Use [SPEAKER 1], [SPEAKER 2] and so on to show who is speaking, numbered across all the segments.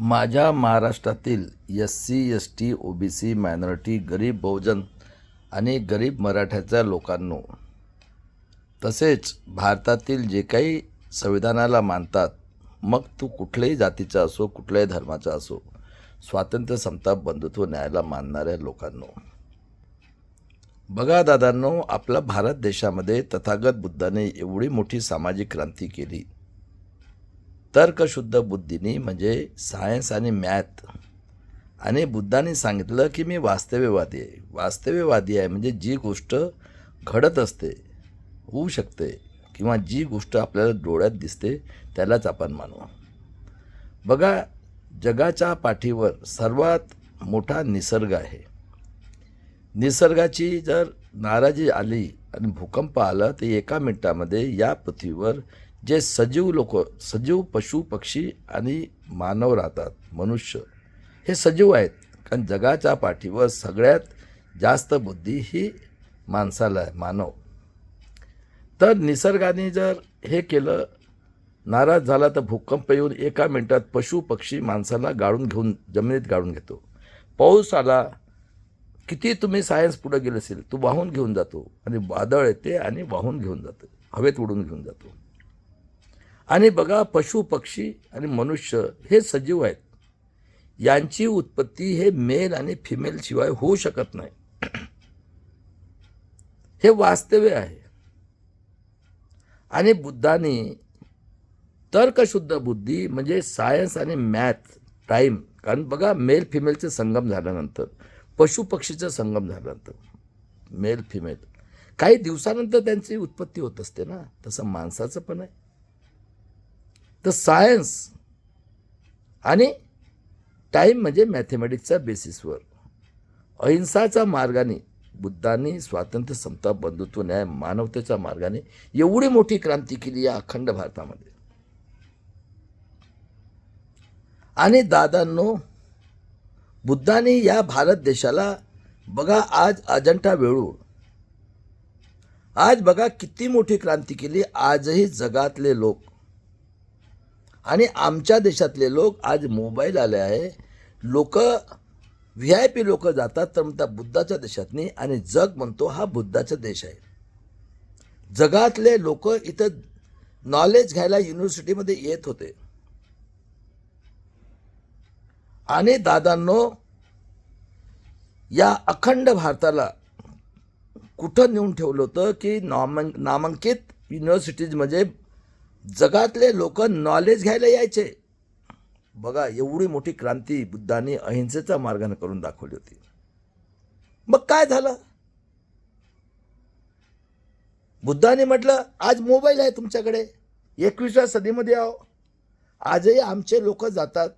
[SPEAKER 1] माझ्या महाराष्ट्रातील Sc, ST, ओ-बी-सी, minority, गरीब बहुजन आणि गरीब मराठ्याच्या लोकांनो, तसेच भारतातील जे काही संविधानाला मानतात, मग तू कुठल्याही जातीचा असो, कुठल्याही धर्माचा असो, स्वातंत्र्य, समता, बंधुत्व, न्यायाला मानणाऱ्या लोकांनो, बघा दादांनो, आपला भारत देशामध्ये तथागत बुद्धाने एवढी मोठी सामाजिक क्रांती केली. तर्कशुद्ध बुद्धीनी म्हणजे सायन्स आणि मॅथ. आणि बुद्धाने सांगितलं की मी वास्तव्यवादी आहे. वास्तव्यवादी आहे म्हणजे जी गोष्ट घडत असते, होऊ शकते, किंवा जी गोष्ट आपल्याला डोळ्यात दिसते त्यालाच आपण मानू. बघा, जगाच्या पाठीवर सर्वात मोठा निसर्ग आहे. निसर्गाची जर नाराजी आली आणि भूकंप आला तर एका मिनिटामध्ये या पृथ्वीवर जे सजीव लोक, सजीव पशु पक्षी आणि मानव राहतात, मनुष्य हे सजीव आहेत. कारण जगाच्या पाठीवर सगळ्यात जास्त बुद्धी ही माणसाला आहे, मानव. तर निसर्गाने जर हे केलं, नाराज झाला तर भूकंप येऊन एका मिनिटात पशु पक्षी माणसाला गाळून घेऊन जमिनीत गाळून घेतो. पाऊस आला, किती तुम्ही सायन्स पुढे गेलं असेल, तो वाहून घेऊन जातो. आणि वादळ येते आणि वाहून घेऊन जातं, हवेत उडून घेऊन जातो. आणि बघा, पशु पक्षी आणि मनुष्य हे सजीव आहेत. यांची उत्पत्ती हे मेल आणि फिमेल शिवाय होऊ शकत नाही. हे वास्तव्य आहे. आणि बुद्धाने तर्कशुद्ध बुद्धी म्हणजे सायन्स आणि मॅथ, टाईम, कारण बघा, मेल फिमेलचे संगम झाल्यानंतर, पशु पक्षीचा संगम झाल्यानंतर, मेल फिमेल काही दिवसानंतर त्यांची उत्पत्ती होत असते ना, तसं माणसाचं पण आहे. तर सायन्स आणि टाईम म्हणजे मॅथमॅटिक्सच्या बेसिसवर अहिंसाच्या मार्गाने बुद्धांनी स्वातंत्र्य, समता, बंधुत्व, न्याय, मानवतेच्या मार्गाने एवढी मोठी क्रांती केली या अखंड भारतामध्ये. आणि दादांनो, बुद्धांनी या भारत देशाला बघा, आज अजंठा वेरूळ, आज बघा किती मोठी क्रांती केली. आजही जगातले लोक आणि आमच्या देशातले लोक, आज मोबाईल आले आहे, लोक VIP लोक जातात तर म्हणतात बुद्धाच्या देशात नाही, आणि जग म्हणतो हा बुद्धाचा देश आहे. जगातले लोक इथं नॉलेज घ्यायला युनिव्हर्सिटीमध्ये येत होते. आणि दादांनो, या अखंड भारताला कुठं नेऊन ठेवलं होतं की नामांकित युनिव्हर्सिटीज म्हणजे जगातले लोक नॉलेज घ्यायला यायचे. बघा, एवढी मोठी क्रांती बुद्धांनी अहिंसेच्या मार्गाने करून दाखवली होती. मग काय झालं? बुद्धाने म्हटलं आज मोबाईल आहे तुमच्याकडे, 21व्या सदीमध्ये आहो. आजही आमचे लोक जातात,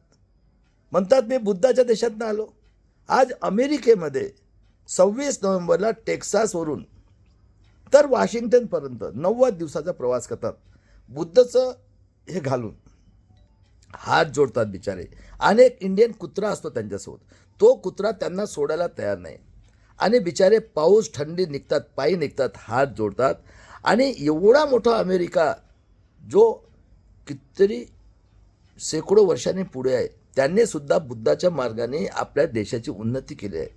[SPEAKER 1] म्हणतात मी बुद्धाच्या देशातनं आलो. आज अमेरिकेमध्ये 26 नोव्हेंबरला टेक्सासवरून तर वॉशिंग्टनपर्यंत 90 दिवसाचा प्रवास करतात, बुद्धचं हे घालून हात जोडतात बिचारे. अनेक इंडियन कुत्रा असतो त्यांच्यासोबत, तो कुत्रा त्यांना सोडायला तयार नाही. आणि बिचारे पाऊस थंडी निघतात, पायी निघतात, हात जोडतात. आणि एवढा मोठा अमेरिका जो कितीतरी शेकडो वर्षांनी पुढे आहे, त्यांनी सुद्धा बुद्धाच्या मार्गाने आपल्या देशाची उन्नती केली आहे.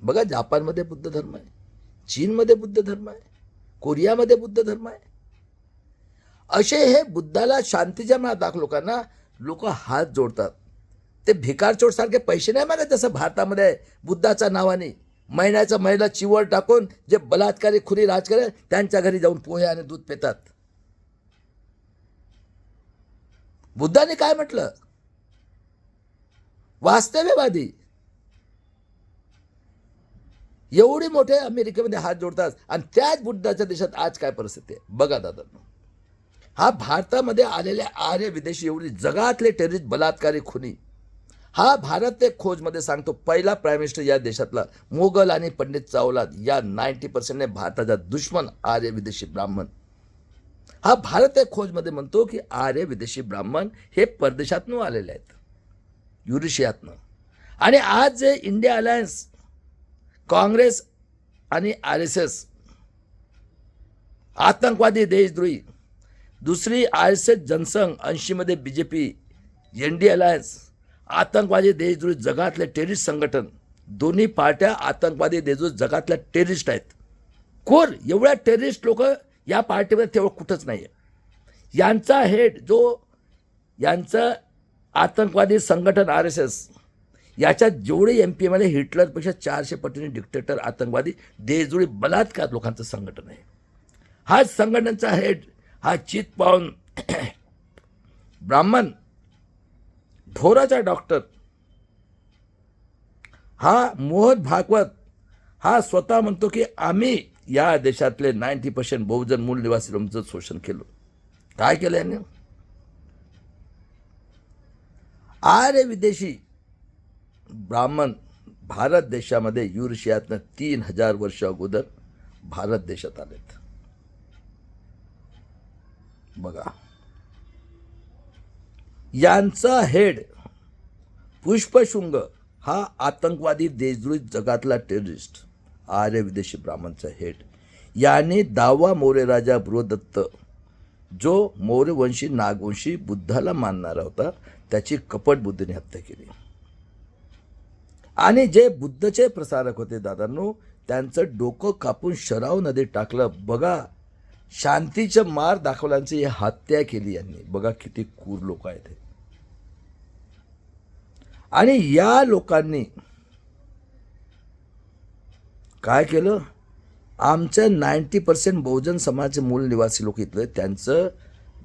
[SPEAKER 1] बघा, जापानमध्ये बुद्ध धर्म आहे, चीनमध्ये बुद्ध धर्म आहे, कोरियामध्ये बुद्ध धर्म आहे. असे हे बुद्धाला शांतीच्या मार्गात दाखल लोकांना लोक हात जोडतात. ते भिकारचोट सारखे पैसे नाही मागत जसं भारतामध्ये आहे. बुद्धाच्या नावाने महिन्याचा महिला चिवड टाकून जे बलात्कारी खुरी राजकारणी त्यांच्या घरी जाऊन पोहे आणि दूध पितात. बुद्धाने काय म्हटलं? वास्तव्यवादी. एवढी मोठे अमेरिकेमध्ये हात जोडतात आणि त्याच बुद्धाच्या देशात आज काय परिस्थिती आहे बघा दादांनो. हा भारतामध्ये आलेल्या आर्य विदेशी एवढी जगातले टेररिस्ट, बलात्कारी, खुनी, हा भारत एक खोजमध्ये सांगतो पहिला प्राईम मिनिस्टर या देशातला मोगल आणि पंडित चावला या 90% भारताचा दुश्मन आर्य विदेशी ब्राह्मण. हा भारत एक खोजमध्ये म्हणतो की आर्य विदेशी ब्राह्मण हे परदेशातून आलेले आहेत, युरेशियातनं. आणि आज जे इंडिया अलायन्स, काँग्रेस आणि RSS आतंकवादी, देशद्रोही, दुसरी RSS जनसंघ, 80 मध्ये BJP, ND अलायन्स, आतंकवादी देशद्रोही जगातले टेररिस्ट संघटन, दोन्ही पार्ट्या आतंकवादी देशद्रोही जगातल्या टेररिस्ट आहेत. कोण एवढ्या टेररिस्ट लोक या पार्टीमध्ये तेवढं कुठंच नाही आहे. यांचा हेड जो यांचं आतंकवादी संघटन RSS, याच्यात जेवढे MP MLA हिटलरपेक्षा 400 पटीने डिक्टेटर आतंकवादी देशद्रोही बलात्कार लोकांचं संघटन आहे. हा संघटनेचा हेड हा चितपावन ब्राह्मण ढोराचा डॉक्टर हा मोहन भागवत हा स्वतः म्हणतो की आम्ही या देशातले 90% बहुजन मूल निवासी लोकांचं शोषण केलं. काय केलं याने? आर्य विदेशी ब्राह्मण भारत देशामध्ये युरेशियातनं 3000 वर्ष अगोदर भारत देशात आलेत. बघा, यांचा हेड पुष्पशृंग हा आतंकवादी देशद्रोही जगातला टेररिस्ट आर्य विदेशी ब्राह्मणचा हेड. याने दावा मौर्य राजा बृहदत्त जो मौर्यवंशी नागवंशी बुद्धाला मानणारा होता त्याची कपट बुद्धीने हत्या केली. आणि जे बुद्धचे प्रसारक होते दादांनो, त्यांचं डोकं कापून शराव नदीत टाकलं. बघा, शांतीचं मार दाखवल्यांची हत्या केली यांनी. बघा किती क्रूर लोक आहेत हे. आणि या लोकांनी काय केलं? आमचं 90% बहुजन समाजाचे मूल निवासी लोक इथले, त्यांचं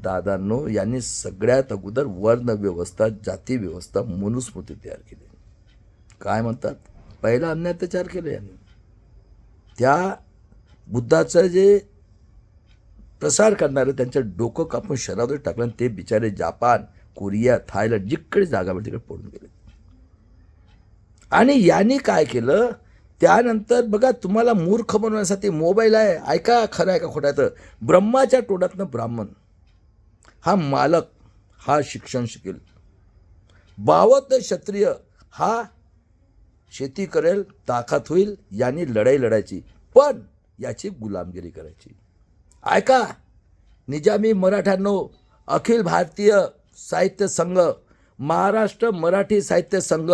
[SPEAKER 1] दादांनो यांनी सगळ्यात अगोदर वर्ण व्यवस्था, जाती व्यवस्था, मनुस्मृती तयार केली. काय म्हणतात? पहिला अन्याय अत्याचार केले यांनी. त्या बुद्धाचं जे प्रसार करणारे त्यांचं डोकं कापून शरावत टाकलं आणि ते बिचारे जापान, कोरिया, थायलंड जिकडे जागा मिळते तिकडे पळून गेले. आणि यांनी काय केलं? त्यानंतर बघा, तुम्हाला मूर्ख बनवण्यासाठी मोबाईल आहे. ऐका, खरं आहे का खोटं आहे? तर ब्रह्माच्या तोंडातनं ब्राह्मण हा मालक, हा शिक्षण शिकेल. बावत क्षत्रिय हा शेती करेल, ताकद होईल, यांनी लढाई लढायची, पण याची गुलामगिरी करायची. ऐका, निजामी मराठ्यांनो, अखिल भारतीय साहित्य संघ, महाराष्ट्र मराठी साहित्य संघ,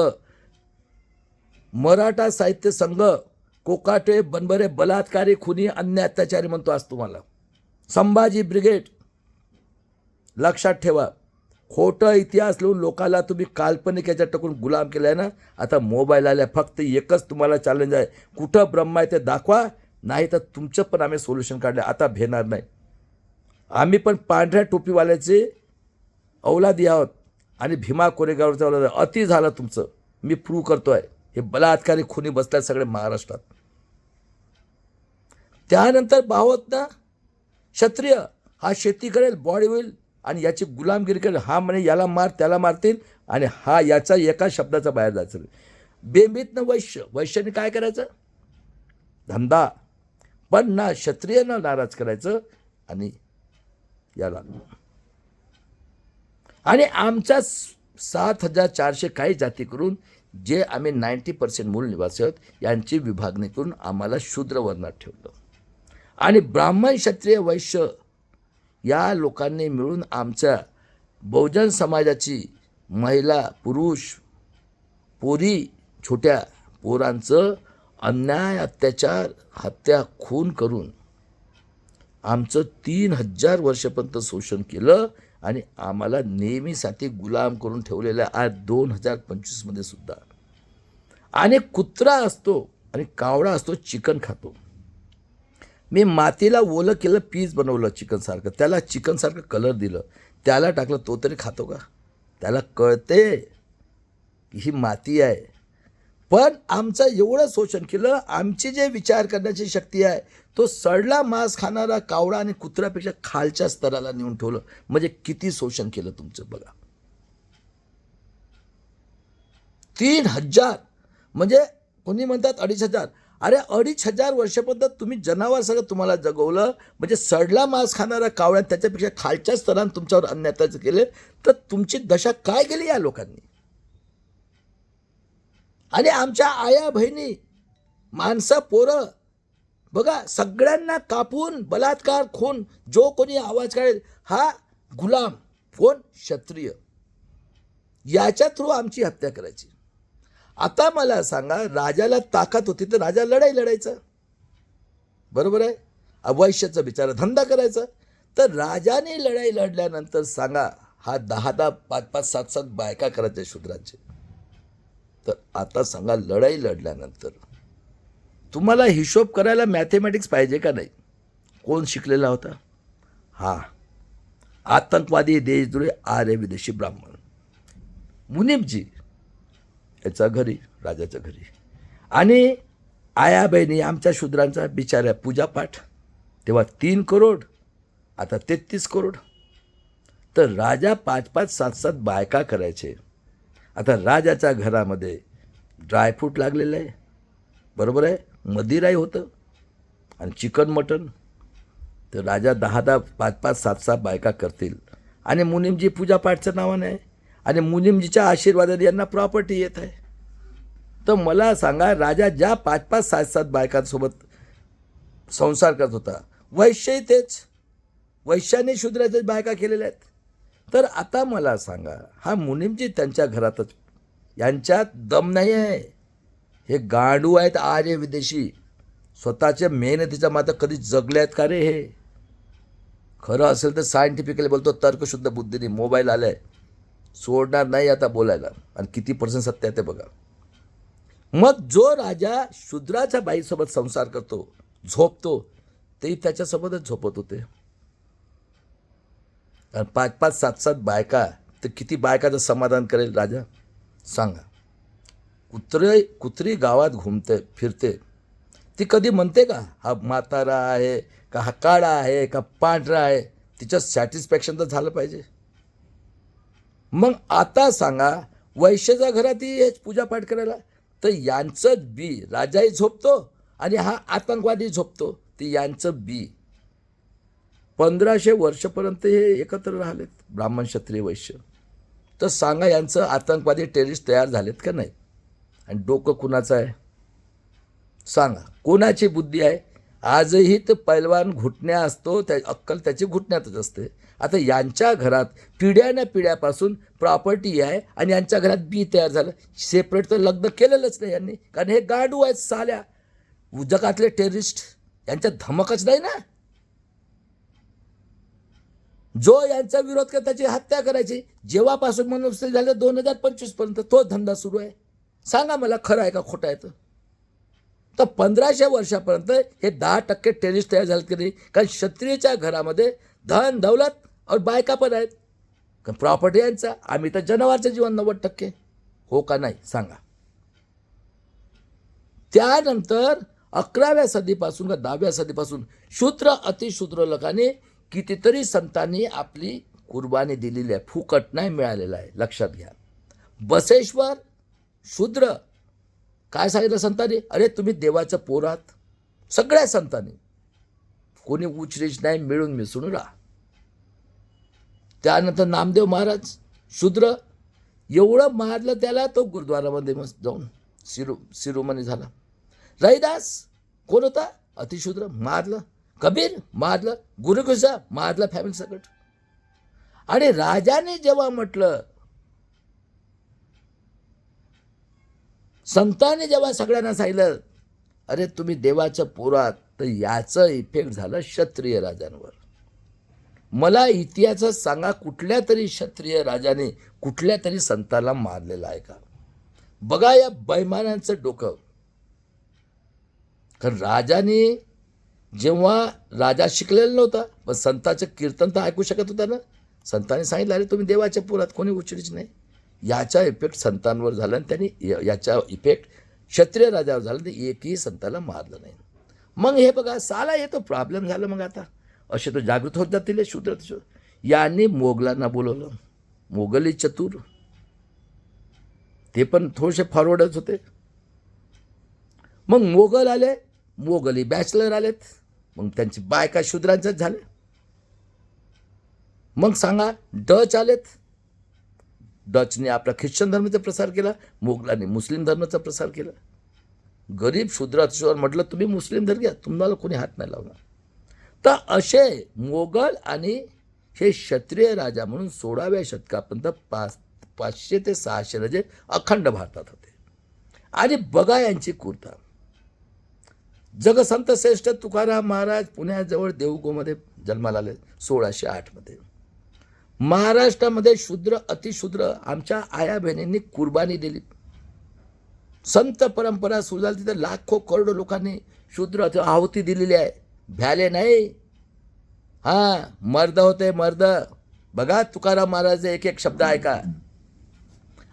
[SPEAKER 1] मराठा साहित्य संघ, कोकाटे, बनबरे, बलात्कारी, खुनी, अन्य अत्याचारी म्हणतो आज तुम्हाला. संभाजी ब्रिगेड, लक्षात ठेवा. खोटं इतिहास लिहून लोकाला तुम्ही काल्पनिक याच्यात टाकून गुलाम केलं आहे ना. आता मोबाईल आल्या, फक्त एकच तुम्हाला चॅलेंज आहे, कुठं ब्रह्मा आहे ते दाखवा, नाही तर तुमचं पण आम्ही सोल्युशन काढले. आता भेणार नाही. आम्ही पण पांढऱ्या टोपीवाल्याचे औलादी आहोत आणि भीमा कोरेगावचा औलाद. अति झालं तुमचं, मी प्रूव्ह करतोय. हे बलात्कारी खुनी बसतात सगळे महाराष्ट्रात. त्यानंतर बावत ना क्षत्रिय हा शेती करेल, बॉडी होईल आणि याची गुलामगिरी करेल. हा म्हणे याला मार, त्याला मारतील, आणि हा याचा एका शब्दाचा बाहेर जायचं. बेंबीतनं वैश्य, वैश्याने काय करायचं? धंदा. पण ना क्षत्रियनं नाराज करायचं आणि याला. आणि आमच्या 7400 काही जाती करून जे आम्ही 90% मूल निवासी आहोत यांची विभागणी करून आम्हाला शूद्र वर्णात ठेवलं. आणि ब्राह्मण, क्षत्रिय, वैश्य या लोकांनी मिळून आमच्या बहुजन समाजाची महिला, पुरुष, पोरी, छोट्या पोरांचं अन्याय, अत्याचार, हत्या, खून करून आमचं 3000 वर्षापर्यंत शोषण केलं. आणि आम्हाला नेहमीसाठी गुलाम करून ठेवलेलं आहे आज 2025 सुद्धा. आणि कुत्रा असतो आणि कावळा असतो, चिकन खातो. मी मातीला ओलं केलं, पीस बनवलं चिकनसारखं, त्याला चिकनसारखं कलर दिलं, त्याला टाकलं, तो तरी खातो का? त्याला कळते की ही माती आहे. पण आमचं एवढं शोषण केलं, आमची जे विचार करण्याची शक्ती आहे तो सडला मांस खाणारा कावळा आणि कुत्र्यापेक्षा खालच्या स्तराला नेऊन ठेवलं. म्हणजे किती शोषण केलं तुमचं बघा. 3000 म्हणजे कोणी म्हणतात 2500. अरे 2500 वर्षापर्यंत तुम्ही जनावर सगळं तुम्हाला जगवलं. म्हणजे सडला मांस खाणारा कावळ्या त्याच्यापेक्षा खालच्या स्तरानं तुमच्यावर अन्याय केले. तर तुमची दशा काय केली या लोकांनी? आणि आमच्या आया बहिणी, माणसं, पोरं बघा, सगळ्यांना कापून बलात्कार, खून. जो कोणी आवाज काढेल हा गुलाम. कोण? क्षत्रिय. याच्या थ्रू आमची हत्या करायची. आता मला सांगा, राजाला ताकद होती तर राजा लढाई लढायचा, बरोबर आहे. वैश्याचा बिचारा धंदा करायचा. तर राजाने लढाई लढल्यानंतर सांगा, हा 10-10, 5-5, 7-7 बायका करायच्या शूद्रांचे. तर आता सांगा, लढाई लढल्यानंतर तुम्हाला हिशोब करायला मॅथेमॅटिक्स पाहिजे का नाही? कोण शिकलेला होता? हा आतंकवादी देशद्रोही आर्य विदेशी ब्राह्मण मुनीमजी याच्या घरी, राजाच्या घरी. आणि आया बहिणी आमच्या शूद्रांचा बिचाऱ्या पूजापाठ. तेव्हा 3 करोड, आता 33 करोड. तर राजा 5-5, 7-7 बायका करायचे. आता राजाच्या घरामध्ये ड्रायफ्रूट लागलेलं आहे, बरोबर आहे, मदिराई होतं आणि चिकन मटन. तर राजा 10-10, 5-5, 7-7 बायका करतील आणि मुनीमजी पूजापाठच्या नावाने आहे आणि मुनीमजीच्या आशीर्वादाने यांना प्रॉपर्टी येत आहे. तर मला सांगा, राजा ज्या 5-5, 7-7 बायकांसोबत संसार करत होता, वैश्यही तेच, वैश्याने शूद्राच्याच बायका केलेल्या आहेत. तर आता मला सांगा, हा मुनीमजी त्यांच्या घरातच, यांच्यात दम नाही आहे. हे गांडू आहेत आर्य विदेशी, स्वतःच्या मेहनतीच्या मात्र कधी जगले आहेत का रे? हे खरं असेल तर सायंटिफिकली बोलतो, तर्कशुद्ध बुद्धीने. मोबाईल आलाय, सोडणार नाही आता बोलायला. आणि किती % सत्य आहे ते बघा. मग जो राजा शूद्राच्या बाईसोबत संसार करतो, झोपतो, तेही त्याच्यासोबतच झोपत होते. आणि 5-5, 7-7 बायका, तर किती बायकाचं समाधान करेल राजा? सांगा. कुत्री गावात घुमते फिरते, ती कधी म्हणते का हा म्हातारा आहे, का हा काळा आहे, का पांढरा आहे? तिचं सॅटिस्फॅक्शन तर झालं पाहिजे. मग आता सांगा, वैश्याच्या घरात हेच पूजापाठ करायला, तर यांचं बी राजाही झोपतो आणि हा आतंकवादी झोपतो. ते यांचं बी 1500 वर्षपर्यंत हे एकत्र राहिलेत, ब्राह्मण, क्षत्रिय, वैश्य. तर सांगा, यांचं आतंकवादी टेररिस्ट तयार झालेत का नाही? आणि डोकं कुणाचं आहे सांगा? कोणाची बुद्धी आहे? आजही तर पैलवान घुटण्या असतो, त्या अक्कल त्याची घुटण्यातच असते. आता यांच्या घरात पिढ्याने पिढ्यापासून प्रॉपर्टी आहे आणि यांच्या घरात बी तयार झालं. सेपरेट तर लग्न केलेलंच नाही यांनी, कारण हे गांडू आहेत साल्या, जगातले टेररिस्ट. यांच्यात धमकच नाही ना. जो यांचा विरोध करतो त्याची हत्या करायची. जेव्हापासून मनुष्य झालं 2025 पर्यंत तो धंदा सुरू आहे. सांगा मला, खरं आहे का खोटं आहे? तर 1500 वर्षापर्यंत हे 10% टेररिस्ट तयार झाले की नाही? कारण क्षत्रियच्या घरामध्ये धन दौलत और बायका पण आहेत, कारण प्रॉपर्टी यांचा. आम्ही तर जनावरचं जीवन 90%. हो का नाही सांगा? त्यानंतर 11व्या सदीपासून का 10व्या सदीपासून शूद्र अतिशूद्र लोकांनी कितीतरी संतांनी आपली कुर्बानी दिलेली आहे, फुकट नाही मिळालेलं आहे. लक्षात घ्या. बसेश्वर शूद्र काय सांगितलं संतांनी? अरे तुम्ही देवाचं पोर आहात. सगळ्या संतांनी, कोणी उचरीच नाही, मिळून मिसळून राहा. त्यानंतर नामदेव महाराज शूद्र, एवढं मारलं त्याला, तो गुरुद्वारामध्ये मस्त जाऊन शिरोमणी झाला. रैदास कोण होता? अतिशूद्र, मारलं. कबीर मारलं. गुरुकृष्ण मारलं, फॅमिली सकट. आणि राजाने जेव्हा म्हटलं, संतांनी जेव्हा सगळ्यांना सांगितलं, अरे तुम्ही देवाचं पोरात, तर याचं इफेक्ट झालं क्षत्रिय राजांवर. मला इतिहासात सांगा, कुठल्या तरी क्षत्रिय राजाने कुठल्या तरी संताला मारलेला आहे का? बघा या बैमानांचं डोकं. कारण राजाने, जेव्हा राजा शिकलेला नव्हता, पण संतांचं कीर्तन तर ऐकू शकत होता ना. संतांनी सांगितलं, अरे तुम्ही देवाच्या पोरात, कोणी उचलीच नाही. याचा इफेक्ट संतांवर झाला आणि त्यांनी याचा इफेक्ट क्षत्रिय राजावर झाला. ते एकही संताला मारलं नाही. मग हे बघा, साला येतो प्रॉब्लेम झाला. मग आता असे तो जागृत होत जातील शूद्र. यांनी मोगलांना बोलवलं. मोगली चतुर, ते पण थोडेसे फॉरवर्डच होते. मग मोगल आले, मोगली बॅचलर आलेत. मग त्यांची बायका शूद्रांच्याच झाले. मग सांगा, डच आलेत. डचने आपला ख्रिश्चन धर्माचा प्रसार केला, मोगलांनी मुस्लिम धर्माचा प्रसार केला. गरीब शूद्रावर म्हटलं तुम्ही मुस्लिम धर्म घ्या, तुम्हाला कोणी हात नाही लावणार. तर असे मोगल आणि हे क्षत्रिय राजा म्हणून 16व्या शतकापर्यंत 500 ते 600 राजे अखंड भारतात होते. आणि बघा यांची कुर्ता. जगसंत श्रेष्ठ तुकाराम महाराज पुण्याजवळ देऊळगावमध्ये जन्माला आले 1608 मध्ये. महाराष्ट्रामध्ये शूद्र अतिशूद्र आमच्या आया बहिणींनी कुर्बानी दिली. संत परंपरा सुरू झाली तिथे लाखो करोडो लोकांनी शूद्र आहुती दिलेली आहे. भ्याले नाही. हां, मर्द होते मर्द. बघा तुकाराम महाराज एक एक शब्द ऐका.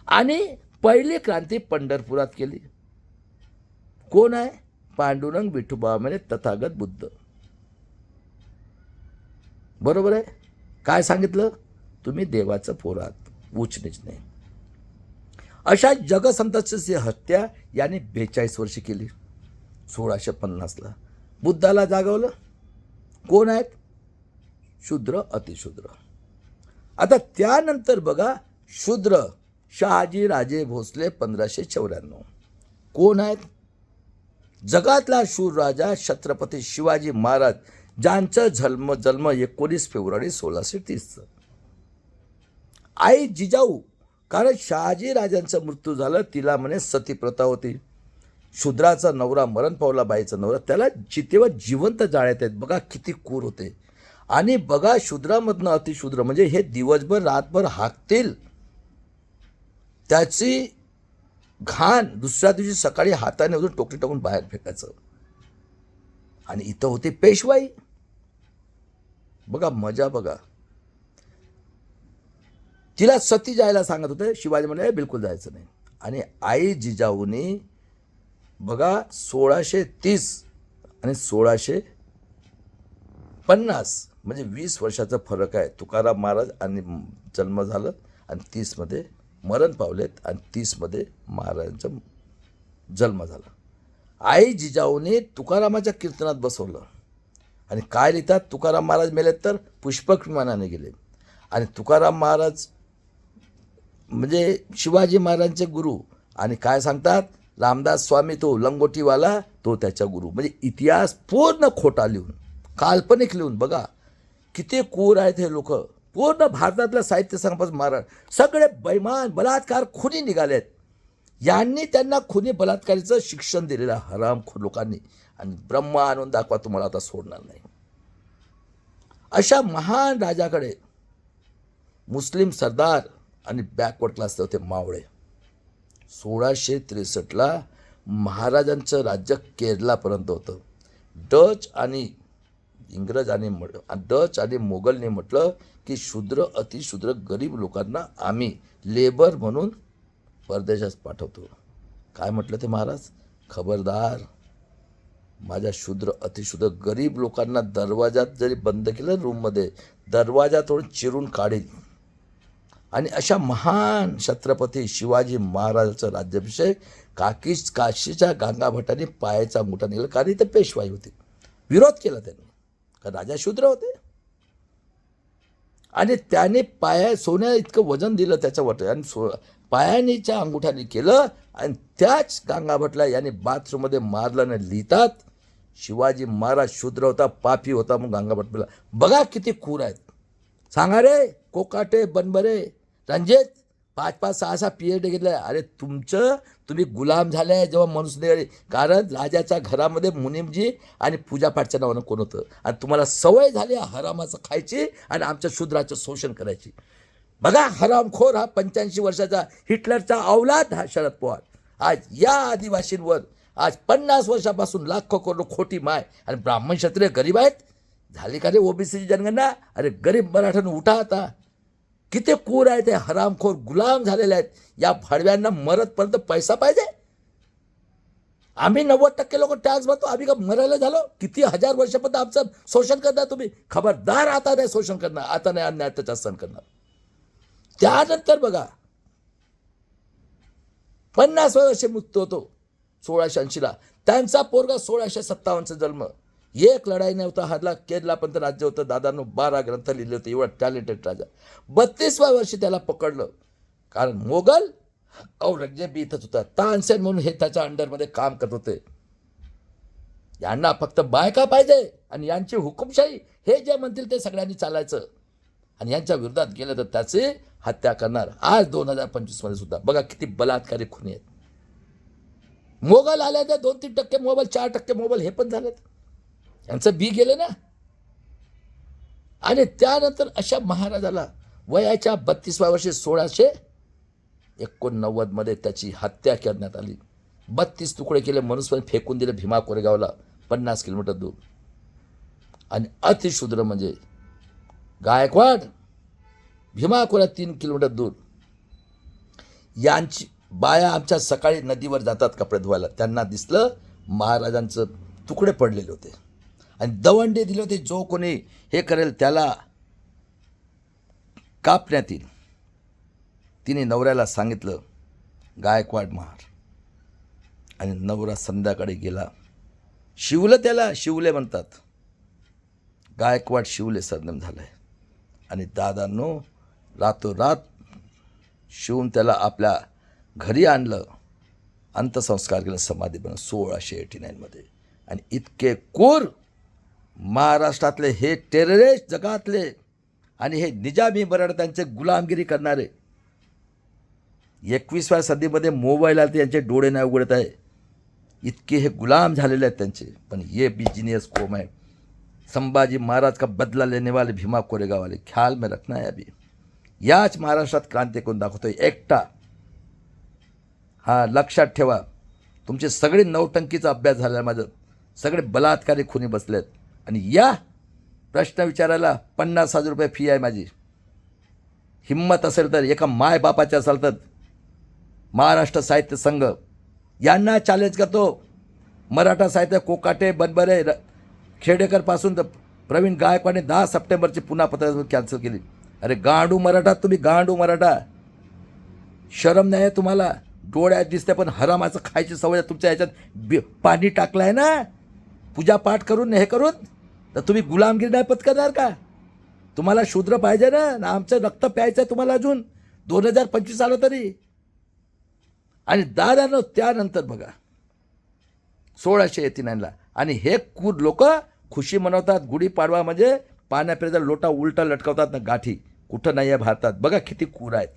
[SPEAKER 1] आणि पहिली क्रांती पंढरपुरात केली. कोण आहे? पांडुरंग विठोबा म्हणजे तथागत बुद्ध. बरोबर आहे. काय सांगितलं? तुम्ही देवाचं पोरात, उच्च नीच नाही. अशा जगसंताची हत्या याने 42 वर्षी केली 1650ला. बुद्धाला जागवलं. कोण आहेत? शूद्र अतिशूद्र. आता त्यानंतर बघा शूद्र शहाजी राजे भोसले 1594. कोण आहेत? जगातला शूर राजा छत्रपती शिवाजी महाराज ज्यांचं जन्म 19 फेब्रुवारी 1630. आई जिजाऊ, कारण शहाजी राजांचा मृत्यू झाला तिला म्हणे सती प्रथा होती. शूद्राचा नवरा मरण पावला, बाईचा नवरा, त्याला चितेवर जिवंत जाळ्यात आहेत. बघा किती क्रूर होते. आणि बघा शूद्रामधनं अतिशूद्र म्हणजे हे दिवसभर रातभर हाकतील, त्याची घाण दुसऱ्या दिवशी सकाळी हाताने उचलून टोकरी टाकून बाहेर फेकायचं. आणि इथं होती पेशवाई. बघा मजा बघा. तिला सती जायला सांगत होते. शिवाजी म्हणे बिलकुल जायचं नाही. आणि आई जिजाऊनी बघा 1630 आणि 1650 म्हणजे 20 वर्षाचा फरक आहे. तुकाराम महाराज आणि जन्म झालं आणि 30 मध्ये मरण पावलेत आणि 30 मध्ये महाराजांचा जन्म झाला. आई जिजाऊने तुकारामाच्या कीर्तनात बसवलं. आणि काय लिहितात? तुकाराम महाराज मेलेत तर पुष्पक विमानाने गेले. आणि तुकाराम महाराज म्हणजे शिवाजी महाराजांचे गुरु. आणि काय सांगतात? रामदास स्वामी तो लंगोटीवाला तो त्याचा गुरु. म्हणजे इतिहास पूर्ण खोटा लिहून, काल्पनिक लिहून. बघा किती क्रूर आहेत हे लोक. पूर्ण भारतातल्या साहित्य संघापासून महाराज सगळे बैमान बलात्कार खुनी निघालेत. यांनी त्यांना खुनी बलात्कारीचं शिक्षण दिलेलं हरामखोर लोकांनी. आणि ब्रह्मा आणून दाखवा तुम्हाला आता सोडणार नाही. अशा महान राजाकडे मुस्लिम सरदार आणि बॅकवर्ड क्लासचे होते मावळे. 1663ला महाराजांचं राज्य केरलापर्यंत होतं. डच आणि मोगलने म्हटलं की शूद्र अतिशूद्र गरीब लोकांना आम्ही लेबर म्हणून परदेशात पाठवतो. काय म्हटलं ते महाराज? खबरदार, माझ्या शूद्र अतिशूद्र गरीब लोकांना दरवाजात जरी बंद केलं रूममध्ये, दरवाजा तोडून चिरून काढील. आणि अशा महान छत्रपती शिवाजी महाराजांचा राज्याभिषेक काशीच्या गांगाभटाने पायाचा अंगठा निघाला. कारण इथं पेशवाई होती. विरोध केला त्यांनी, कारण राजा शूद्र होते. आणि त्याने पाया सोन्या इतकं वजन दिलं त्याच्यावर आणि पायानीच्या अंगुठाने केलं. आणि त्याच गांगाभटला याने बाथरूममध्ये मारलं. आणि लिहितात शिवाजी महाराज शूद्र होता, पापी होता म्हणून गांगाभटला. बघा किती क्रूर आहेत. सांगा रे कोकाटे बनबरे रणजित 5-5, 6-6 PhD घेतलं. अरे तुम्ही गुलाम झाले जेव्हा मनुष्य निघाले. कारण राजाच्या घरामध्ये मुनीमजी आणि पूजापाठच्या नावानं कोण होतं. आणि तुम्हाला सवय झाली हरामाचं खायची आणि आमच्या शूद्राचं शोषण करायची. बघा हरामखोर हा 85 वर्षाचा हिटलरचा अवलाद हा शरद पवार. आज या आदिवासींवर आज 50 वर्षापासून लाखो करोड खोटी माय. आणि ब्राह्मण क्षत्रिय गरीब आहेत. झाली का रे ओबीसीची जनगणना? अरे गरीब मराठ्यांना उठा आता. किती क्रूर आहे ते हरामखोर गुलाम झालेले आहेत. या फडव्यांना मरतपर्यंत पैसा पाहिजे. आम्ही 90% लोक टॅक्स भरतो. आम्ही का मरायला झालो? किती हजार वर्षापर्यंत आमचं शोषण करणार तुम्ही. खबरदार आता नाही शोषण करणार, आता नाही अन्याय अत्याचार सहन करणार. त्यानंतर बघा 50 वर्षे मृत्यू होतो 1680ला. त्यांचा पोरगा 1657चा जन्म. एक लढाई नव्हता हरला. केरलापर्यंत राज्य होतं. दादांनो 12 ग्रंथ लिहिले होते. एवढा टॅलेंटेड राजा. 32व्या वर्षी त्याला पकडलं. कारण मोगल औरंगजेब इथंच होता. तानसेन म्हणून हे त्याच्या अंडरमध्ये काम करत होते. यांना फक्त बायका पाहिजे आणि यांची हुकुमशाही. हे जे म्हणतील ते सगळ्यांनी चालायचं. आणि यांच्या विरोधात गेलं तर त्याचे हत्या करणार. आज 2025 सुद्धा बघा किती बलात्कारी खुनी आहेत. मोबाईल आल्या त्या 2-3% मोबाईल, 4% मोबाईल हे पण झालेत. यांचं बी गेलं ना. आणि त्यानंतर अशा महाराजाला वयाच्या 32व्या वर्षी 1689 त्याची हत्या करण्यात आली. 32 तुकडे केले, मनुष्य फेकून दिले भीमा कोरेगावला 50 किलोमीटर दूर. आणि अतिशूद्र म्हणजे गायकवाड भीमा कोरेगाव 3 किलोमीटर दूर. यांची बाया आमच्या सकाळी नदीवर जातात कपडे धुवायला, त्यांना दिसलं महाराजांचं तुकडे पडलेले होते आणि दवंडे दिले होते, जो कोणी हे करेल त्याला कापण्यात येईल. तिने नवऱ्याला सांगितलं गायकवाड महार. आणि नवरा संध्याकाळी गेला, शिवलं, त्याला शिवले म्हणतात, गायकवाड शिवले सरनेम झालंय. आणि दादांनो रातोरात शिवून त्याला आपल्या घरी आणलं, अंत्यसंस्कार केलं, समाधी बनवून 1689 आणि इतके क्रूर महाराष्ट्रातले हे टेररिस्ट जगातले आणि हे निजामी मराठ्यांचे गुलामगिरी करणारे 21व्या सदीमध्ये मोबाईल आले यांचे डोळे नाही उघडत आहे. इतके हे गुलाम झालेले आहेत त्यांचे. पण ये बिजनेस कोम है. संभाजी महाराज का बदला लेने वाले भीमा कोरेगाव वाले ख्याल में रखना है. अभी याच महाराष्ट्रात क्रांती करून दाखवतोय एकटा. हां, लक्षात ठेवा. तुमचे सगळे नौटंकीचा अभ्यास झाला, माझं सगळे बलात्कारी खुनी बसलेत. आणि या प्रश्न विचारायला 50,000 रुपये फी आहे माझी. हिम्मत असेल तर, एका मायबापाच्या असेल तर महाराष्ट्र साहित्य संघ यांना चॅलेंज करतो. मराठा साहित्य कोकाटे, बनबरे, खेडेकरपासून तर प्रवीण गायकवाडने 10 सप्टेंबरची पुन्हा पत्र कॅन्सल केली. अरे गांडू मराठा तुम्ही, गांडू मराठा, शरम नाही आहे तुम्हाला? डोळ्यात दिसते पण हरामाचं खायची सवय तुमच्या ह्याच्यात पाणी टाकलं आहे ना, पूजापाठ करून हे करून, तर तुम्ही गुलामगिरी नाही पत्करणार का? तुम्हाला शूद्र पाहिजे ना, आमचं रक्त प्यायचं आहे तुम्हाला अजून 2025 आलं तरी. आणि दादानं त्यानंतर बघा 1689 आणि हे कूर लोक खुशी मनवतात. गुढीपाडवा म्हणजे पाण्यापिण्याचा लोटा उलटा लटकवतात ना, गाठी कुठं नाही आहे भारतात. बघा किती कूर आहेत.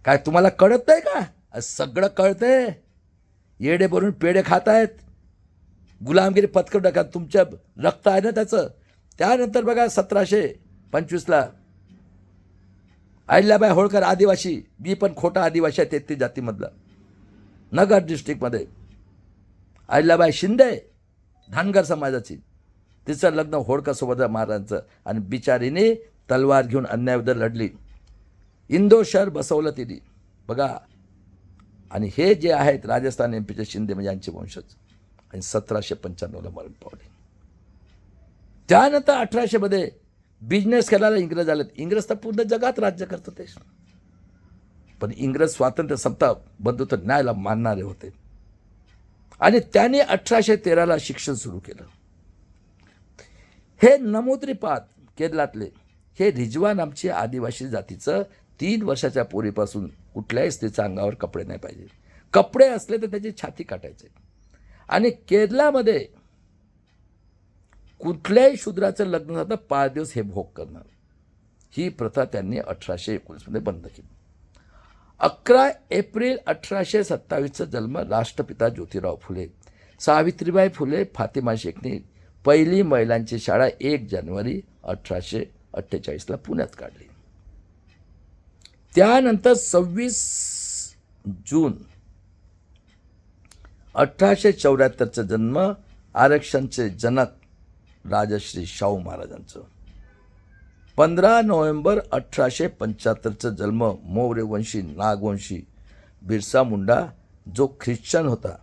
[SPEAKER 1] काय तुम्हाला कळत नाही का? सगळं कळतंय. येडे भरून पेढे खात आहेत, गुलामगिरी पत्कर टाका, तुमच्या रक्त आहे ना त्याचं. त्यानंतर बघा 1725 अहिल्याबाई होळकर आदिवासी, मी पण खोटा आदिवासी आहे 33 जातीमधला, नगर डिस्ट्रिक्टमध्ये. अहिल्याबाई शिंदे धनगर समाजाची, तिचं लग्न होळकरसोबत महाराजांचं. आणि बिचारीने तलवार घेऊन अन्यायाविरुद्ध लढली. इंदोर शहर बसवलं तिने बघा. आणि हे जे आहेत राजस्थान एमपीचे शिंदे म्हणजे यांचे वंशज. आणि 1795 मरण पावले. त्यानंतर 1800 बिझनेस करायला इंग्रज आलेत. इंग्रज तर पूर्ण जगात राज्य करत होते, पण इंग्रज स्वातंत्र्य समता बंधुत्व न्यायाला मानणारे होते. आणि त्यांनी 1813 शिक्षण सुरू केलं. हे नमोद्रीपाद केरळातले हे रिजवान आमचे आदिवासी जातीचं 3 वर्षाच्या पोरीपासून कुठल्याही स्त्रीच्या अंगावर कपडे नाही पाहिजे. कपडे असले तर त्याची छाती काटायचे. आणि केरळामध्ये कुठल्याही शूद्राचं लग्न झालं 5 दिवस हे भोग करणार. ही प्रथा त्यांनी 1819 बंद केली. 11 एप्रिल 1827 जन्म राष्ट्रपिता ज्योतिराव फुले. सावित्रीबाई फुले फातिमा शेखने पहिली महिलांची शाळा 1 जानेवारी 1848 पुण्यात काढली. त्यानंतर 26 जून 1874 जन्म आरक्षणचे जनक राजश्री शाहू महाराजांचं. 15 नोव्हेंबर 1875 जन्म मौर्यवंशी नागवंशी बिरसा मुंडा, जो ख्रिश्चन होता,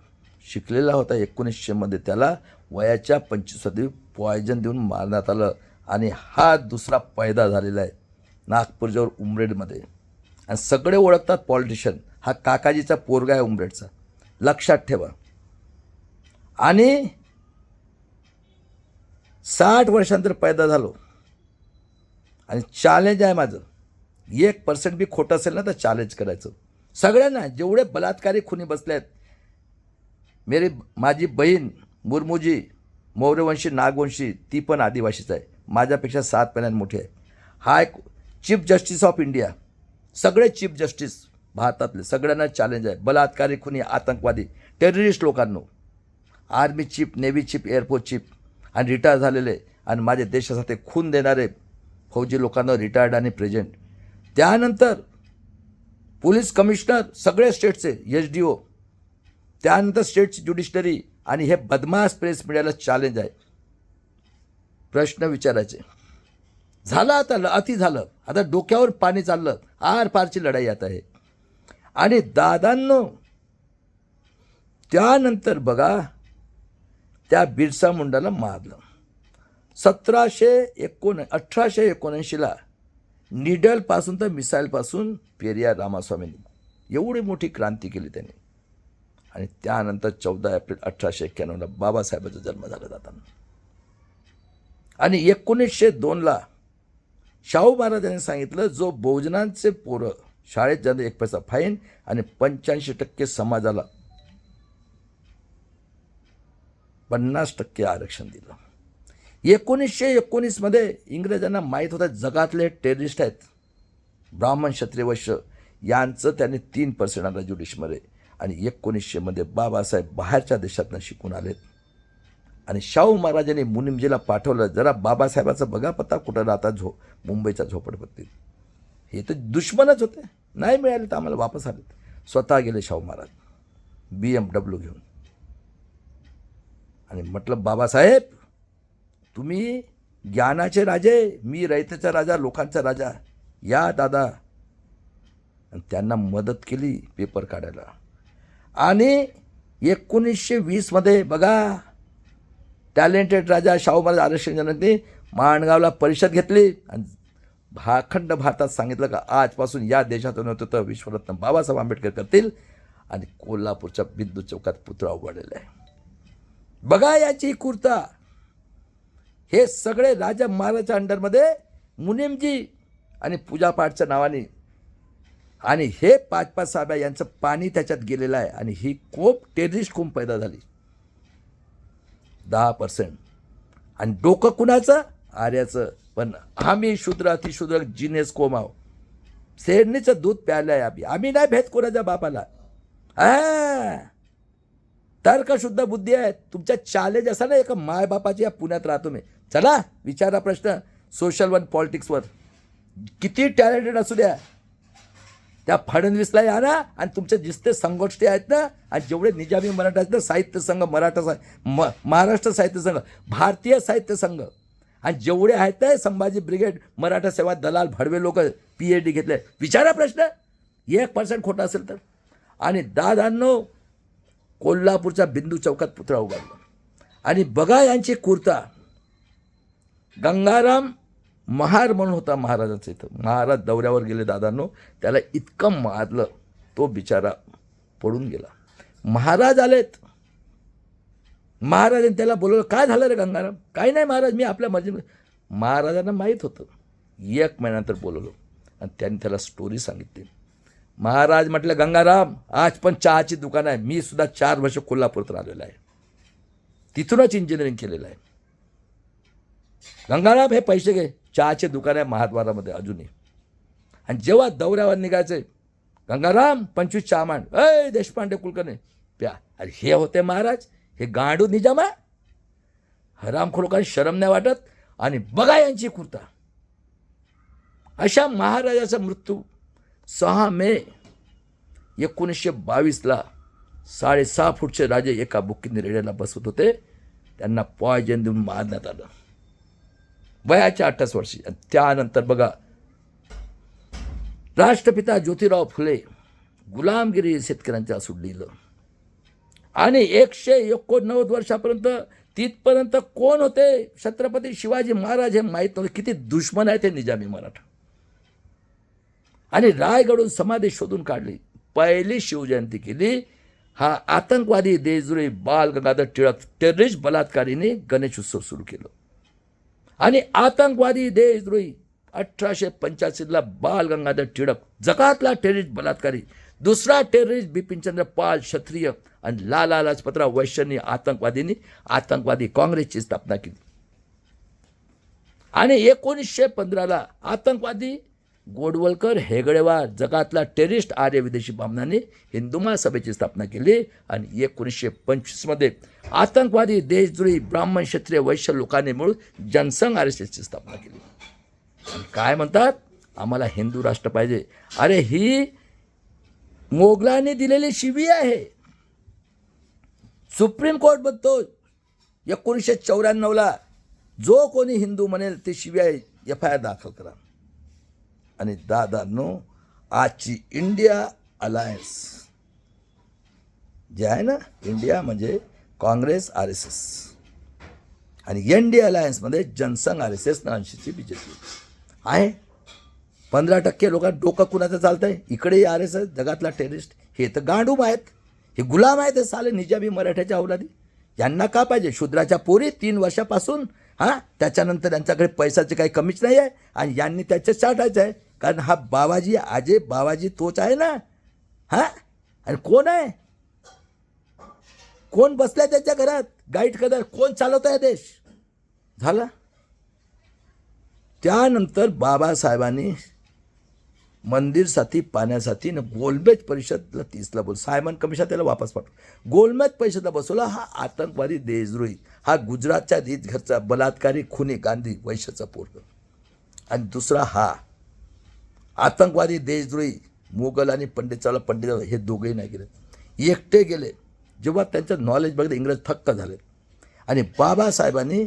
[SPEAKER 1] शिकलेला होता. 1900 त्याला वयाच्या 25व्या पॉयझन देऊन मारण्यात आलं. आणि हा दुसरा पैदा झालेला आहे नागपूरजवळ उमरेडमध्ये. आणि सगळे ओळखतात पॉलिटिशियन, हा काकाजीचा पोरगा आहे उमरेडचा, लक्षात ठेवा. आणि 60 वर्षांतर पैदा झालो. आणि चॅलेंज आहे माझं, 1% बी खोटं असेल ना तर चॅलेंज करायचं सगळ्यांना. जेवढे बलात्कारी खुनी बसले आहेत, माझी बहीण मुर्मूजी मौर्यवंशी नागवंशी, ती पण आदिवासीच आहे, माझ्यापेक्षा 7 महिन्यांनी मोठी आहे. चीफ जस्टिस ऑफ इंडिया, सगळे चीफ जस्टिस भारतातले सगळ्यांना चॅलेंज आहे. बलात्कारी, खुनी, आतंकवादी, टेररिस्ट लोकांनो, army chief, navy chief, air force chief आणि रिटायर झालेले आणि माझ्या देशासाठी खून देणारे फौजी लोकांना रिटायर्ड आणि प्रेझेंट, त्यानंतर पोलीस कमिशनर सगळे स्टेटचे, SDO, त्यानंतर स्टेटची ज्युडिशरी आणि हे बदमाश प्रेस मीडियाला चॅलेंज आहे. प्रश्न विचारायचे. झालं आता, अति झालं, आता डोक्यावर पाणी चाललं, आर पारची लढाई आता आहे. आणि दादांनो त्यानंतर बघा त्या बिरसा मुंडाला मारलं. 1879ला निडलपासून तर मिसाईलपासून पेरियार रामास्वामींनी एवढी मोठी क्रांती केली त्यांनी. आणि त्यानंतर 14 एप्रिल 1891ला बाबासाहेबांचा जन्म झाला दादांना. आणि 1902ला शाहू महाराजांनी सांगितलं, जो बहुजनांचे पोरं शाळेत जाणं 1 पैसा फाईन आणि 85% समाजाला 50% आरक्षण दिलं. 1919मध्ये इंग्रजांना माहीत होतं जगातले टेररिस्ट आहेत ब्राह्मण, क्षत्रिय, वैश्य, यांचं त्यांनी 3% आणलं ज्युडिशमध्ये. आणि 1900मध्ये बाबासाहेब बाहेरच्या देशातनं शिकून आलेत. आणि शाहू महाराजांनी मुनिमजीला पाठवलं, जरा बाबासाहेबाचं बघा पत्ता कुठं राहतात, मुंबईच्या झोपडपट्टीत. हे तर दुश्मनच होते, नाही मिळाले तर आम्हाला वापस आले. स्वतः गेले शाहू महाराज BMW घेऊन आणि म्हटलं, बाबासाहेब तुम्ही ज्ञानाचे राजे, मी रयतेचा राजा, लोकांचा राजा, या दादा. आणि त्यांना मदत केली पेपर काढायला. आणि 1920मध्ये बघा टॅलेंटेड राजा शाहू महाराज आरक्षण जनतेने माणगावला परिषद घेतली आणि अखंड भारतात सांगितलं का आजपासून या देशातून होतं तर विश्वरत्न बाबासाहेब आंबेडकर करतील. आणि कोल्हापूरच्या बिंदू चौकात पुतळा उभारलेला आहे. बघा याची कुर्ता. हे सगळे राजा महाराजच्या अंडरमध्ये मुनिमजी आणि पूजापाठच्या नावाने, आणि हे 5-5 साहेब यांचं पाणी त्याच्यात गेलेलं आहे. आणि ही खूप टेररिस्ट खूप पैदा झाली 10%. आणि डोकं कुणाचं? आर्याचं. पण आम्ही शूद्र अतिशूद्र जिनेस कोमाव शेरणीचं दूध प्यायलं आहे. आम्ही नाही भेट कोणाच्या बापाला. तर्कशुद्ध बुद्धी आहे. तुमच्या चॅलेंज असा ना, एका मायबापाची या पुण्यात राहतो मी. चला विचारा प्रश्न सोशल वन पॉलिटिक्सवर. किती टॅलेंटेड असू द्या, त्या फडणवीसला या ना, आणि तुमचे जिस्ते संगोष्ठी आहेत ना, आणि जेवढे निजामी मराठा आहेत ना, साहित्य संघ, महाराष्ट्र साहित्य संघ, भारतीय साहित्य संघ, आणि जेवढे आहेत ना संभाजी ब्रिगेड, मराठा सेवा दलाल, भडवे लोक PhD घेतले, विचारा प्रश्न. 1% खोटा असेल तर. आणि दादांनो कोल्हापूरच्या बिंदू चौकात पुतळा उभारला. आणि बघा यांची कुर्ता. गंगाराम महार म्हणून होता महाराजांचं इथं. महाराज दौऱ्यावर गेले दादांनो, त्याला इतकं मारलं तो बिचारा पडून गेला. महाराज आलेत, महाराजांनी त्याला बोलवलं, काय झालं रे गंगाराम? काही नाही महाराज, मी आपल्या मर्जी. महाराजांना माहीत होतं. 1 महिन्यानंतर बोलवलं आणि त्यांनी त्याला स्टोरी सांगितली. महाराज म्हटलं, गंगाराम आज पण चहाची दुकान आहे, मी सुद्धा 4 वर्ष कोल्हापूरात राहिलेलं आहे, तिथूनच इंजिनिअरिंग केलेलं आहे. गंगाराम हे पैसे घे, चहाचे दुकान आहे महाद्वारामध्ये अजूनही. आणि जेव्हा दौऱ्यावर निघायचे, गंगाराम 25 चहा मांड, देशपांडे कुलकर्णी प्या. अरे हे होते महाराज, हे गांडू निजामा, हरामखोर लोकांनी शरम नाही वाटत. आणि बघा यांची कुर्ता. अशा महाराजाचा मृत्यू 6 मे 1922ला 6.5 फूटचे राजे एका बुक्कीने रेड्याला बसवत होते. त्यांना पॉयझन देऊन मारण्यात आलं वयाच्या 28 वर्षी. त्यानंतर बघा राष्ट्रपिता ज्योतिराव फुले गुलामगिरी शेतकऱ्यांच्या सुडलीलं. आणि 189 वर्षापर्यंत तिथपर्यंत कोण होते? छत्रपती शिवाजी महाराज हे माहीत नव्हते. किती दुश्मन आहे ते निजामी मराठा. आणि रायगडहून समाधी शोधून काढली, पहिली शिवजयंती केली. हा आतंकवादी देशद्रोही बाल गंगाधर टिळक टेररिस्ट बलात्कारीने गणेश उत्सव सुरू केलं. आणि आतंकवादी देशद्रोही 1885ला बाल गंगाधर टिळक जगातला टेररिस्ट बलात्कारी. दुसरा टेररिस्ट बिपिनचंद्र पाल क्षत्रिय. आणि लाला लाजपतराव वैश्यांनी आतंकवादी काँग्रेसची स्थापना केली. आणि 1915ला आतंकवादी गोडवलकर हेगडेवार जगातला टेररिस्ट आर्य विदेशी बामणांनी हिंदू महासभेची स्थापना केली आणि 1925मध्ये आतंकवादी देशद्रोही ब्राह्मण क्षत्रिय वैश्य लोकांनी मिळून जनसंघ RSSची स्थापना केली. आणि काय म्हणतात, आम्हाला हिंदू राष्ट्र पाहिजे. अरे ही मोगलांनी दिलेली शिवी आहे. सुप्रीम कोर्ट म्हणतो 1994ला जो कोणी हिंदू म्हणेल ते शिव्या FIR दाखल करा. आणि दादांनो, आजची इंडिया अलायन्स जे आहे ना, इंडिया म्हणजे काँग्रेस RSS आणि NDA अलायन्समध्ये जनसंघ RSS ना 80ची BJP आहे. 15% लोकांना डोकं कुणाचं चालतं आहे. इकडेही RSS जगातला टेररिस्ट. हे तर गांडूम आहेत, हे गुलाम आहेत, हे साले निजामी मराठ्याच्या अवलादी. यांना का पाहिजे? शूद्राच्या पोरी 3 वर्षापासून त्याच्यानंतर त्यांच्याकडे पैशाची काही कमीच नाही आहे आणि यांनी त्याचे चाटायचं आहे. कारण हा बाबाजी आजे बाबाजी तोच आहे ना. आणि कोण आहे, कोण बसलाय त्याच्या घरात गाईड करणार, कोण चालवत आहे देश? झाला. त्यानंतर बाबासाहेबांनी मंदिरसाठी पाण्यासाठी गोलमेज परिषदला 30ला बोल सायमन कमिशन त्याला वापस पाठव गोलमेज परिषदला बसवला. हा आतंकवादी देशद्रोही, हा गुजरातच्या रीत घरचा बलात्कारी खुनी गांधी वैश्याचा पोरग. आणि दुसरा हा आतंकवादी देशद्रोही मुघल आणि पंडितचाला पंडित हे दोघेही नाही गेले, एकटे गेले. जेव्हा त्यांचं नॉलेज बघितलं इंग्रज थक्क झाले. आणि बाबासाहेबांनी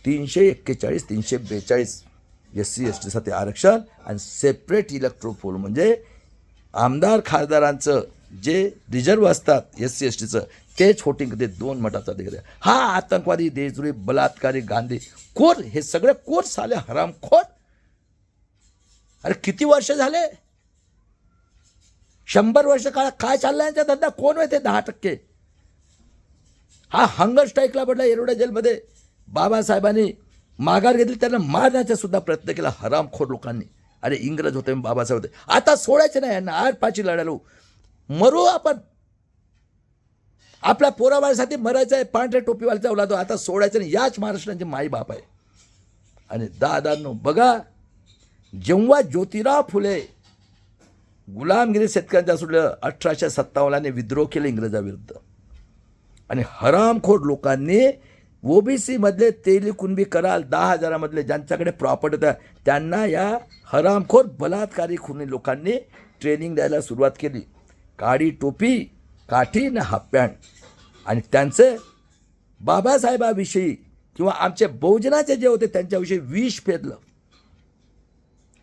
[SPEAKER 1] 341 342 SC STसाठी आरक्षण आणि सेपरेट इलेक्ट्रोल पोल म्हणजे आमदार खासदारांचं जे रिझर्व असतात SC STचं तेच वोटिंग ते 2 मताचा अधिकार. हा आतंकवादी देशद्रोही बलात्कारी गांधी कोर, हे सगळे कोर साले हरामखोर. अरे किती वर्ष झाले? 100 वर्ष काळ काय चालला यांचा धंदा? कोण होते 10%? हा हंगर स्ट्राईकला पडला येरवडा जेलमध्ये. बाबासाहेबांनी माघार घेतली, त्यांना मारण्याचा सुद्धा प्रयत्न केला हरामखोर लोकांनी. अरे इंग्रज होते, बाबासाहेब होते. आता सोडायचे नाही यांना. आर पाची लढायला मरू आपण. आपल्या पोराबाळासाठी मरायचं आहे. पांढऱ्या टोपीवाल्याचा ओलादो आता सोडायचं नाही. याच महाराष्ट्राचे माई बाप आहे. आणि दादांनो बघा, जेव्हा ज्योतिराव फुले गुलामगिरी शेतकऱ्यांच्या सुटलं 1857 विद्रोह केले इंग्रजाविरुद्ध आणि हरामखोर लोकांनी OBC मधले तेली कुणबी कराल 10,000 मधले ज्यांच्याकडे प्रॉपर्टी होत्या त्यांना या हरामखोर बलात्कारी खुनी लोकांनी ट्रेनिंग द्यायला सुरुवात केली. काळी टोपी, काठी ना हाफ पॅन्ट. आणि त्यांचे बाबासाहेबाविषयी किंवा आमचे बहुजनाचे जे होते त्यांच्याविषयी विष पेरलं.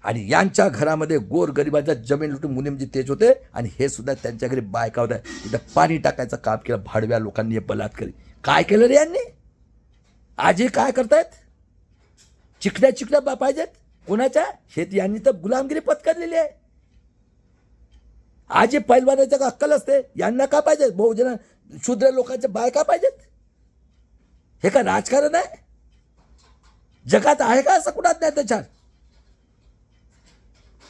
[SPEAKER 1] आणि यांच्या घरामध्ये गोरगरिबांच्या जमीन लुटून मुनी म्हणजे तेच होते. आणि हे सुद्धा त्यांच्या घरी बायका होत्या. तिथं पाणी टाकायचं काम केलं भाडव्या लोकांनी. हे बलात्कारी काय केलं रे यांनी? आजही काय करतायत? चिकड्या पाहिजेत कोणाच्या? शेती यांनी तर गुलामगिरी पत्करलेली आहे. आजही पैलवानाचं अक्कल असते. यांना का पाहिजे? बहुजन शूद्र लोकांच्या बायका पाहिजेत. हे का राजकारण आहे? जगात आहे का असं कुणात नाही त्याच्यात?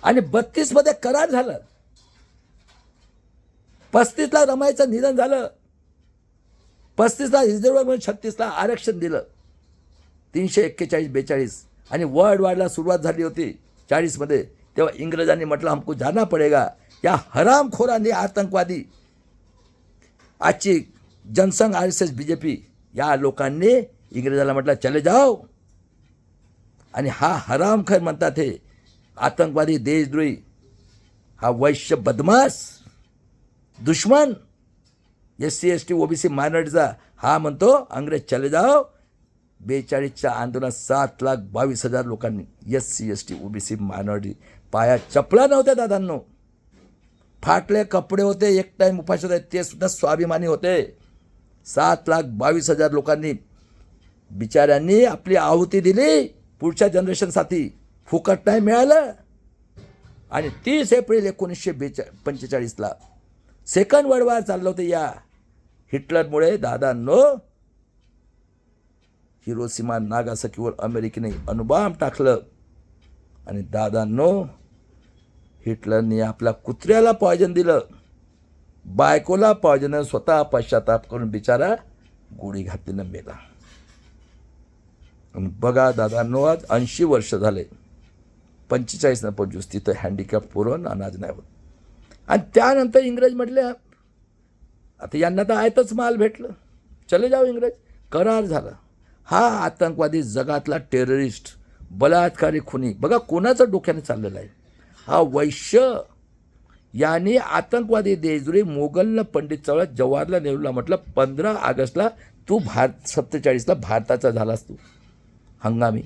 [SPEAKER 1] आणि 32 मध्ये करार झालं, 35ला रमाईचं निधन झालं, 35ला रिझर्व्ह म्हणून 36ला आरक्षण दिलं. 341-42 आणि वर्ल्ड वॉरला सुरुवात झाली होती 40 मध्ये. तेव्हा इंग्रजांनी म्हटलं हमको जाना पडेगा. या हरामखोरांनी आतंकवादी आजची जनसंघ RSS BJP या लोकांनी इंग्रजाला म्हटलं चले जाओ. आणि हा हरामखोर म्हणतात हे आतंकवादी देशद्रोही, हा वैश्य बदमाश दुश्मन SC ST OBC मायनॉरिटीचा हा म्हणतो अंग्रेज चले जाओ. 42च्या आंदोलनात 7,22,000 लोकांनी SC ST OBC मायनॉरिटी पाया चपला नव्हत्या दादांनो. फाटले कपडे होते, एक टाईम उपास होते, ते सुद्धा स्वाभिमानी होते. 7,22,000 लोकांनी बिचाऱ्यांनी आपली आहुती दिली पुढच्या जनरेशनसाठी. फुकट नाही मिळालं. आणि 30 एप्रिल 1945ला सेकंड वर्ल्ड वॉर चाललं होतं. या हिटलरमुळे दादांनो हिरोशिमा नागासाकीवर अमेरिकेने अणुबॉम्ब टाकलं. आणि दादांनो हिटलरने आपल्या कुत्र्याला पॉयझन दिलं, बायकोला पॉयझन, स्वतः पश्चाताप करून बिचारा गोळी घातलीनं मेला. बघा दादांनो, आज 80 वर्ष झाले, 45 ना 25 तिथं हँडिकॅप पोरं अनाज नाही होत. आणि त्यानंतर इंग्रज म्हटले आता यांना तर आयतच माल भेटलं, चले जाऊ इंग्रज. करार झाला. हा आतंकवादी, जगातला टेररिस्ट, बलात्कारी, खुनी, बघा कोणाचं डोक्याने चाललेलं आहे. हा वैश्य याने आतंकवादी देशद्रोही मोगलनं पंडित चळवळ जवाहरलाल नेहरूला म्हटलं 15 ऑगस्टला तू 47ला भारताचा झालास तू हंगामी.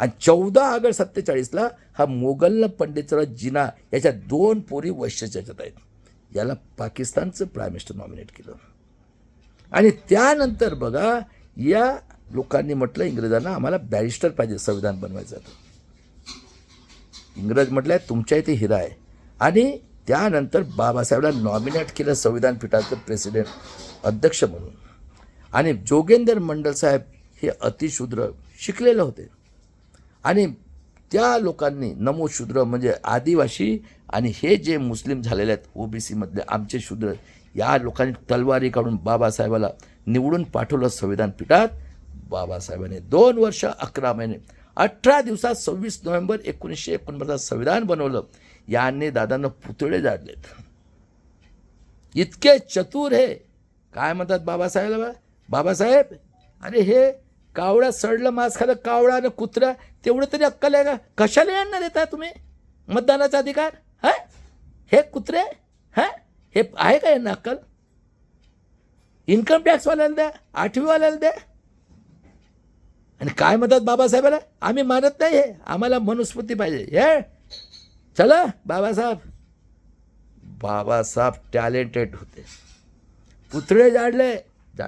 [SPEAKER 1] आणि 14 ऑगस्ट 47ला हा मोगलनं पंडित चळवळ जिना याच्या 2 पोरी वैश्याच्या याच्यात आहेत. याला पाकिस्तानचं प्राईम मिनिस्टर नॉमिनेट केलं. आणि त्यानंतर बघा या लोकांनी म्हटलं इंग्रजांना आम्हाला बॅरिस्टर पाहिजे संविधान बनवायचं. इंग्रज म्हटलं तुमच्या इथे हिरा आहे. आणि त्यानंतर बाबासाहेबला नॉमिनेट केलं संविधान पीठाचं प्रेसिडेंट अध्यक्ष म्हणून. आणि जोगेंद्र मंडल साहेब हे अतिशूद्र शिकलेले होते. आणि त्या लोकांनी नमोशूद्र म्हणजे आदिवासी आणि हे जे मुस्लिम झालेले आहेत OBC मधले आमचे शूद्र, या लोकांनी तलवारी काढून बाबासाहेबाला निवडून पाठवलं संविधान पीठात. बाबासाहेबांनी 2 वर्ष 11 महिने 18 दिवसात 26 नोव्हेंबर 1949 संविधान बनवलं. यांनी दादांना पुतळे जाडलेत. इतके चतुर हे. काय म्हणतात बाबासाहेबाला, बाबासाहेब अरे हे कावळा सडलं मांस खाल्लं, कावळा आणि कुत्रा तेवढं तरी अक्कल आहे का? कशाला यांना देता तुम्ही मतदानाचा अधिकार? हा हे कुत्रे, हा हे आहे का यांना अक्कल? इन्कम टॅक्सवाल्याला द्या, 8वीवाल्याला द्या. आणि काय म्हणतात बाबासाहेबाला, आम्ही मानत नाही हे, आम्हाला मनुस्मृती पाहिजे. हे चला बाबासाहेब टॅलेंटेड होते. पुतळे जाडले जा.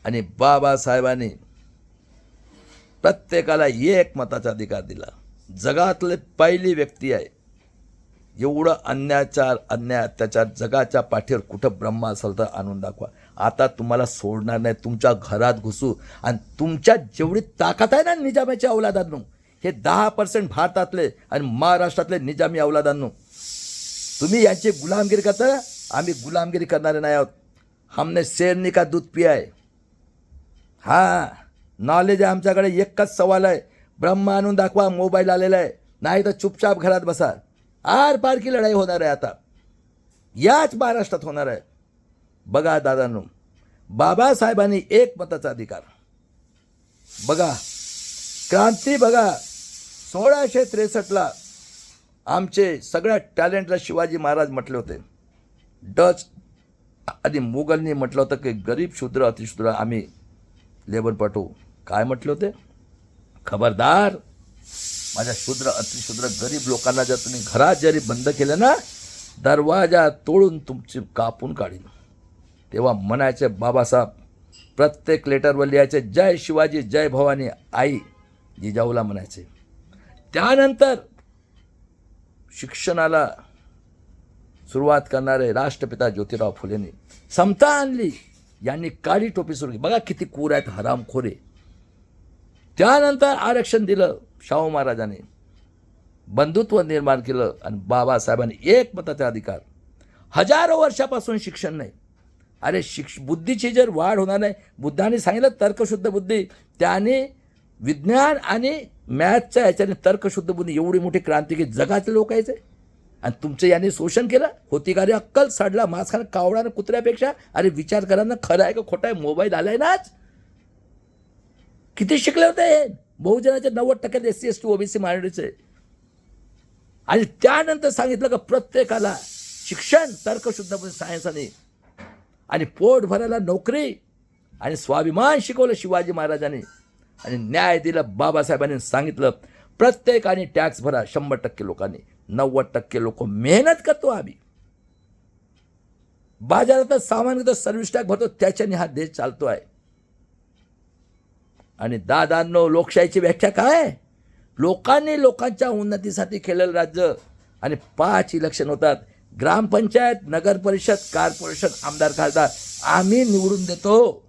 [SPEAKER 1] आणि बाबासाहेबांनी प्रत्येकाला एक मताचा अधिकार दिला. जगातले पहिली व्यक्ती आहे. एवढं अन्याय अत्याचार जगाच्या पाठीवर कुठं ब्रह्मा असेल तर आणून दाखवा. आता तुम्हाला सोडणार नाही, तुमच्या घरात घुसू. आणि तुमच्या जेवढी ताकद आहे ना निजामाच्या अवलादांनो, हे 10% भारतातले आणि महाराष्ट्रातले निजामी अवलादांनो, तुम्ही यांची गुलामगिरी करता. आम्ही गुलामगिरी करणारे नाही आहोत. हमने शेरनी का दूध पिया आहे. हां नॉलेज आहे आमच्याकडे. एकच सवाल आहे, ब्रह्मा आणून दाखवा. मोबाईल आलेला आहे, नाही तर चुपचाप घरात बसा. आर पार की लढाई होणार आहे आता, याच महाराष्ट्रात होणार आहे. बघा दादांनो, बाबासाहेबांनी एक मताचा अधिकार. बघा क्रांती, बघा 1663ला आमचे सगळ्यात टॅलेंटला शिवाजी महाराज म्हटले होते. डच आणि मुघलनी म्हटलं होतं की गरीब शूद्र अतिशूद्र आम्ही लेबर पाठवू. काय म्हटले होते, खबरदार माझ्या शूद्र अतिशूद्र गरीब लोकांना जर तुम्ही घरात जरी बंद केलं ना, दरवाजा तोडून तुमची कापून काढीन. तेव्हा म्हणायचे बाबासाहेब, प्रत्येक लेटरवर लिहायचे जय शिवाजी जय भवानी. आई जिजाऊला म्हणायचे. त्यानंतर शिक्षणाला सुरुवात करणारे राष्ट्रपिता ज्योतिराव फुलेंनी समता आणली. यांनी काळी टोपी सुरू केली. बघा किती कूर आहेत, हरामखोरे. त्यानंतर आरक्षण दिलं शाहू महाराजांनी, बंधुत्व निर्माण केलं. आणि बाबासाहेबांनी एक मताचा अधिकार. हजारो वर्षापासून शिक्षण नाही. अरे बुद्धीची जर वाढ होणार नाही, बुद्धाने सांगितलं तर्कशुद्ध बुद्धी, त्याने विज्ञान आणि मॅथच्या याच्याने तर्कशुद्ध बुद्धी एवढी मोठी क्रांती की जगाचे लोक यायचे. आणि तुमचं याने शोषण केलं. होती का रे अक्कल? सडला मांस खाणं कावळानं कुत्र्यापेक्षा. अरे विचार करा ना, खरं आहे का खोटं आहे? मोबाईल आलाय ना आज. किती शिकले होते बहुजनाचे 90% SC ST OBC मायनॉरिटीचे. आणि त्यानंतर सांगितलं का प्रत्येकाला शिक्षण तर्कशुद्ध सायन्साने आणि पोट भरायला नोकरी आणि स्वाभिमान शिकवलं शिवाजी महाराजांनी. आणि न्याय दिला बाबासाहेबांनी. सांगितलं प्रत्येकाने टॅक्स भरा. 100% लोकांनी, 90% लोक मेहनत करतो आम्ही. बाजारात सामान घेतो, सर्व्हिस टॅक्स भरतो, त्याच्याने हा देश चालतो आहे. आणि दादांनो, लोकशाहीची व्याख्या काय? लोकांनी लोकांच्या उन्नतीसाठी केलेलं राज्य. आणि 5 इलेक्शन होतात, ग्रामपंचायत, नगर परिषद, कॉर्पोरेशन, आमदार खासदार आम्ही निवडून देतो.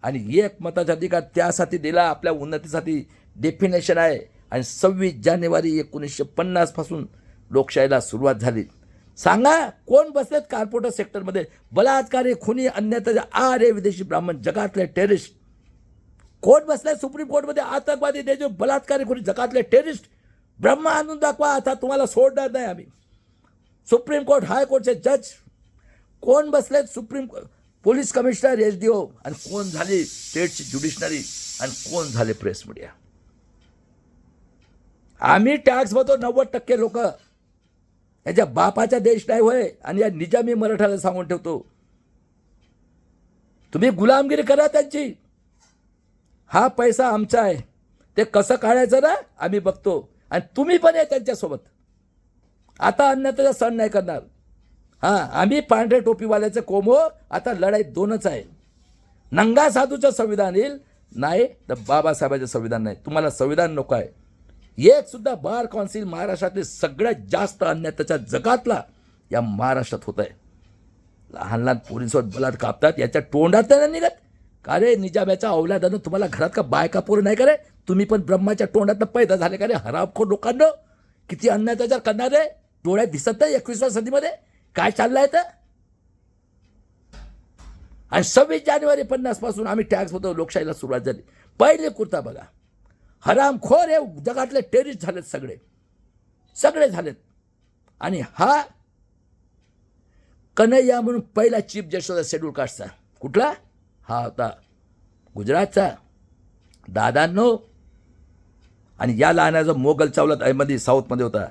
[SPEAKER 1] आणि एक मताचा अधिकार त्यासाठी दिला, आपल्या उन्नतीसाठी. डेफिनेशन आहे. आणि 26 जानेवारी 1950 पासून लोकशाहीला सुरुवात झाली. सांगा कोण बसलेत कॉर्पोरेट सेक्टरमध्ये? बलात्कारी, खुनी, अन्याय, आर्य, विदेशी, ब्राह्मण, जगातले टेररिस्ट कोण बसलाय सुप्रीम कोर्टमध्ये? आतंकवादी, देशद्रोही, बलात्कारी, कोणी जगातले टेररिस्ट ब्रह्मा आणून दाखवा, आता तुम्हाला सोडणार नाही आम्ही. सुप्रीम कोर्ट, हायकोर्टचे जज कोण बसलेत? सुप्रीम पोलीस कमिशनर, SDO, आणि कोण झाली स्टेटची ज्युडिशनरी, आणि कोण झाले प्रेस मीडिया. आम्ही टॅक्स भरतो 90% लोक. याच्या बापाचा देश नाही होय. आणि या निजामी मराठाला सांगून ठेवतो, तुम्ही गुलामगिरी करा त्यांची. हा पैसा आमचा आहे, ते कसं काढायचं ना आम्ही बघतो. आणि तुम्ही पण आहे त्यांच्यासोबत. आता अन्यथा सण नाही करणार. हां, आम्ही पांढऱ्या टोपीवाल्याचं कोमो. आता लढाई दोनच आहे. नंगा साधूचं संविधान येईल, नाही तर बाबासाहेबांचं संविधान नाही. तुम्हाला संविधान नको आहे. एक सुद्धा बार काउन्सिल महाराष्ट्रातले सगळ्यात जास्त अन्यायाच्या जगातला या महाराष्ट्रात होत आहे. लहान लहान पोरींसोबत बलात् कापतात. याच्या तोंडात नाही निघत का रे? निजाम्याच्या अवलादानं तुम्हाला घरात का बायका पोरं नाही करे? तुम्ही पण ब्रह्माच्या तोंडातनं पैदा झाले का रे? हरामखोर लोकांना किती अन्याय करणार आहे? डोळ्यात दिसत नाही 21व्या सदीमध्ये काय चाललंय तर? आणि 26 जानेवारी 50 पासून आम्ही टॅक्स होतो. लोकशाहीला सुरुवात झाली. पहिले कुर्ता बघा. हरामखोर हे जगातले टेररिस्ट झालेत, सगळे झालेत. आणि हा कन्हैया म्हणून पहिला चीफ जस्टिस होता शेड्यूल कास्टचा. कुठला? हा होता गुजरातचा. दादांनो, आणि या लहानाचा मोगल चावलात अहमदी साऊथमध्ये होता,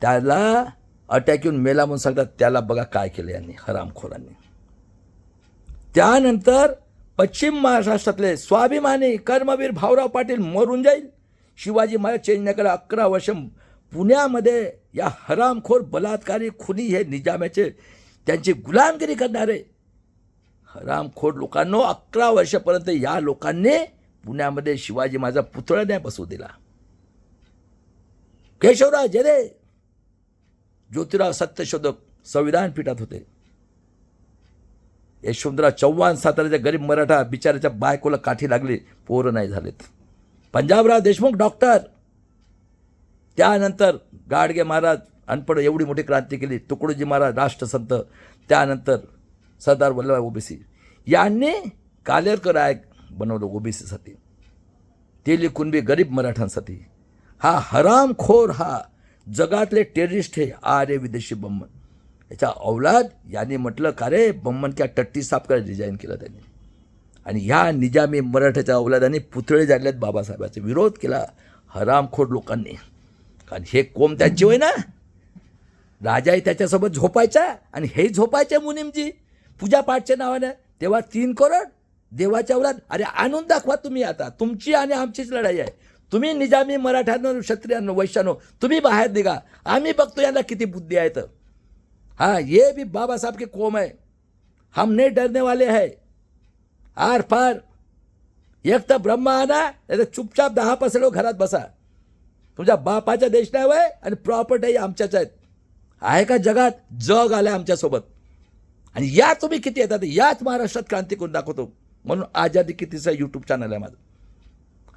[SPEAKER 1] त्याला अटॅक येऊन मेला म्हणून सांगतात. त्याला बघा काय केलं यांनी, हरामखोरांनी. त्यानंतर पश्चिम महाराष्ट्रातले स्वाभिमानी कर्मवीर भाऊराव पाटील मरून जाईल. शिवाजी महाराज चेंज नाही केला. 11 वर्ष पुण्यामध्ये या हरामखोर बलात्कारी खुनी हे निजाम्याचे त्यांची गुलामगिरी करणारे हरामखोर लोकांनो 11 वर्षापर्यंत या लोकांनी पुण्यामध्ये शिवाजी महाराजांचा पुतळा नाही बसवू दिला. केशवराव जेरे, ज्योतिराव सत्यशोधक संविधान पीठात होते. यशवंतराव चव्हाण साताऱ्याच्या गरीब मराठा बिचाऱ्याच्या बायकोला काठी लागली, पोरं नाही झालेत. पंजाबराव देशमुख डॉक्टर. त्यानंतर गाडगे महाराज अनपढ एवढी मोठी क्रांती केली. तुकडोजी महाराज राष्ट्रसंत. त्यानंतर सरदार वल्लभभाई ओबीसी यांनी कालेरकर आयोग बनवलं ओबीसीसाठी. तेली कुणबी गरीब मराठ्यांसाठी. हा हरामखोर, हा जगातले टेररिस्ट हे आर्य विदेशी बम्मन. याचा औलाद यांनी म्हटलं का रे बम्मन क्या टट्टी साफ करायला डिझाईन केलं त्यांनी. आणि ह्या निजामी मराठ्याच्या औलादांनी पुतळे जाळलेत. बाबासाहेबांचा विरोध केला हरामखोर लोकांनी. कारण हे कोम त्यांची होय ना. राजाही त्याच्यासोबत झोपायचा आणि हे झोपायचे मुनीमजी पूजापाठच्या नावानं. तेव्हा 3 करोड देवाच्या औलाद. अरे आणून दाखवा तुम्ही. आता तुमची आणि आमचीच लढाई आहे. तुम्ही निजामी मराठ्यांनो, क्षत्रियांनो, वैश्यांनो, तुम्ही बाहेर निघा. आम्ही बघतो यांना किती बुद्धी आहे तर. हाँ, ये भी बाबा साहब की कौम है. हम नहीं डरने वाले हैं. आर पार एक तर ब्रह्मा आणा, नाही तर चुपचाप 10% लोक घरात बसा. तुमच्या बापाचा देश नाही वय आणि प्रॉपर्टी आमच्याच आहेत. आहे का जगात? जग आलं आमच्यासोबत. आणि या तुम्ही किती येतात? याच महाराष्ट्रात क्रांती करून दाखवतो. म्हणून आजादी कितीचा यूट्यूब चॅनल आहे माझं.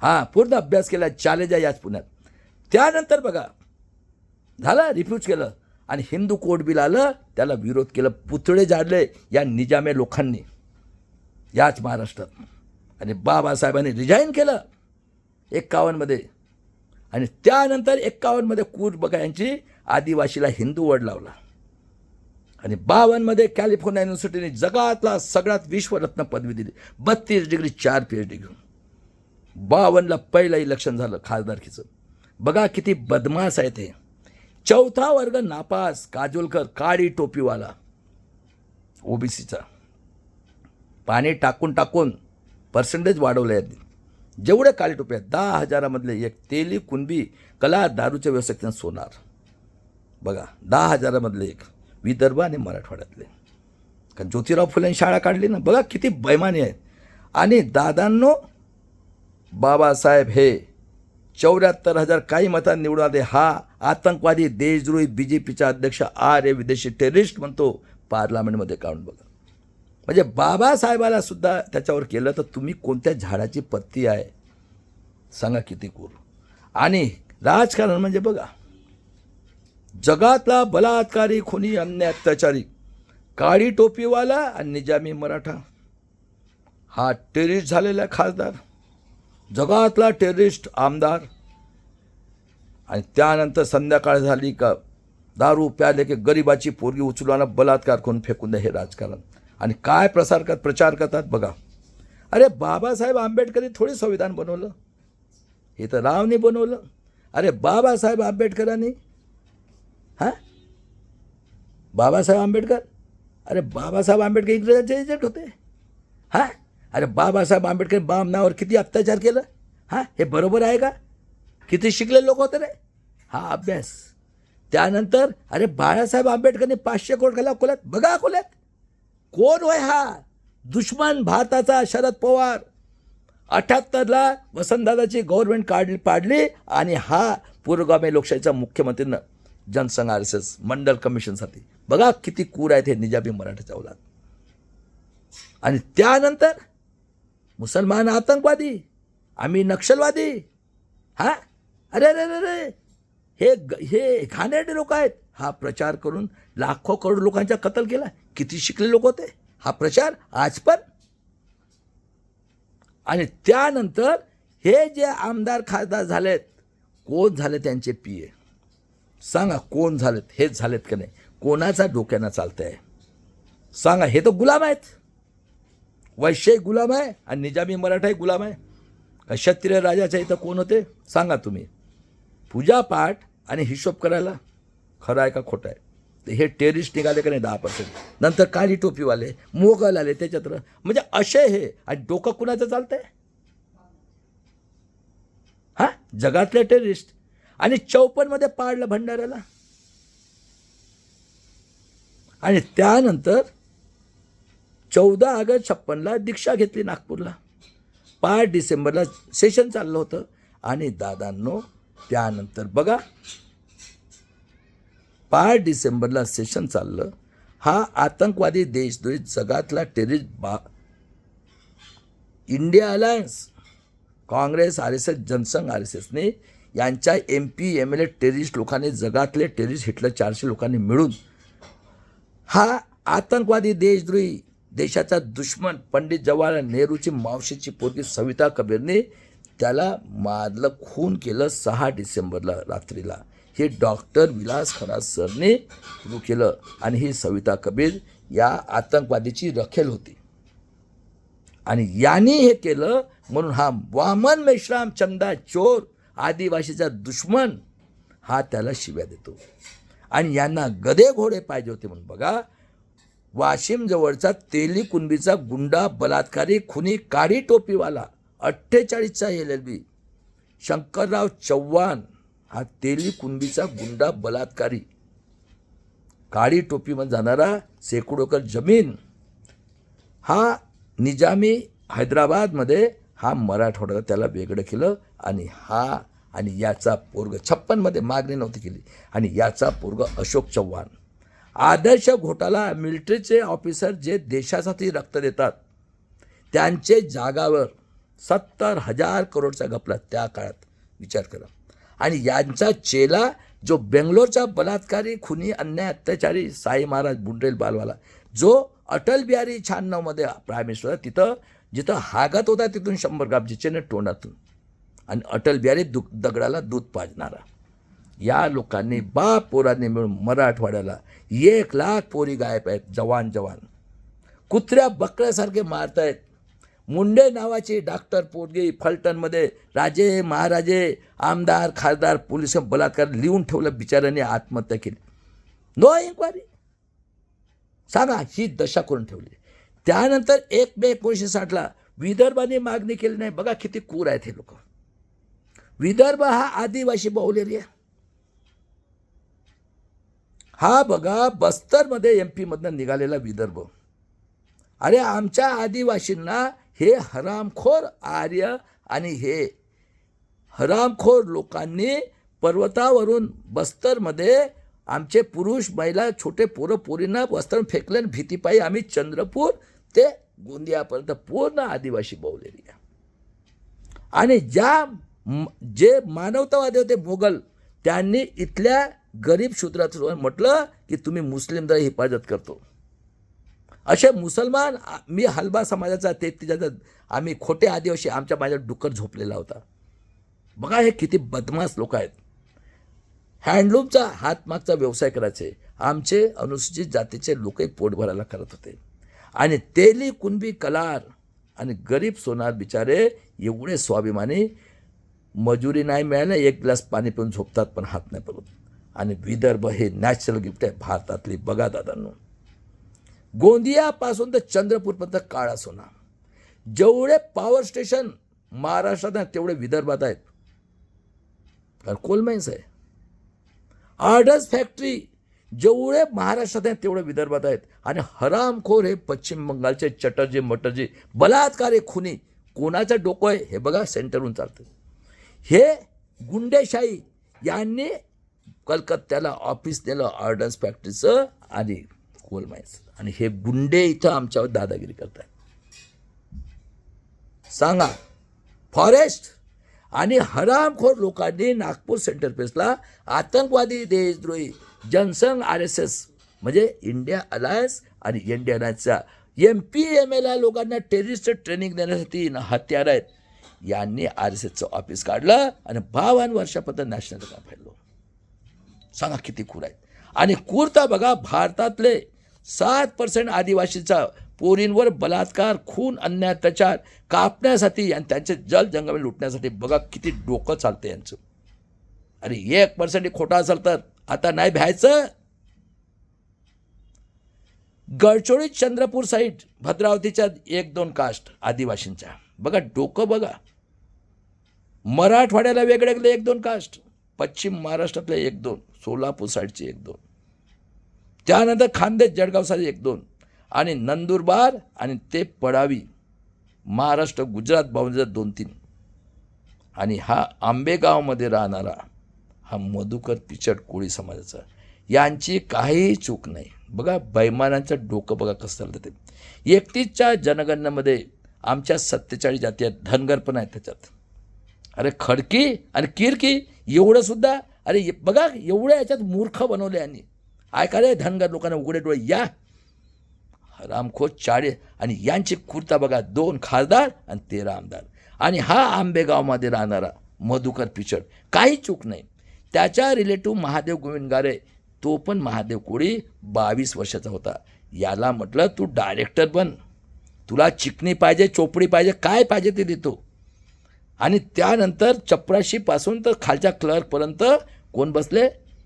[SPEAKER 1] हां, पूर्ण अभ्यास केला. चॅलेंज आहे याच पुण्यात. त्यानंतर बघा झालं, रिफ्यूज केलं. आणि हिंदू कोड बिल आलं, त्याला विरोध केलं. पुतळे जाळले या निजामे लोकांनी याच महाराष्ट्रात. आणि बाबासाहेबांनी रिजाईन केलं 51मध्ये. आणि त्यानंतर 51मध्ये कूर बघा यांची आदिवासीला हिंदू वर्ड लावला. आणि 52मध्ये कॅलिफोर्निया युनिव्हर्सिटीने जगातला सगळ्यात विश्वरत्न पदवी दिली. 32 डिग्री 4 PhD घेऊन. 52ला पहिलं इलेक्शन झालं खासदारकीचं. बघा किती बदमाश आहे ते. 4था वर्ग नापास. काजोलकर काळी टोपीवाला ओबीसीचा. पाणी टाकून पर्सेंटेज वाढवले आहेत. जेवढे काळी टोपी आहेत 10,000मधले एक. तेली कुणबी कला दारूच्या व्यवसायात सोनार. बघा 10,000मधले एक. विदर्भ आणि मराठवाड्यातले. कारण ज्योतिराव फुलेंनी शाळा काढली ना. बघा किती बैमानी आहेत. आणि दादांनो बाबासाहेब हे 74,000 काही मतांनी निवडून आले. हा आतंकवादी, देशद्रोही, BJPचा अध्यक्ष, आर्य विदेशी टेररिस्ट म्हणतो पार्लमेंटमध्ये काढून बघा. म्हणजे बाबासाहेबाला सुद्धा त्याच्यावर केलं तर तुम्ही कोणत्या झाडाची पत्ती आहे सांगा किती करू. आणि राजकारण म्हणजे बघा जगातला बलात्कारी, खुनी, अन्य अत्याचारी काळी टोपीवाला आणि निजामी मराठा हा टेररिस्ट झालेला खासदार. जगातला टेररिस्ट आमदार. आणि त्यानंतर संध्याकाळ झाली का दारू प्याले की गरिबाची पोरगी उचलून बलात्कार करून फेकून द्या, हे राजकारण. आणि काय प्रचार करतात बघा. अरे बाबासाहेब आंबेडकरनी थोडी संविधान बनवलं, हे तर रावने बनवलं. अरे बाबासाहेब आंबेडकरांनी बाबासाहेब आंबेडकर, अरे बाबासाहेब आंबेडकर इंग्रजांचे एजंट होते. अरे बाबासाहेब आंबेडकर बाम नावावर किती अत्याचार केलं. हे बरोबर आहे का? किती शिकले लोक होते रे. अभ्यास. त्यानंतर अरे बाळासाहेब आंबेडकरने 500 कोटी घाला अकोल्यात. बघा अकोल्यात कोण होय दुश्मन भारताचा शरद पवार. 78ला वसंतदादाची गव्हर्नमेंट पाडली आणि पुरोगामी लोकशाहीचा मुख्यमंत्रीनं जनसंघ RSS मंडल कमिशनसाठी. बघा किती कूर आहेत हे निजामी मराठाच्या औलाद. आणि त्यानंतर मुसलमान आतंकवादी, आम्ही नक्षलवादी. अरे अरे अरे हे घाणेरडे लोक आहेत. प्रचार करून लाखो करोड लोकांचा कत्ल केला. किती शिकले लोक होते. प्रचार आज पण. आणि त्यानंतर हे जे आमदार खासदार झालेत, कोण झाले त्यांचे PA सांगा? कोण झालेत? हेच झालेत का नाही? कोणाचा डोक्यानं चालतंय सांगा? हे तर गुलाम आहेत. वैश्य गुलाम आहे आणि निजामी मराठाही गुलाम आहे. क्षत्रिय राजाच्या इथं कोण होते सांगा तुम्ही? पूजापाठ आणि हिशोब करायला. खरं आहे का खोटं आहे? हे टेररिस्ट निघाले का नाही 10%. नंतर काळी टोपीवाले मोगल आले त्याच्यात. म्हणजे असे हे. आणि डोकं कुणाचं चालतंय? जगातले टेररिस्ट. आणि 54 पाडलं भंडाऱ्याला. आणि त्यानंतर 14 ऑगस्ट 56ला दीक्षा घेतली नागपूरला. 5 डिसेंबरला सेशन चाललं होतं. आणि दादांनो त्यानंतर बघा 5 डिसेंबरला सेशन चाललं. आतंकवादी देशद्रोही जगातला terrorist India alliance, Congress RSS Jana Sangh RSSने यांच्या MP MLA टेररिस्ट लोकांनी, जगातले टेररिस्ट हिटलर 400 लोकांनी मिळून आतंकवादी देशद्रोही देशाचा दुश्मन पंडित जवाहरलाल नेहरूची मावशीची पोरगी सविता कबीरने त्याला मारलं, खून केलं 6 डिसेंबरला रात्रीला. हे डॉक्टर विलास खरात सरने सुरू केलं. आणि ही सविता कबीर या आतंकवादीची रखेल होती. आणि यांनी हे केलं म्हणून वामन मेश्राम चंदा चोर आदिवासीचा दुश्मन त्याला शिव्या देतो. आणि यांना गधे घोडे पाहिजे होते म्हणून बघा वाशिम जवळचा तेली कुणबीचा गुंडा बलात्कारी खुनी काळी टोपीवाला 48चा LLB शंकरराव चव्हाण तेली कुणबीचा गुंडा बलात्कारी काळी टोपीमध्ये जाणारा शेकडोकर जमीन निजामी हैदराबादमध्ये मराठवाडा त्याला वेगळं केलं. आणि याचा पोरग 56मध्ये मागणी नव्हती केली. आणि याचा पोरग अशोक चव्हाण आदर्श घोटाला मिलिटरीचे ऑफिसर जे देशासाठी रक्त देतात त्यांचे जागावर 70,000 करोडचा घपला त्या काळात. विचार करा. आणि यांचा चेला जो बेंगलोरचा बलात्कारी खुनी अन्याय अत्याचारी साई महाराज बुंडेल बालवाला, जो अटल बिहारी 96मध्ये प्राईम मिनिस्टर, तिथं जिथं हागत होता तिथून 100 ग्राम जिचेने तोंडातून. आणि अटल बिहारी दगडाला दूध पाजणारा. या लोकांनी बाप पोरांनी मिळून मराठवाड्याला 1 लाख पोरी गायब आहेत. जवान कुत्र्या बकऱ्यासारखे मारतायत. मुंडे नावाची डॉक्टर पोरगी फलटणमध्ये राजे महाराजे आमदार खासदार पोलीस बलात्कार लिहून ठेवलं. बिचाऱ्यांनी आत्महत्या केली. No enquiry. सांगा ही दशा करून ठेवली. त्यानंतर 1 मे 1960ला विदर्भाने मागणी केली नाही. बघा किती कूर आहेत हे लोक. विदर्भ आदिवासी बहुल एरिया. बघा बस्तरमध्ये MP मधनं निघालेला विदर्भ. अरे आमच्या आदिवासींना हे हरामखोर आर्य आणि हे हरामखोर लोकांनी पर्वतावरून बस्तरमध्ये आमचे पुरुष महिला छोटे पोरं पोरींना वस्त्र फेकले. भीतीपायी आम्ही चंद्रपूर ते गोंदियापर्यंत पूर्ण आदिवासी बहुल एरिया. आणि जे मानवतावादी होते मोगल, त्यांनी इथल्या गरीब शूद्राचं म्हटलं की तुम्ही मुस्लिम हिफाजत करतो. असे मुसलमान, मी हलबा समाजाचा ते त्याच्यात आम्ही खोटे आदिवासी, माझ्या डुक्कर झोपलेला होता. बघा हे किती बदमाश लोक आहेत. हँडलूमचा हातमागचा व्यवसाय करायचे, आमचे अनुसूचित जातीचे लोकही पोट भरायला करत होते. आणि तेली कुणबी कलार आणि गरीब सोनार बिचारे एवढे स्वाभिमानी, मजुरी नाही मिळालं, एक ग्लास पाणी पिऊन झोपतात पण हात नाही पडत. आणि विदर्भ हे नॅचरल गिफ्ट आहे भारतातली. बघा दादांनो, गोंदियापासून तर चंद्रपूरपर्यंत काळा सोना. जेवढे पॉवर स्टेशन महाराष्ट्रात आहेत तेवढे विदर्भात आहेत, कारण कोल माइन्स आहे. आर्डर्स फॅक्टरी जेवढे महाराष्ट्रात आहेत तेवढे विदर्भात आहेत. आणि हरामखोर हे पश्चिम बंगालचे चटर्जी मटर्जी बलात्कारी खुनी, कोणाचं डोकं आहे हे बघा, सेंटरहून चालतं. हे गुंडेशाही यांनी कलकत्त्याला ऑफिस दिलं ऑर्डन्स फॅक्टरीचं आणि कोल माइन्स. आणि हे गुंडे इथं आमच्यावर दादागिरी करतात. सांगा, फॉरेस्ट आणि हरामखोर लोकांनी नागपूर सेंटर प्लेसला आतंकवादी देशद्रोही जनसंघ RSS म्हणजे इंडिया अलायन्स आणि इंडिया अलायन्सच्या MPMA लोकांना टेररिस्ट ट्रेनिंग देण्यासाठी हत्यार आहेत. यांनी RSSचं ऑफिस काढलं आणि 52 वर्षापर्यंत नॅशनल काम फैललो. सांगा किती क्रूर आहेत. आणि क्रूरता बघा, भारतातले 7% आदिवासीचा पोरींवर बलात्कार, खून, अन्याय, अत्याचार कापण्यासाठी आणि त्यांचे जल जंगल लुटण्यासाठी बघा किती डोकं चालतं यांचं. अरे 1% खोटा असेल तर आता नाही भ्यायचं. गडचिरोली चंद्रपूर साईड भद्रावतीच्या 1-2 कास्ट आदिवासींच्या बघा डोकं बघा. मराठवाड्याला वेगळे 1-2 कास्ट, पश्चिम महाराष्ट्रातले 1-2, सोलापूर साईडचे 1-2, त्यानंतर खानदेश जळगाव साईड 1-2, आणि नंदुरबार आणि ते पडावी महाराष्ट्र गुजरात बाउंड्रीचा 2-3. आणि हा आंबेगावमध्ये राहणारा हा मधुकर पिचड कोळी समाजाचा, यांची काही चूक नाही. बघा बैमानांचं डोकं बघा कसं चालतं ते. 31च्या जनगणनेमध्ये आमच्या 47 जाती आहेत, धनगर पण आहेत त्याच्यात. अरे खडकी आणि किरकी एवढं सुद्धा, अरे बघा एवढ्या याच्यात मूर्ख बनवले यांनी. ऐका रे धनगर लोकांना उघडे डोळे, या हरामखोर 40. आणि यांची क्रूरता बघा, 2 खासदार आणि 13 आमदार. आणि हा आंबेगावमध्ये राहणारा मधुकर पिचड, काही चूक नाही. त्याच्या रिलेटिव्ह महादेव गोविंदगारे, तो पण महादेव कोळी, 22 वर्षाचा होता. याला म्हटलं तू डायरेक्टर बन, तुला चिकनी पाहिजे, चोपडी पाहिजे, काय पाहिजे ते देतो. आणि त्यानंतर चपराशीपासून तर खालच्या क्लर्कपर्यंत कोण बसले,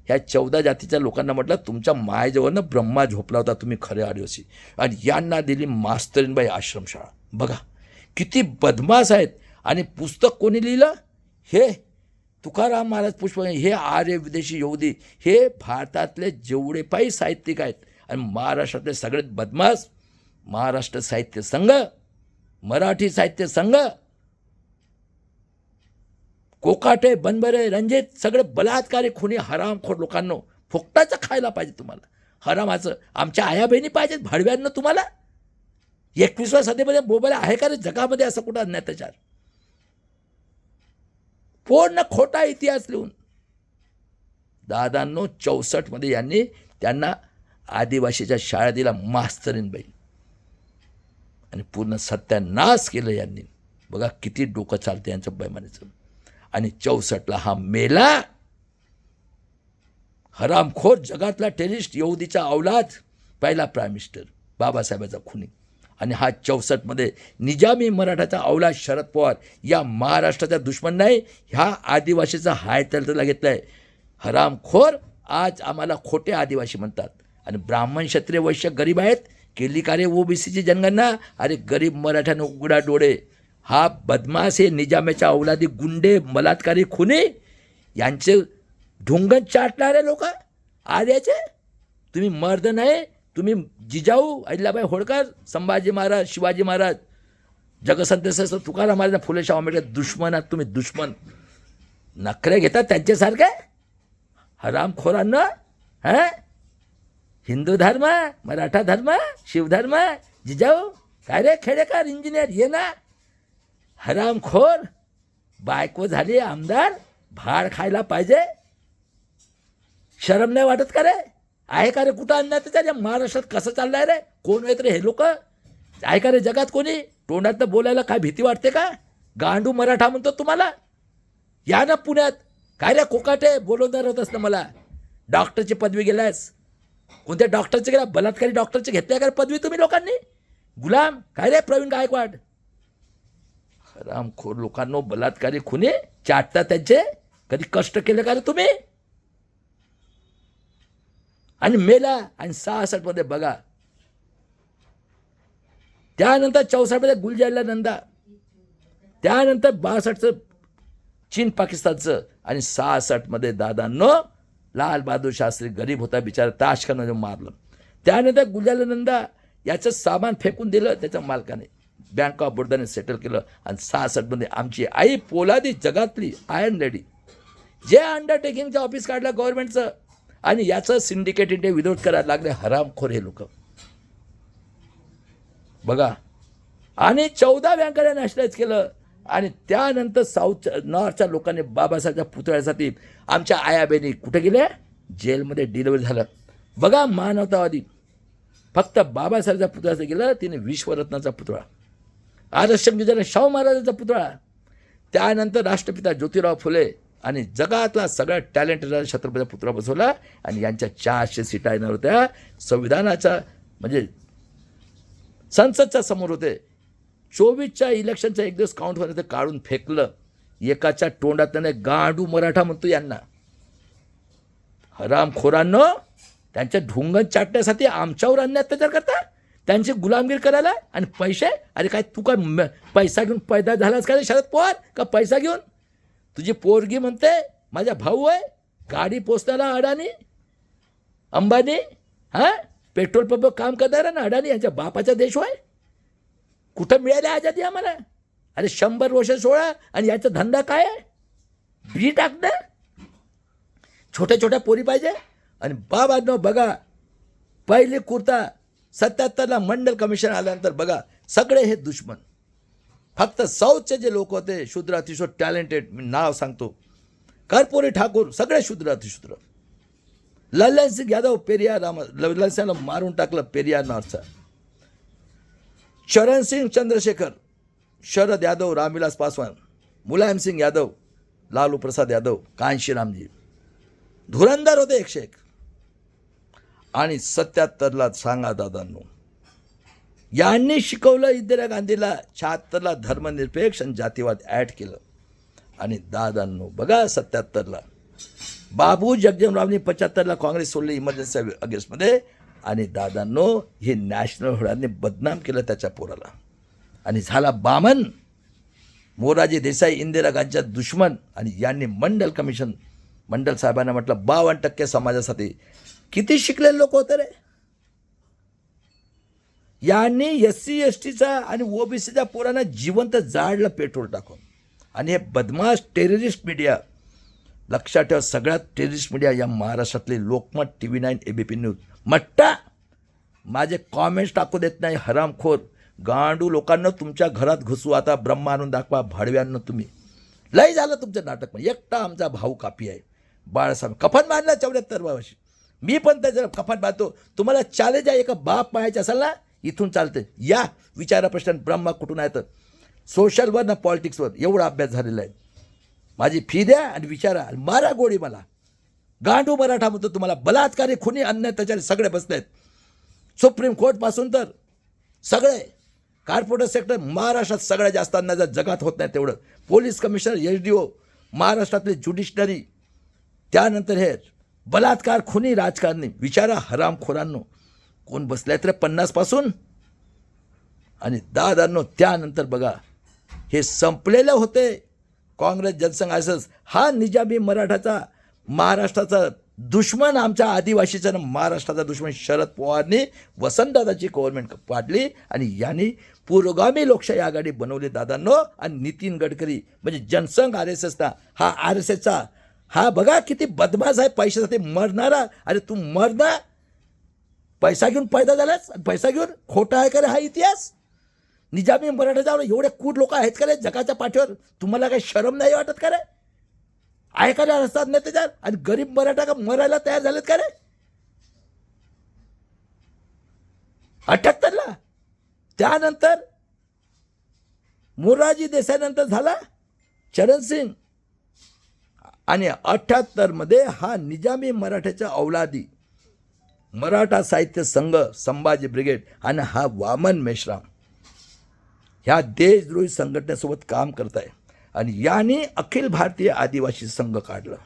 [SPEAKER 1] ह्या 14 जातीच्या लोकांना म्हटलं तुमच्या मायजवळनं ब्रह्मा झोपला होता, तुम्ही खरे आदिवासी. आणि यांना दिली मास्तरीनबाई आश्रमशाळा. बघा किती बदमाश आहेत. आणि पुस्तक कोणी लिहिलं, हे तुकाराम महाराज पुष्प, हे आर्य विदेशी यहुदी, हे भारतातले जेवढे काही साहित्यिक आहेत आणि महाराष्ट्रातले सगळेच बदमाश. महाराष्ट्र साहित्य संघ, मराठी साहित्य संघ, कोकाटे, बनबरे, रंजित, सगळे बलात्कारी खुनी हरामखोर लोकांनो, फुकटाचं खायला पाहिजे तुम्हाला. हरामाचं आमच्या आया बहिणी पाहिजेत भाडव्यांना तुम्हाला. 21व्या सदीमध्ये मोबाईल आहे का रे जगामध्ये असं कुठं अन्याय अत्याचार? पूर्ण खोटा इतिहास लिहून दादांनो 64मध्ये यांनी त्यांना आदिवासीच्या शाळा दिला मास्तरीनबाई, आणि पूर्ण सत्यानाश केलं यांनी. बघा किती डोकं चालतं यांचं बैमानीचं. आणि 64ला हा मेला हरामखोर, जगातला टेररिस्ट, यहुदीचा औलाद, पहिला प्राईम मिनिस्टर बाबासाहेबाचा खुनी. आणि हा 64मध्ये निजामी मराठाचा औलाद शरद पवार, या महाराष्ट्राचा दुश्मन नाही, ह्या आदिवासीचा हाय त्याला घेतला आहे. हरामखोर आज आम्हाला खोटे आदिवासी म्हणतात. आणि ब्राह्मण क्षत्रिय वैश्य गरीब आहेत, केली का रे OBCची जनगणना? अरे गरीब मराठ्यानं उघडा डोळे. हा बदमाश हे निजामाच्या औलादी गुंडे, बलात्कारी खुनी, यांचे ढुंगण चाटणारे लोक आर्याचे. तुम्ही मर्द नाही, तुम्ही जिजाऊ अहिल्याबाई होळकर, संभाजी महाराज, शिवाजी महाराज, जगसंत तुकाराम महाराज, फुले शाहू आंबेडकर दुश्मन आहात तुम्ही, दुश्मन. नखरे घेतात त्यांच्यासारखे हरामखोरांना. हिंदू धर्म, मराठा धर्म, शिवधर्म, जिजाऊ काय रे खेडेकर, इंजिनियर, ये ना हरामखोर. बायको झाली आमदार, भाड खायला पाहिजे, शरम नाही वाटत का रे? आहे का रे कुठं अन्याय त्याच्या महाराष्ट्रात कसं चाललंय रे? कोण आहेत रे हे लोक? आहे का रे जगात कोणी? तोंडात बोलायला काय भीती वाटते का? गांडू मराठा म्हणतो तुम्हाला. या ना पुण्यात. काय रे कोकाटे बोलवणार होतस ना मला. डॉक्टरची पदवी गेलायस. कोणत्या डॉक्टरचे गेला? बलात्कारी डॉक्टरचे घेतल्या का पदवी तुम्ही लोकांनी? गुलाम काय रे प्रवीण गायकवाड? हरामखोर लोकांनो, बलात्कारी खुने चाटता त्यांचे. कधी कष्ट केले का रे तुम्ही? आणि मेला. आणि 66 मध्ये बघा. त्यानंतर 64 मध्ये गुलजारला नंदा. त्यानंतर 62चं चीन पाकिस्तानचं. आणि 66 मध्ये दादांनो लाल बहादूर शास्त्री गरीब होता बिचारा, ताशखानं मारलं. त्यानंतर गुलजारला नंदा याचं सामान फेकून दिलं त्याच्या मालकाने. बँक ऑफ बडोदाने सेटल केलं. आणि 66 मध्ये आमची आई पोलादी जगातली आयर्न लेडी जे अंडरटेकिंगचं ऑफिस काढलं गव्हर्नमेंटचं आणि याचं सिंडिकेट इंडिया विरोध करायला लागले हरामखोर हे लोक बघा. आणि 14 बँकाने नॅशनलाइज केलं. आणि त्यानंतर साऊथ नॉर्थच्या लोकांनी बाबासाहेबच्या पुतळ्यासाठी आमच्या आया बहिणी कुठे गेल्या? जेलमध्ये डिलिव्हरी झालं. बघा मानवतावादी. फक्त बाबासाहेबच्या पुतळ्याचं गेलं. तिने विश्वरत्नाचा पुतळा, आरक्षण दिलं शाहू महाराजांचा पुतळा, त्यानंतर राष्ट्रपिता ज्योतिराव फुले आणि जगातला सगळ्यात टॅलेंटेड छत्रपतीचा पुतळा बसवला. आणि यांच्या 400 सीटा येणार होत्या. संविधानाच्या म्हणजे संसदच्या समोर होते. 24च्या इलेक्शनचा एक दिवस काउंट होतं, काढून फेकलं. एकाच्या तोंडात त्याने गांडू मराठा म्हणतो यांना. हरामखोरांनो, त्यांच्या ढुंगण चाटण्यासाठी आमच्यावर अन्याय अत्याचार करता, त्यांची गुलामगिरी करायला. आणि पैसे, अरे काय तू काय पैसा घेऊन पैदा झालास का शरद पवार? का पैसा घेऊन? तुझी पोरगी म्हणते माझा भाऊ आहे, गाडी पोचताना अडाणी अंबानी, हां पेट्रोल पंप काम करणार ना अडाणी, यांच्या बापाचा देश होय. कुठं मिळाले आजादी आम्हाला? अरे 100 वर्ष सोळा. आणि याचा धंदा काय आहे? बी टाकणं. छोट्या छोट्या पोरी पाहिजे. आणि बाबांनो बघा, पहिले कुर्ता 77ला मंडल कमिशन आल्यानंतर बघा सगळे हे दुश्मन. फक्त साऊथचे जे लोक होते शूद्र अतिशय टॅलेंटेड, मी नाव सांगतो, कर्पूरी ठाकूर, सगळे शूद्र अतिशूद्र. ललन सिंग यादव पेरियार ललन सिंगला मारून टाकलं पेरियार नॉर्थचा. चरण सिंग चंद्रशेखर, शरद यादव, रामविलास पासवान, मुलायम सिंग यादव, लालू प्रसाद यादव, कांशीरामजी धुरंधर होते 101. आणि 77ला सांगा दादांनो, यांनी शिकवलं इंदिरा गांधीला. 76ला धर्मनिरपेक्ष आणि जातीवाद ॲड केलं. आणि दादांनो बघा 77ला बाबू जगजीवनरावनी 75ला काँग्रेस सोडली इमर्जन्सी अगेन्स्टमध्ये. आणि दादांनो हे नॅशनल होडाने बदनाम केलं त्याच्या पोराला. आणि झाला बामन. मोरारजी देसाई इंदिरा गांधीच्या दुश्मन. आणि यांनी मंडल कमिशन, मंडल साहेबांना म्हटलं 52% समाजासाठी. किती शिकलेले लोक होते रे. यांनी SC STचा आणि OBCच्या पोरांना जिवंत जाळलं पेट्रोल टाकून. आणि हे बदमाश टेररिस्ट मीडिया, लक्षात ठेवा, सगळ्यात टेररिस्ट मीडिया या महाराष्ट्रातले लोकमत, TV9, ABP न्यूज. मट्टा माझे कॉमेंट्स टाकू देत नाही हरामखोर गांडू लोकांना. तुमच्या घरात घुसू आता, ब्रह्मा आणून दाखवा भाडव्यांना. तुम्ही लय झालं तुमचं नाटक. एकटा आमचा भाऊ कापी आहे बाळासाहेब, कफन बांधला 74 वर्षी. मी पण त्याचं कफन बांधतो. तुम्हाला चॅलेंज आहे, एका बाप पाहायचं असेल ना इथून चालतं. या विचारा प्रश्न, ब्रह्मा कुठून आहे तर सोशलवर ना पॉलिटिक्सवर एवढा अभ्यास झालेला आहे. माझी फी द्या आणि विचारा, मारा गोळी मला. गांडू मराठा म्हणतो तुम्हाला. बलात्कारी, खुनी, अन्याय त्याच्याने सगळे बसले आहेत. सुप्रीम कोर्टपासून तर सगळे कॉर्पोरेट सेक्टर महाराष्ट्रात सगळ्यात जास्त अन्याय जगात होत नाही तेवढं. पोलीस कमिशनर, SDO, महाराष्ट्रातले ज्युडिशनरी, त्यानंतर हे बलात्कार, खुनी राजकारणी. विचारा हरामखोरांनो कोण बसले आहेत रे 50 पासून. आणि दादांनो त्यानंतर बघा हे संपलेले होते काँग्रेस जनसंघ आयसस. हा निजामी मराठाचा महाराष्ट्राचा दुश्मन, आमच्या आदिवासीचा महाराष्ट्राचा दुश्मन शरद पवारनी वसंतदादाची गव्हर्नमेंट पाडली. आणि यांनी पुरोगामी लोकशाही आघाडी बनवली दादांनो. आणि नितीन गडकरी म्हणजे जनसंघ RSSचा, हा RSSचा हा बघा किती बदमाश आहे, पैशासाठी मरणारा. अरे तू मरना, पैसा घेऊन पैदा झालास, पैसा घेऊन. खोटा आहे का रे हा इतिहास? निजामी मराठाच्यावर एवढे कूट लोक आहेत का रे जगाच्या पाठीवर? तुम्हाला काही शरम नाही वाटत का रे? ऐकायला रस्तात नाही त्याच्यात. आणि गरीब मराठा का मरायला तयार झालेत का रे? 78ला. त्यानंतर मोरारजी देसाईनंतर झाला चरणसिंग. आणि 78मध्ये हा निजामी मराठ्याच्या औलादी मराठा साहित्य संघ संभाजी ब्रिगेड आणि हा वामन मेश्राम ह्या देशद्रोही संघटनेसोबत काम करत आहे. आणि याने अखिल भारतीय आदिवासी संघ काढलं.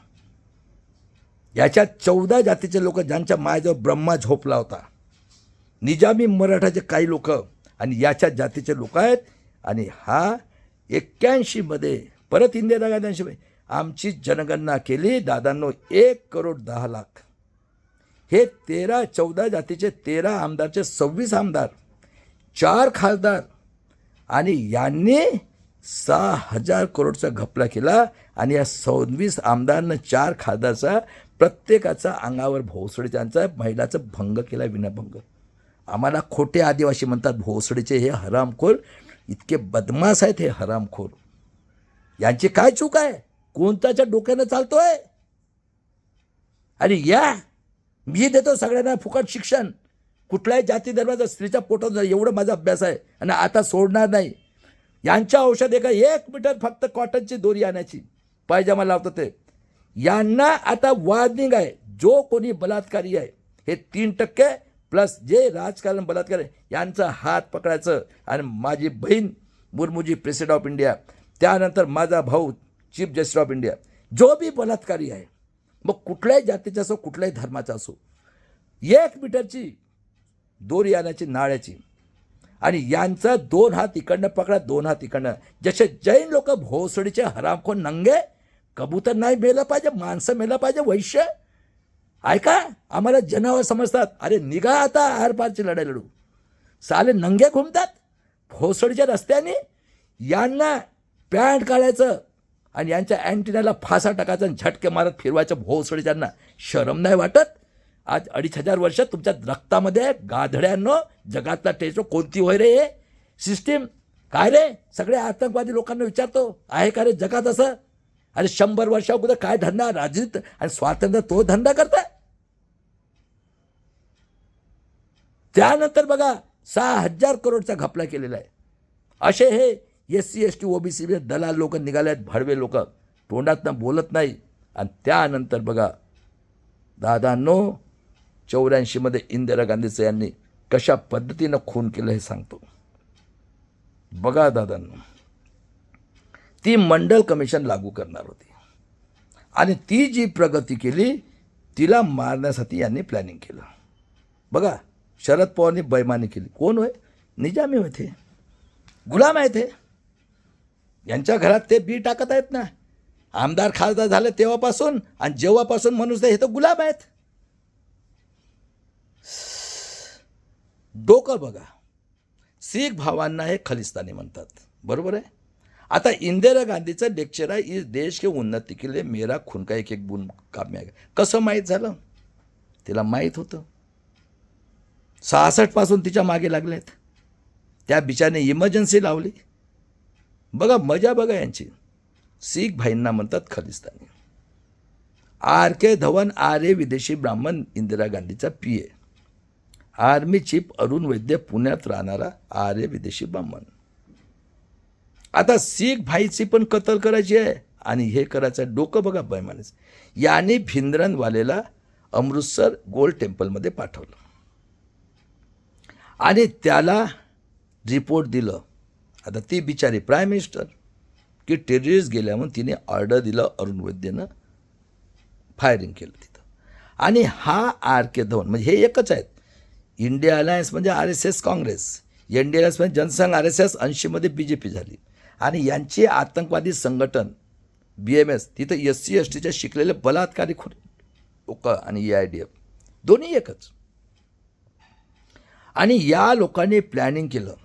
[SPEAKER 1] याच्यात 14 जातीचे लोक ज्यांच्या मायाजवळ ब्रह्मा झोपला होता. निजामी मराठाचे काही लोक आणि याच्या जातीचे लोक आहेत. आणि हा 81मध्ये परत इंदिरा गांधी आमची जनगणना केली दादांनो, 1,10,00,000. हे 14 जातीचे 13 आमदारचे 26 आमदार, 4 खासदार आणि यांनी 6,000 करोडचा घपला केला. आणि या 26 आमदारांना 4 खासदारचा प्रत्येकाचा अंगावर भोसडीच्यांचा महिलाचा भंग केला, विनाभंग. आम्हाला खोटे आदिवासी म्हणतात. भोसडीचे हे हरामखोर इतके बदमाश आहेत. हे हरामखोर यांची काय चूक आहे? कोणत्याच्या डोक्यानं चालतोय? आणि मी देतो सगळ्यांना फुकट शिक्षण, कुठल्याही जाती धर्माचा स्त्रीच्या पोटात एवढं माझा अभ्यास आहे आणि आता सोडणार नाही. यांच्या औषध एका 1 मीटर फक्त कॉटनची दोरी आणायची, पायजमा लावतो ते. यांना आता वॉर्निंग आहे, जो कोणी बलात्कारी आहे हे 3% प्लस जे राजकारण बलात्कार आहे यांचा हात पकडायचं. आणि माझी बहीण मुर्मूजी प्रेसिडेंट ऑफ इंडिया, त्यानंतर माझा भाऊ चीफ जस्टिस ऑफ इंडिया, जो बी बलात्कारी आहे मग कुठल्याही जातीचा असो कुठल्याही धर्माचा असो, 1 मीटरची दोरी आणायची नाळ्याची. आणि यांचा 2 हात इकडनं पकडा, 2 हात इकडनं. जसे जैन लोक भोसडीचे हरामखोर नंगे, कबूतर नाही मेलं पाहिजे, माणसं मेलं पाहिजे. वैश्य ऐका, आम्हाला जनावर समजतात. अरे निघा आता आरपारची लढाई लढू. साले नंगे घुमतात भोसडीच्या रस्त्याने. यांना पॅन्ट काढायचं आणि यांच्या अँटिनाला फासा टाकायचा आणि झटके मारत फिरवायचं भोसडीच्यांना. शरम नाही वाटत? आज 2,500 वर्ष तुमच्या रक्तामध्ये गाधड्यांनो. जगातला टेस्ट कोणती होय रे हे सिस्टीम? काय रे? सगळे आतंकवादी लोकांना विचारतो, आहे का रे जगात असं? अरे 100 वर्षाअगोदर काय धंदा राजनीत आणि स्वातंत्र्य तो धंदा करताय. त्यानंतर बघा 6,000 करोडचा घपला केलेला आहे. असे हे SC ST OBC दलाल लोक निघाले आहेत, भडवे लोक, तोंडातनं बोलत नाही. आणि त्यानंतर बघा दादांनो, 84मध्ये इंदिरा गांधीचं यांनी कशा पद्धतीनं खून केलं हे सांगतो. बघा दादांनो, ती मंडल कमिशन लागू करणार होती आणि ती जी प्रगती केली तिला मारण्यासाठी यांनी प्लॅनिंग केलं. बघा शरद पवारनी बैमानी केली. कोण होय? निजामी होते, गुलाम आहेत हे. यांच्या घरात ते बी टाकत आहेत ना. आमदार खासदार झाले तेव्हापासून आणि जेव्हापासून मनुष्य हे तर गुलाम आहेत. डोकं बघा. शीख भावांना हे खलिस्तानी म्हणतात, बरोबर आहे. आता इंदिरा गांधीचं लेक्चर आहे, इस देश के उन्नति के लिए मेरा खून का एक एक बूंद काम में आएगा. कसं माहीत झालं? तिला माहीत होतं. 66 पासून तिच्या मागे लागलेत. त्या बिचाने इमर्जन्सी लावली. बघा मजा बघा यांची. शीख भाईंना म्हणतात खलिस्तानी. RK धवन आर्य विदेशी ब्राह्मण, इंदिरा गांधीचा PA. आर्मी चीफ अरुण वैद्य, पुण्यात राहणारा आर्य विदेशी ब्राह्मण. आता शीख भाईची पण कत्तल करायची आहे आणि हे करायचं. डोकं बघा बैमानीच. याने भिंद्रनवालेला अमृतसर गोल्ड टेम्पलमध्ये पाठवलं आणि त्याला रिपोर्ट दिलं. आता ती बिचारी प्राईम मिनिस्टर की टेररिस्ट गेल्या म्हणून तिने ऑर्डर दिलं. अरुण वैद्यनं फायरिंग केलं तिथं. आणि हा RK धवन म्हणजे हे एकच आहेत. इंडिया अलायन्स म्हणजे RSS काँग्रेस, इंडिया अलायन्स म्हणजे जनसंघ RSS, 80मध्ये BJP झाली. आणि यांची आतंकवादी संघटन BMS, तिथं SC STच्या शिकलेले बलात्कारी लोक आणि AIDF दोन्ही एकच. आणि या लोकांनी प्लॅनिंग केलं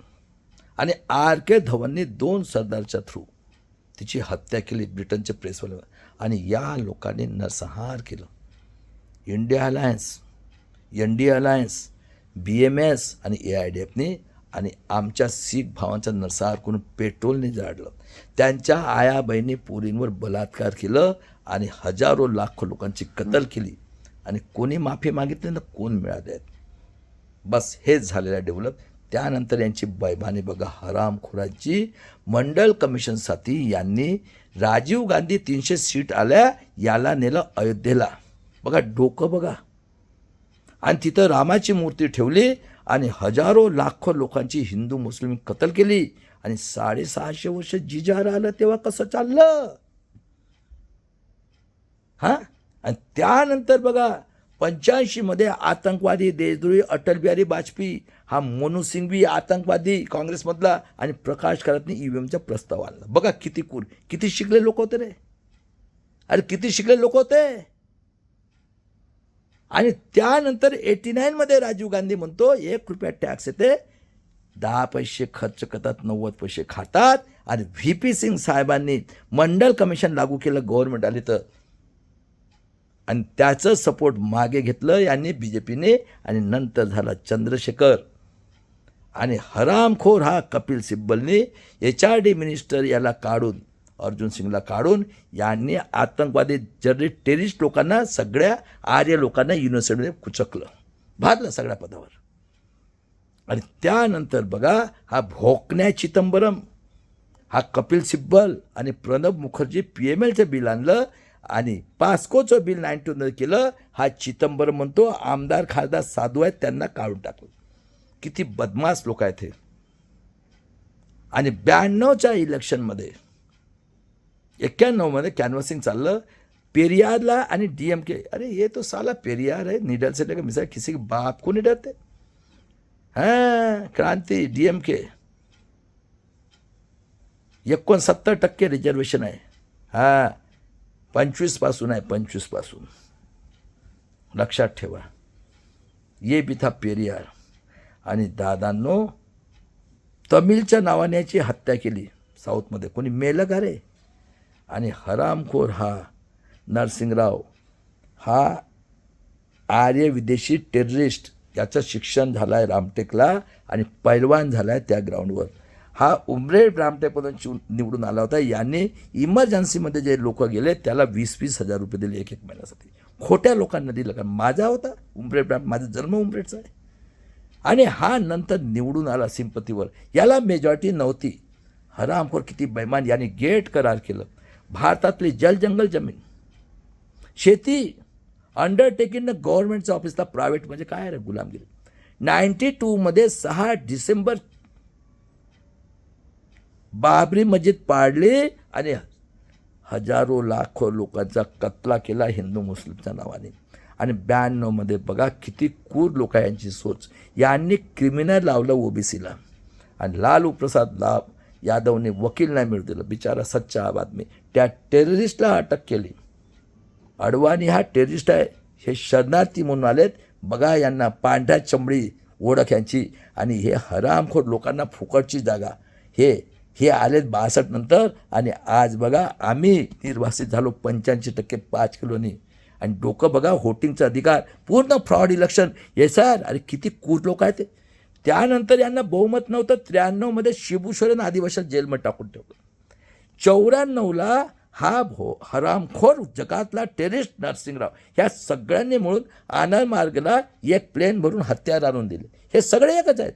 [SPEAKER 1] आणि RK धवनने 2 सरदारच्या थ्रू तिची हत्या केली, ब्रिटनचे प्रेसवाले. आणि या लोकांनी नरसंहार केलं. India alliance, NDA alliance, BMS आणि AIDFने आणि आमच्या शीख भावांचा नरसंहार करून पेट्रोलने जाळलं. त्यांच्या आया बहिणी पोरींवर बलात्कार केलं आणि हजारो लाखो लोकांची कत्तल केली. आणि कोणी माफी मागितली ना कोण मिळाले आहेत. बस हेच झालेलं आहे डेव्हलप. त्यानंतर यांची बैमानी बघा, हरामखोरांची. मंडल कमिशनसाठी यांनी राजीव गांधी 300 सीट आल्या, याला नेलं अयोध्येला. बघा डोकं बघा. आणि तिथं रामाची मूर्ती ठेवली आणि हजारो लाखो लोकांची हिंदू मुस्लिम कत्ल केली. आणि 650 वर्ष जिजा राहिलं तेव्हा कसं चाललं हां. आणि त्यानंतर बघा 85 आतंकवादी देशद्रोही अटल बिहारी वाजपेयी, हा मनू सिंघवी आतंकवादी काँग्रेसमधला, आणि प्रकाश करातनी EVMचा प्रस्ताव आणला. बघा किती शिकले लोक होते रे. अरे किती शिकले लोक होते. आणि त्यानंतर 89 राजीव गांधी म्हणतो 1 रुपया टॅक्स येते, 10 पैसे खर्च करतात, 90 पैसे खातात. आणि VP सिंग साहेबांनी मंडल कमिशन लागू केलं गव्हर्नमेंट आली तर, आणि त्याचं सपोर्ट मागे घेतलं यांनी BJPने. आणि नंतर झाला चंद्रशेखर. आणि हरामखोर हा कपिल सिब्बलने HRD मिनिस्टर याला काढून, अर्जुन सिंगला काढून, यांनी आतंकवादी टेररिस्ट लोकांना, सगळ्या आर्य लोकांना युनिव्हर्सिटीमध्ये कुचकलं, भाजलं सगळ्या पदावर. आणि त्यानंतर बघा हा भोकण्या चिदंबरम, हा कपिल सिब्बल आणि प्रणब मुखर्जी PMLचं बिल आणलं आणि पास्कोचं बिल 92 केलं. हा चिदंबरम म्हणतो आमदार खासदार साधू आहेत त्यांना काढून टाकलं. किती बदमाश लोक आहेत हे. आणि 92च्या इलेक्शनमध्ये 91 कॅनव्हसिंग चाललं पेरियारला आणि DMK. अरे ये तो साला पेरियार है, निडर से लेकर मिसाल किसी के बाप को नहीं डरते. हाँ क्रांती DMK 69% रिजर्वेशन आहे. हां 25 आहे, 25 लक्षात ठेवा. ये भी था पेरियार. आणि दादांनो तमिळच्या नावाने याची हत्या केली साऊथमध्ये. कोणी मेलं का रे. आणि हरामखोर हा नरसिंगराव, हा आर्य विदेशी टेररिस्ट, याचं शिक्षण झालं आहे रामटेकला आणि पैलवान झाला आहे त्या ग्राउंडवर. हा उमरेड रामटेकमधून निवडून आला होता. याने इमर्जन्सीमध्ये जे लोक गेले त्याला 20-20 हजार रुपये दिले 1-1 महिन्यासाठी. खोट्या लोकांना दिलं, कारण माझा होता उमरेड, माझा जन्म उमरेडचा आहे. आणि हा नंतर निवडून आला सिंपतीवर. याला मेजॉरिटी नव्हती. हरामखोर किती बैमान. याने गेट करार केलं. भारतातली जल जंगल जमीन शेती अंडरटेकिंग गव्हर्नमेंटचं ऑफिसला प्रायव्हेट म्हणजे काय रे गुलामगिरी. 92 6 डिसेंबर बाबरी मस्जिद पाडली आणि हजारो लाखो लोकांचा कत्ला केला हिंदू मुस्लिमच्या नावाने. आणि 92 बघा किती क्रूर लोक यांची सोच. यांनी क्रिमिनल लावलं OBCला. आणि लालू प्रसाद यादवने वकील नाही मिळू दिलं, बिचारा सच्चा आदमी. त्या टेररिस्टला अटक केली. अडवाणी हा टेररिस्ट आहे, हे शरणार्थी म्हणून आलेत. बघा यांना पांढऱ्या चमडी ओळख यांची. आणि हे हरामखोर लोकांना फुकटची जागा, हे आलेत 62 नंतर. आणि आज बघा आम्ही निर्वासित झालो 85% 5 किलोनी. आणि डोकं बघा, व्होटिंगचा अधिकार, पूर्ण फ्रॉड इलेक्शन. हे सर अरे किती क्रूर लोक आहेत ते. त्यानंतर यांना बहुमत नव्हतं. 93 शिबू सोरेन आदिवासीला जेलमध्ये टाकून ठेवलं. 94 हा हरामखोर जगातला टेररिस्ट नरसिंगराव, ह्या सगळ्यांनी मिळून आनंद मार्गला एक प्लेन भरून हत्यार आणून दिले. हे सगळे एकच आहेत.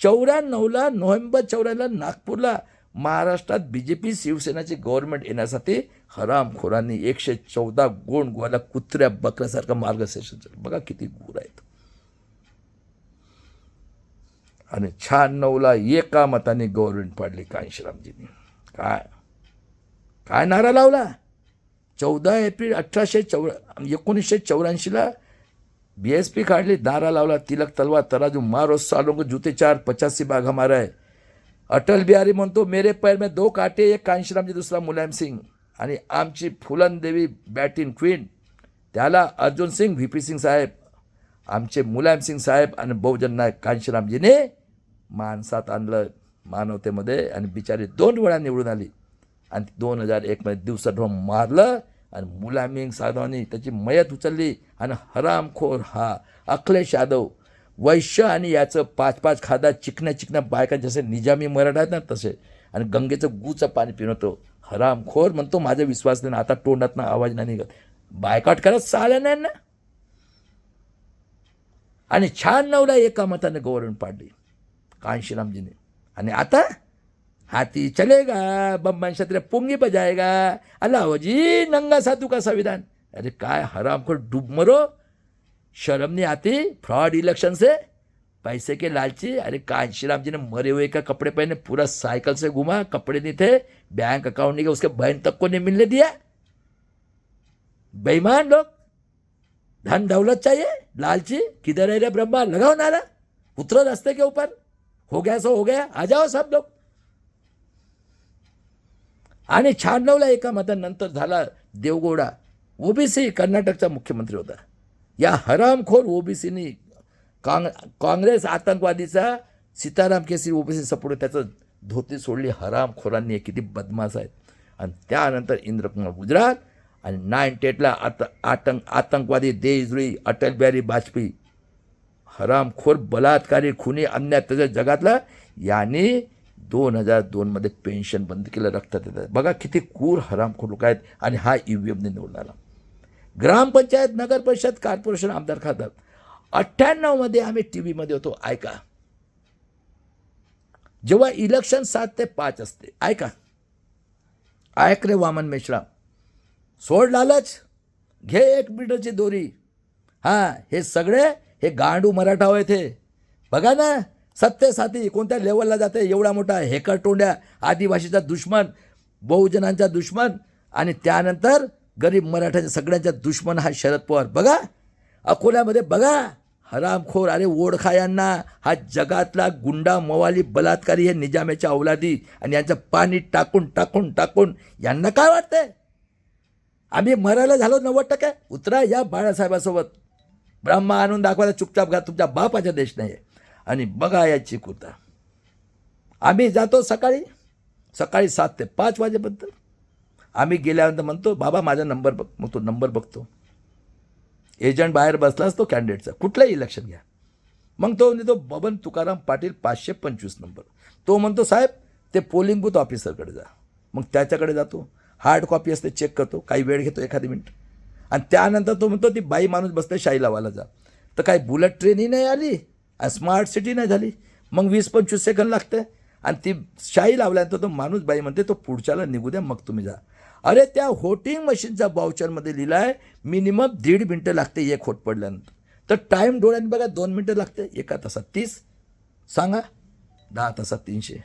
[SPEAKER 1] 94 नोव्हेंबर 94 नागपूरला महाराष्ट्रात BJP शिवसेनाची गव्हर्नमेंट येण्यासाठी हरामखोरांनी 114 गोंड गोवाला कुत्र्या बकऱ्यासारखं मार्गदर्शन केलं. बघा किती गुर आहेत. आणि 96 एका मताने गव्हर्नमेंट पाडली कांशीरामजींनी. काय नारा लावला. 14 एप्रिल 1984 BSP काढली, नारा लावला, तिलक तलवार तराजू मारो सालों को जूते 4 85 बाग हमारा है. अटल बिहारी म्हणतो मेरे पैर में 2 काटे, एक कांशीरामजी दुसरा मुलायम सिंग. आणि आमची फुलन देवी बॅटिन क्वीन, त्याला अर्जुन सिंग VP सिंग साहेब, आमचे मुलायम सिंग साहेब आणि बहुजन नायक कांशीरामजीने माणसात आणलं मानवतेमध्ये. आणि बिचारी 2 वेळा निवडून आली. आणि 2001 दिवसात मारलं. आणि मुलायम साहेबांनी त्याची मयत उचलली. आणि हरामखोर हा अखिलेश यादव वैश्य, आणि याचं 5-5 खादा चिकन्या बायका, जसे निजामी मराठा आहेत ना तसे. आणि गंगेचं गुचं पाणी पिणवतो. हरामखोर म्हणतो माझा विश्वास नाही. आता तोंडातनं आवाज नाही निघत. बायकाट करत चाललं नाही ना. आणि 96ला एका मताने गव्हर्नमेंट पाडली कांशीरामजीने. आणि आता हाथी चलेगा बम्बन क्षत्रिय पुंगी बजाएगा अल्लाह जी नंगा साधू का संविधान. अरे काय हरामखोर डूब मरो, शर्म नहीं आती. फ्रॉड इलेक्शन से पैसे के लालची. अरे कांशीराम जी ने मरे हुए का कपड़े पहने, पूरा साइकिल से घुमा, कपड़े नहीं थे, बैंक अकाउंट नहीं, उसके बहन तक को नहीं मिलने दिया. बेईमान लोग, धन दौलत चाहिए, लालची. किधर है रे ब्रह्मा, लगाओ नारा, उतरो रास्ते के ऊपर. हो गया सो हो गया, आ जाओ सब लोग. आणि 96ला एका मतानंतर झाला देवगौडा, ओबीसी कर्नाटकचा मुख्यमंत्री होता. या हरामखोर ओबीसीनी काँग्रेस आतंकवादीचा सीताराम केसरी ओबीसी सपोर्ट त्याचं धोती सोडली. हरामखोरांनी किती बदमाश आहेत. आणि त्यानंतर इंद्रकुमार गुजरात आणि 98ला आतंकवादी देशद्रोही अटल बिहारी वाजपेयी, हरामखोर बलात्कारी खुनी अन्याय त्याच्या जगातला. यांनी 2002मध्ये पेन्शन बंद केलं, रक्तात येतात. बघा किती क्रूर हरामखोर लोक आहेत. आणि हा ईव्हीएमने निवडणारा. ग्रामपंचायत, नगर परिषद, कॉर्पोरेशन, आमदार खासदार. 98मध्ये आम्ही टी व्हीमध्ये होतो. ऐका, जेव्हा इलेक्शन 7 ते 5 असते, ऐका, ऐक रे वामन मेश्राम, सोड लालच, घे 1 मीटरची दोरी. हां, हे सगळे हे गांडू मराठा होय ते. बघा ना, सत्तेसाठी कोणत्या लेवलला जाते. एवढा मोठा हेकर तोंड्या, आदिवासीचा दुश्मन, बहुजनांचा दुश्मन, आणि त्यानंतर गरीब मराठ्याच्या सगळ्यांचा दुश्मन हा शरद पवार. बघा अकोल्यामध्ये बघा, हरामखोर. अरे ओळखा यांना. हा जगातला गुंडा, मवाली, बलात्कारी, हे निजामेच्या अवलादी. आणि यांचं पाणी टाकून टाकून टाकून यांना काय वाटतंय, आम्ही मरायला झालो 90%. उतरा या बाळासाहेबासोबत, ब्रह्मा आणून दाखवायला चुपचाप घा. तुमच्या बापाचा देश नाही आहे. आणि बघा याची कुर्ता. आम्ही जातो सकाळी 7 ते 5 वाजेपर्यंत. आम्ही गेल्यानंतर म्हणतो, बाबा माझा नंबर बघ. मग तो नंबर बघतो. एजंट बाहेर बसलाच तो कॅन्डिडेटचा, कुठलंही इलेक्शन घ्या. मग तो म्हणतो बबन तुकाराम पाटील 525 नंबर. तो म्हणतो साहेब ते पोलिंग बूथ ऑफिसरकडे जा. मग त्याच्याकडे जातो. हार्ड कॉपी असते, चेक करतो. काही वेळ घेतो, एखादी मिनिट. आणि त्यानंतर तो म्हणतो ती बाई माणूस बसते, शाही लावायला जा. तर काही बुलेट ट्रेनही नाही आली, स्मार्ट सिटी नाही झाली. मग 20-25 सेकंद लागते. आणि ती शाही लावल्यानंतर तो माणूस बाई म्हणते तो पुढच्याला निघू द्या, मग तुम्ही जा. अरे त्या व्होटिंग मशीनच्या बाउचरमध्ये लिहिलं आहे मिनिमम 1.5 मिनटं लागते एक व्होट पडल्यानंतर. तर टाईम डोळ्याने बघा 2 मिनटं लागते. 1 तासात 30, सांगा 10 तासात 300.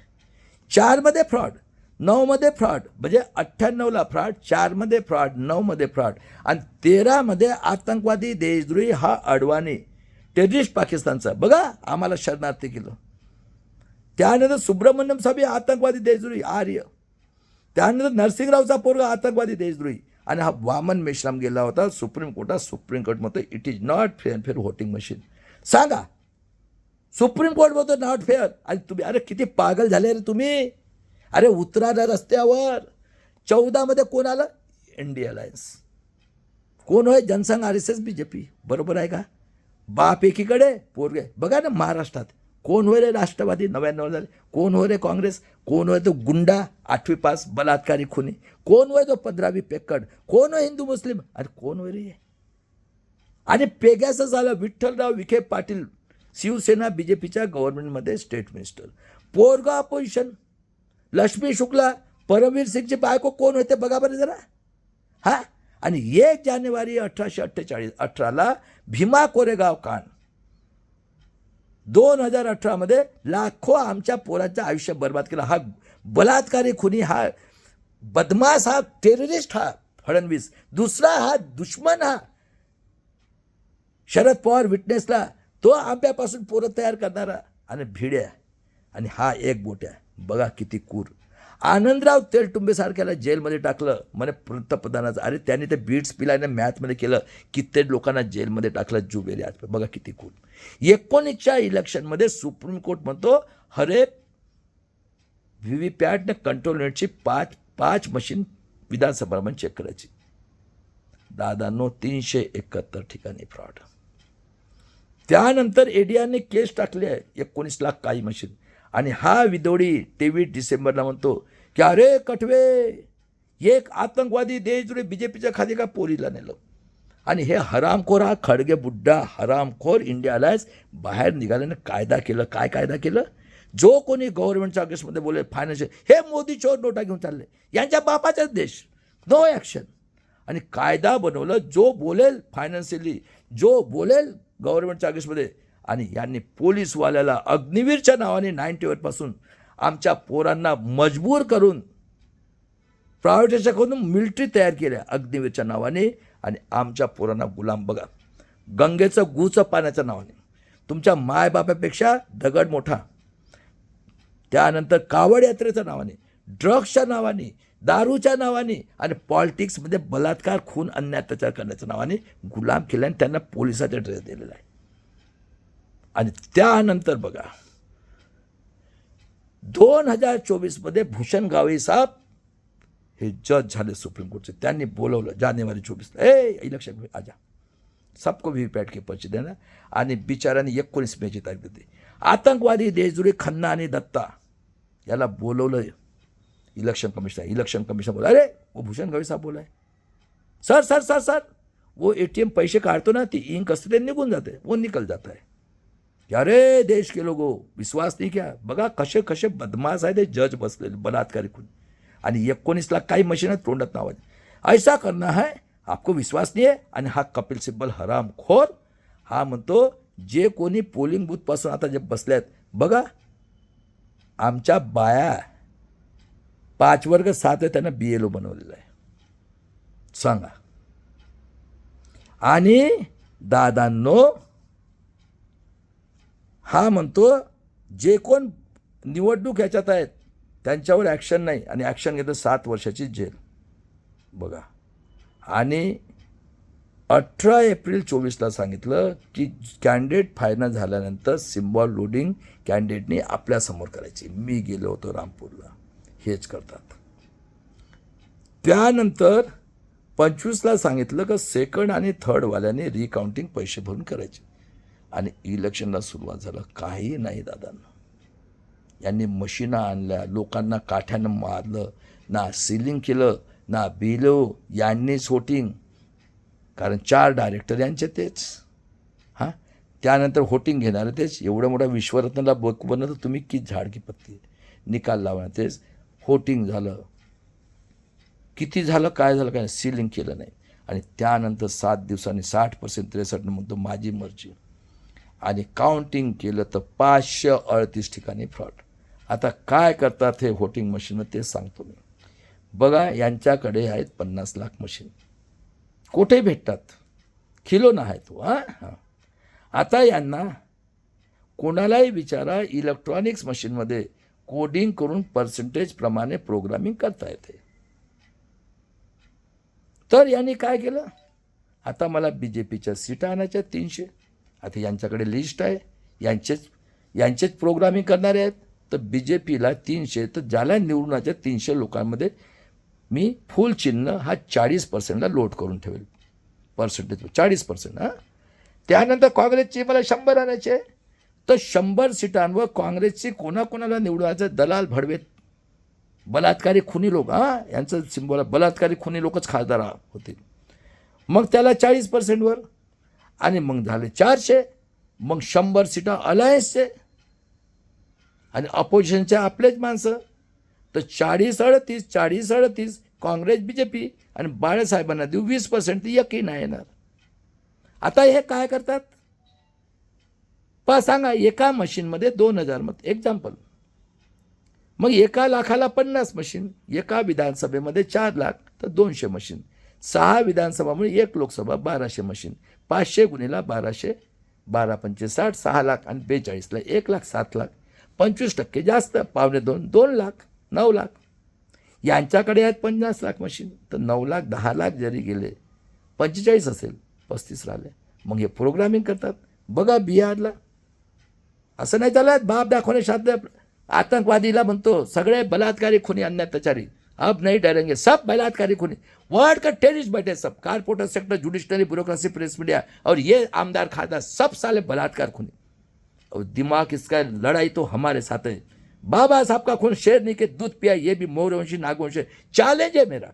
[SPEAKER 1] 4मध्ये फ्रॉड, 9मध्ये फ्रॉड, म्हणजे 98ला फ्रॉड, 4मध्ये फ्रॉड, 9मध्ये फ्रॉड, आणि 13मध्ये आतंकवादी देशद्रोही हा अडवाणी टेररिस्ट पाकिस्तानचा. बघा आम्हाला शरणार्थी केलं. त्यानंतर सुब्रमण्यम स्वामी आतंकवादी देशद्रोही आर्य. त्यानंतर नरसिंगरावचा पोरगा आतंकवादी देशद्रोही. आणि हा वामन मेश्राम गेला होता सुप्रीम कोर्टात. सुप्रीम कोर्ट म्हणतो it is not fair voting machine. सांगा, सुप्रीम कोर्ट म्हणतो नॉट फेअर. आणि तुम्ही अरे किती पागल झाले रे तुम्ही. अरे उतरा ना रस्त्यावर. 14मध्ये कोण आलं, इंडिया अलायन्स. कोण होय, जनसंघ, RSS, BJP. बरोबर आहे का. बाप एकीकडे, पोरगे. बघा ना महाराष्ट्रात कोण होय रे राष्ट्रवादी 99 झाले. कोण होय रे काँग्रेस. कोण होय तो गुंडा 8वी पास बलात्कारी खुनी. कोण होय तो 15वी पेक्कड. कोण होय हिंदू मुस्लिम. अरे कोण होय रे. आणि पेगासं झालं विठ्ठलराव विखे पाटील, शिवसेना BJPच्या गव्हर्नमेंटमध्ये स्टेट मिनिस्टर. पोरगा अपोजिशन. लक्ष्मी शुक्ला, परमवीर सिंगची बायको कोण होते बघा बरं जरा. हा. आणि 1 जानेवारी 1818ला भीमा कोरेगाव कांड. 2018मध्ये लाखो आमच्या पोरांचं आयुष्य बर्बाद केलं. हा बलात्कारी खुनी, हा बदमाश, हा टेररिस्ट, हा फडणवीस. दुसरा हा दुश्मन, हा शरद पवार विटनेसला, तो आंब्यापासून पोरं तयार करणारा आणि भिड्या. आणि हा एक बोट्या. बघा किती क्रूर. आनंदराव तेलटुंबेसारख्याला जेलमध्ये टाकलं म्हणे पंतप्रधानाचं. अरे त्यांनी ते बीट्स पिलाने मॅथमध्ये केलं. कित्येक लोकांना जेलमध्ये टाकलं जुबेली. आज बघा किती क्रूर. 19च्या इलेक्शनमध्ये सुप्रीम कोर्ट म्हणतो हरेक व्हीव्हीपॅटने कंट्रोल युनिटची 5 मशीन विधानसभामध्ये चेक करायची. दादांनो 371 ठिकाणी फ्रॉड. त्यानंतर एडीआरने केस टाकली आहे 19 लाख काही मशीन. आणि हा विदोडी 23 डिसेंबरला म्हणतो की अरे कठवे, एक आतंकवादी देशद्रोही BJPच्या खाली का पोरीला नेलं. आणि हे हरामखोर, हा खडगे बुड्डा हरामखोर इंडियालाच बाहेर निघाल्यानं कायदा केलं. काय कायदा केलं? जो कोणी गव्हर्नमेंटच्या अगेन्स्टमध्ये बोले फायनान्शियल, हे मोदी चोर नोटा घेऊन चालले, यांच्या बापाचाच देश, नो ॲक्शन. आणि कायदा बनवलं, जो बोलेल फायनान्शियली, जो बोलेल गव्हर्नमेंटच्या अगेन्स्टमध्ये. आणि यांनी पोलीसवाल्याला अग्निवीरच्या नावाने 90वरपासून आमच्या पोरांना मजबूर करून प्रायव्हेट करून मिलिटरी तयार केल्या अग्निवीरच्या नावाने. आणि आमच्या पोरांना गुलाम. बघा, गंगेचं गुचं पाण्याच्या नावाने, तुमच्या मायबापापेक्षा दगड मोठा. त्यानंतर कावड यात्रेच्या नावाने, ड्रग्सच्या नावाने, दारूच्या नावाने आणि पॉलिटिक्समध्ये बलात्कार, खून, अन्याय, अत्याचार करण्याच्या नावाने गुलाम केले आणि त्यांना पोलिसाचा ड्रेस दिलेला आहे. आणि त्यानंतर बघा 2024 भूषण गावई साहेब हे जज झाले सुप्रीम कोर्टचे. त्यांनी बोलवलं जानेवारी 24 इलेक्शन में आजा, सबको वीवीपॅट के पर्चे देना. आणि बिचारांनी 19 मेची तारीख देते. आतंकवादी देशद्रोही खन्ना आणि दत्ता याला बोलवलं इलेक्शन कमिशन बोला, अरे वो भूषण गावई साहब बोला है, सर सर सर सर वो ATM पैसे काढतो ना, ती इंक असते ते निघून जाते, वो निकल जाता है. अरे देश के लोगो, विश्वास नाही क्या? बघा कसे कसे बदमाश आहे ते जज बसलेले बलात्कारी खून. आणि 19 लाख काही मशीन तोंडात नावाज, ऐसा करना है, आपको विश्वास नाही आहे. आणि हा कपिल सिब्बल हरामखोर हा म्हणतो, जे कोणी पोलिंग बूथपासून आता जे बसल्यात, बघा आमच्या बाया 5 वर्ग 7 आहे, त्यांना BLO बनवलेलं आहे, सांगा. आणि दादांनो हा म्हणतो, जे कोण निवडणूक ह्याच्यात आहेत त्यांच्यावर ॲक्शन नाही, आणि ॲक्शन घेतं 7 वर्षाची जेल. बघा. आणि 18 एप्रिल 24 सांगितलं की कॅन्डिडेट फायनल झाल्यानंतर सिम्बॉल लोडिंग कॅन्डिडेटनी आपल्यासमोर करायची. मी गेलो होतो रामपूरला, हेच करतात. त्यानंतर 25 सांगितलं की सेकंड आणि थर्डवाल्याने रिकाउंटिंग पैसे भरून करायचे. आणि इलेक्शनला सुरुवात झालं, काही नाही दादांना. यांनी मशीना आणल्या, लोकांना काठ्यानं मारलं, ना सिलिंग केलं ना BLO, यांनीच होटिंग, कारण 4 डायरेक्टर यांचे तेच. हां, त्यानंतर होटिंग घेणारे तेच. एवढं मोठा विश्वरत्नला बनवलं तुम्ही की झाड की पत्ती, निकाल लावणार तेच. होटिंग झालं, किती झालं काय झालं काय, सिलिंग केलं नाही. आणि त्यानंतर 7 दिवसांनी 60% 63 म्हणतो माझी मर्जी. आणि काउंटिंग केलं तर 538 ठिकाणी फ्रॉड. आता काय करतात हे व्होटिंग मशीन ते सांगतो मी. बघा, यांच्याकडे आहेत 50 लाख मशीन, कुठे भेटतात, किलोना आहे तो. हां, आता यांना कोणालाही विचारा, इलेक्ट्रॉनिक्स मशीनमध्ये कोडिंग करून पर्सेंटेज प्रमाणे प्रोग्रामिंग करता येते. तर यांनी काय केलं, आता मला BJPच्या सीटा आणायच्या 300. आता यांच्याकडे लिस्ट आहे, यांचेच प्रोग्रामिंग करणारे आहेत. तर BJPला 300, तर ज्याला निवडून 300 लोकांमध्ये मी फुल चिन्ह हा 40%ला लोड करून ठेवेल, पर्सेंटेज 40%. हां, त्यानंतर काँग्रेसची मला 100 आणायचे, तर 100 सीटांवर काँग्रेसची कोणाकोणाला निवडायचं, दलाल भडवे बलात्कारी खुनी लोक. हां, यांचं सिम्बॉल बलात्कारी खुनी लोकच खासदार होतील. मग त्याला 40%वर. आणि मग झाले 400. मग 100 सीटा अलायन्सचे आणि अपोजिशनच्या आपलेच माणसं. तर 40-38 काँग्रेस BJP आणि बाळासाहेबांना देऊ 20%, ती एकही नाही येणार. आता हे काय करतात सांगा, एका मशीनमध्ये 2000 मत, एक्झाम्पल. मग 1 लाखाला 50 मशीन, एका विधानसभेमध्ये 4 लाख तर 200 मशीन, 6 विधानसभामुळे 1 लोकसभा 1200 मशीन, 500 गुणिला 1200, 12×5 60, 6 लाख आणि 42ला 1 लाख 7 लाख, 25% जास्त, 2.25, 2 लाख, 9 लाख. यांच्याकडे आहेत 50 लाख मशीन, तर 9 लाख 10 लाख जरी गेले, 45 असेल, 35 राहिले. मग हे प्रोग्रामिंग करतात. बघा बिहारला असं नाही चालत, बाप दाखवणे साध्य. आतंकवादीला म्हणतो सगळे बलात्कारी खुनी अन्यात्याचारी, अब नहीं डरेंगे, सब बलात्कारी खुनी, वर्ल्ड का टेररिस्ट बैठे सब, corporate sector, judiciary, bureaucracy, press media और ये आमदार खादा, सब साले बलात्कार खुनी. और दिमाग इसका, लड़ाई तो हमारे साथ है. बाबा साहब का खून शेरनी के दूध पिया, ये भी मौर्यवंशी नागवंशी, चैलेंज है मेरा.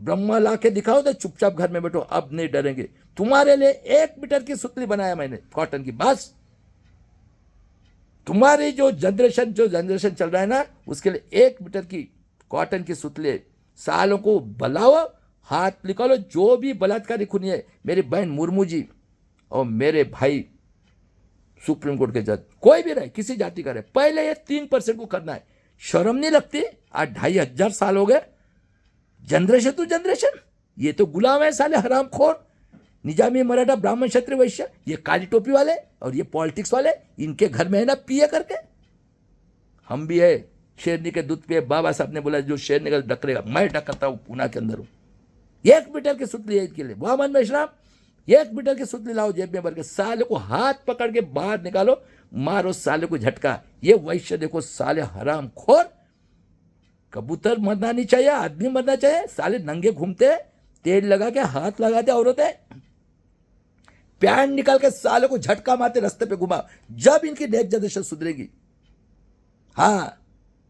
[SPEAKER 1] ब्रह्मा ला के दिखाओ तो चुपचाप घर में बैठो, अब नहीं डरेंगे। तुम्हारे लिए 1 मीटर की सुतली बनाया मैंने कॉटन की, बस। तुम्हारी जो जनरेशन चल रहा है ना, उसके लिए 1 मीटर की कॉटन की सुतली। सालों को बुलाओ, हाथ निकालो, जो भी बलात्कारी खूनी है, मेरी बहन मुर्मू जी और मेरे भाई सुप्रीम कोर्ट के जज, कोई भी रहे, किसी जाति का रहे, पहले ये 3% को करना है। शर्म नहीं लगती? आज 2500 साल हो गए, जनरेशन टू जनरेशन ये तो गुलाम है साले, हरामखोर, निजामी, मराठा, ब्राह्मण, क्षत्रिय, वैश्य, ये काली टोपी वाले और ये पॉलिटिक्स वाले, इनके घर में है ना पिए करके। हम भी है, शेरनी के दूध पे बाबा साहब ने बोला जो शेरनी का डकरेगा, मैं डकरता हूँ, पूना के अंदर हूँ। 1 मीटर की सुतली है इसके लिए, मोहम्मद मेशराम 1 मीटर की सुतली लाओ, जेब में भर के, साले को हाथ पकड़ के बाहर निकालो, मारो साले को झटका। ये वैश्य देखो साले हरामखोर, कबूतर मरना नहीं चाहिए, आदमी मरना चाहिए। साले नंगे घूमते, तेल लगा के हाथ लगाते औरतें, पैंट निकाल के साले को झटका मारते, रास्ते पे घुमा। जब इनकी नेक्स्ट जनरेशन सुधरेगी, हाँ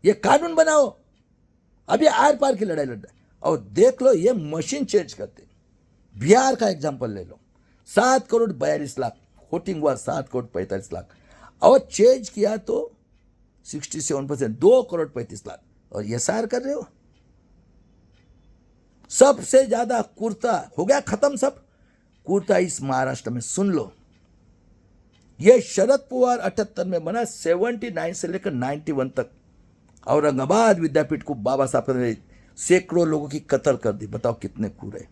[SPEAKER 1] ये कानून बनाओ, अभी आर पार की लड़ाई लड़ना। और देख लो ये मशीन चेंज करते। बिहार का एग्जांपल ले लो, 7 करोड़ 42 लाख वोटिंग हुआ, 7 करोड़ 45 लाख, और चेंज किया तो 67%, 2 करोड़ 35 लाख, और ये सार कर रहे हो। सबसे ज्यादा कुर्ता हो गया खत्म, सब कुर्ता इस महाराष्ट्र में। सुन लो, ये शरद पवार 78 में बना, 79 से लेकर 91 तक औरंगाबाद विद्यापीठ को बाबा साहब ने सैकड़ों लोगों की कत्ल कर दी। बताओ कितने क्रूर है।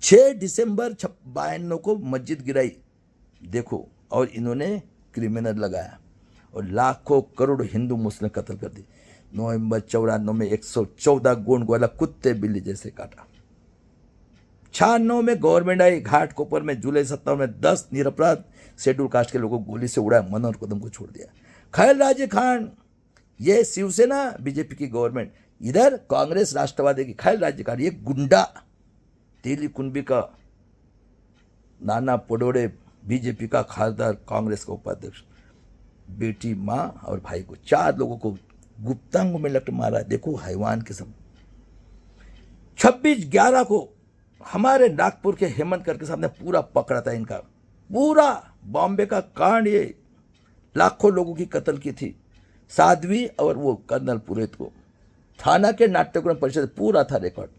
[SPEAKER 1] 6 दिसंबर 52 को मस्जिद गिराई, देखो, और इन्होंने क्रिमिनल लगाया और लाखों करोड़ हिंदू मुस्लिम कत्ल कर दी। नवंबर 94 में 114 गोंड ग्वाला कुत्ते बिल्ली जैसे काटा। 96 में गवर्नमेंट आई, घाट कोपर में जुलाई 57 में 10 निरपराध शेड्यूल कास्ट के लोगों को गोली से उड़ाया, मनोहर कदम को छोड़ दिया। खैर राजे खान, ये शिवसेना बीजेपी की गवर्नमेंट, इधर कांग्रेस राष्ट्रवादी की। खैर राजे खान ये गुंडा, तेली कुंभी का नाना पडोड़े, बीजेपी का खासदार, कांग्रेस का उपाध्यक्ष, बेटी, माँ और भाई को, 4 लोगों को गुप्तांग में लट मारा। देखो हैवान किस्म। 26/11 को हमारे नागपुर के हेमंत करके साहब ने पूरा पकड़ा था इनका, पूरा बॉम्बे का कांड, ये लाखों लोगों की कत्ल की थी। साध्वी और वो कर्नल पुरोहित को, थाना के नाट्यक्रम परिषद पूरा था रिकॉर्ड।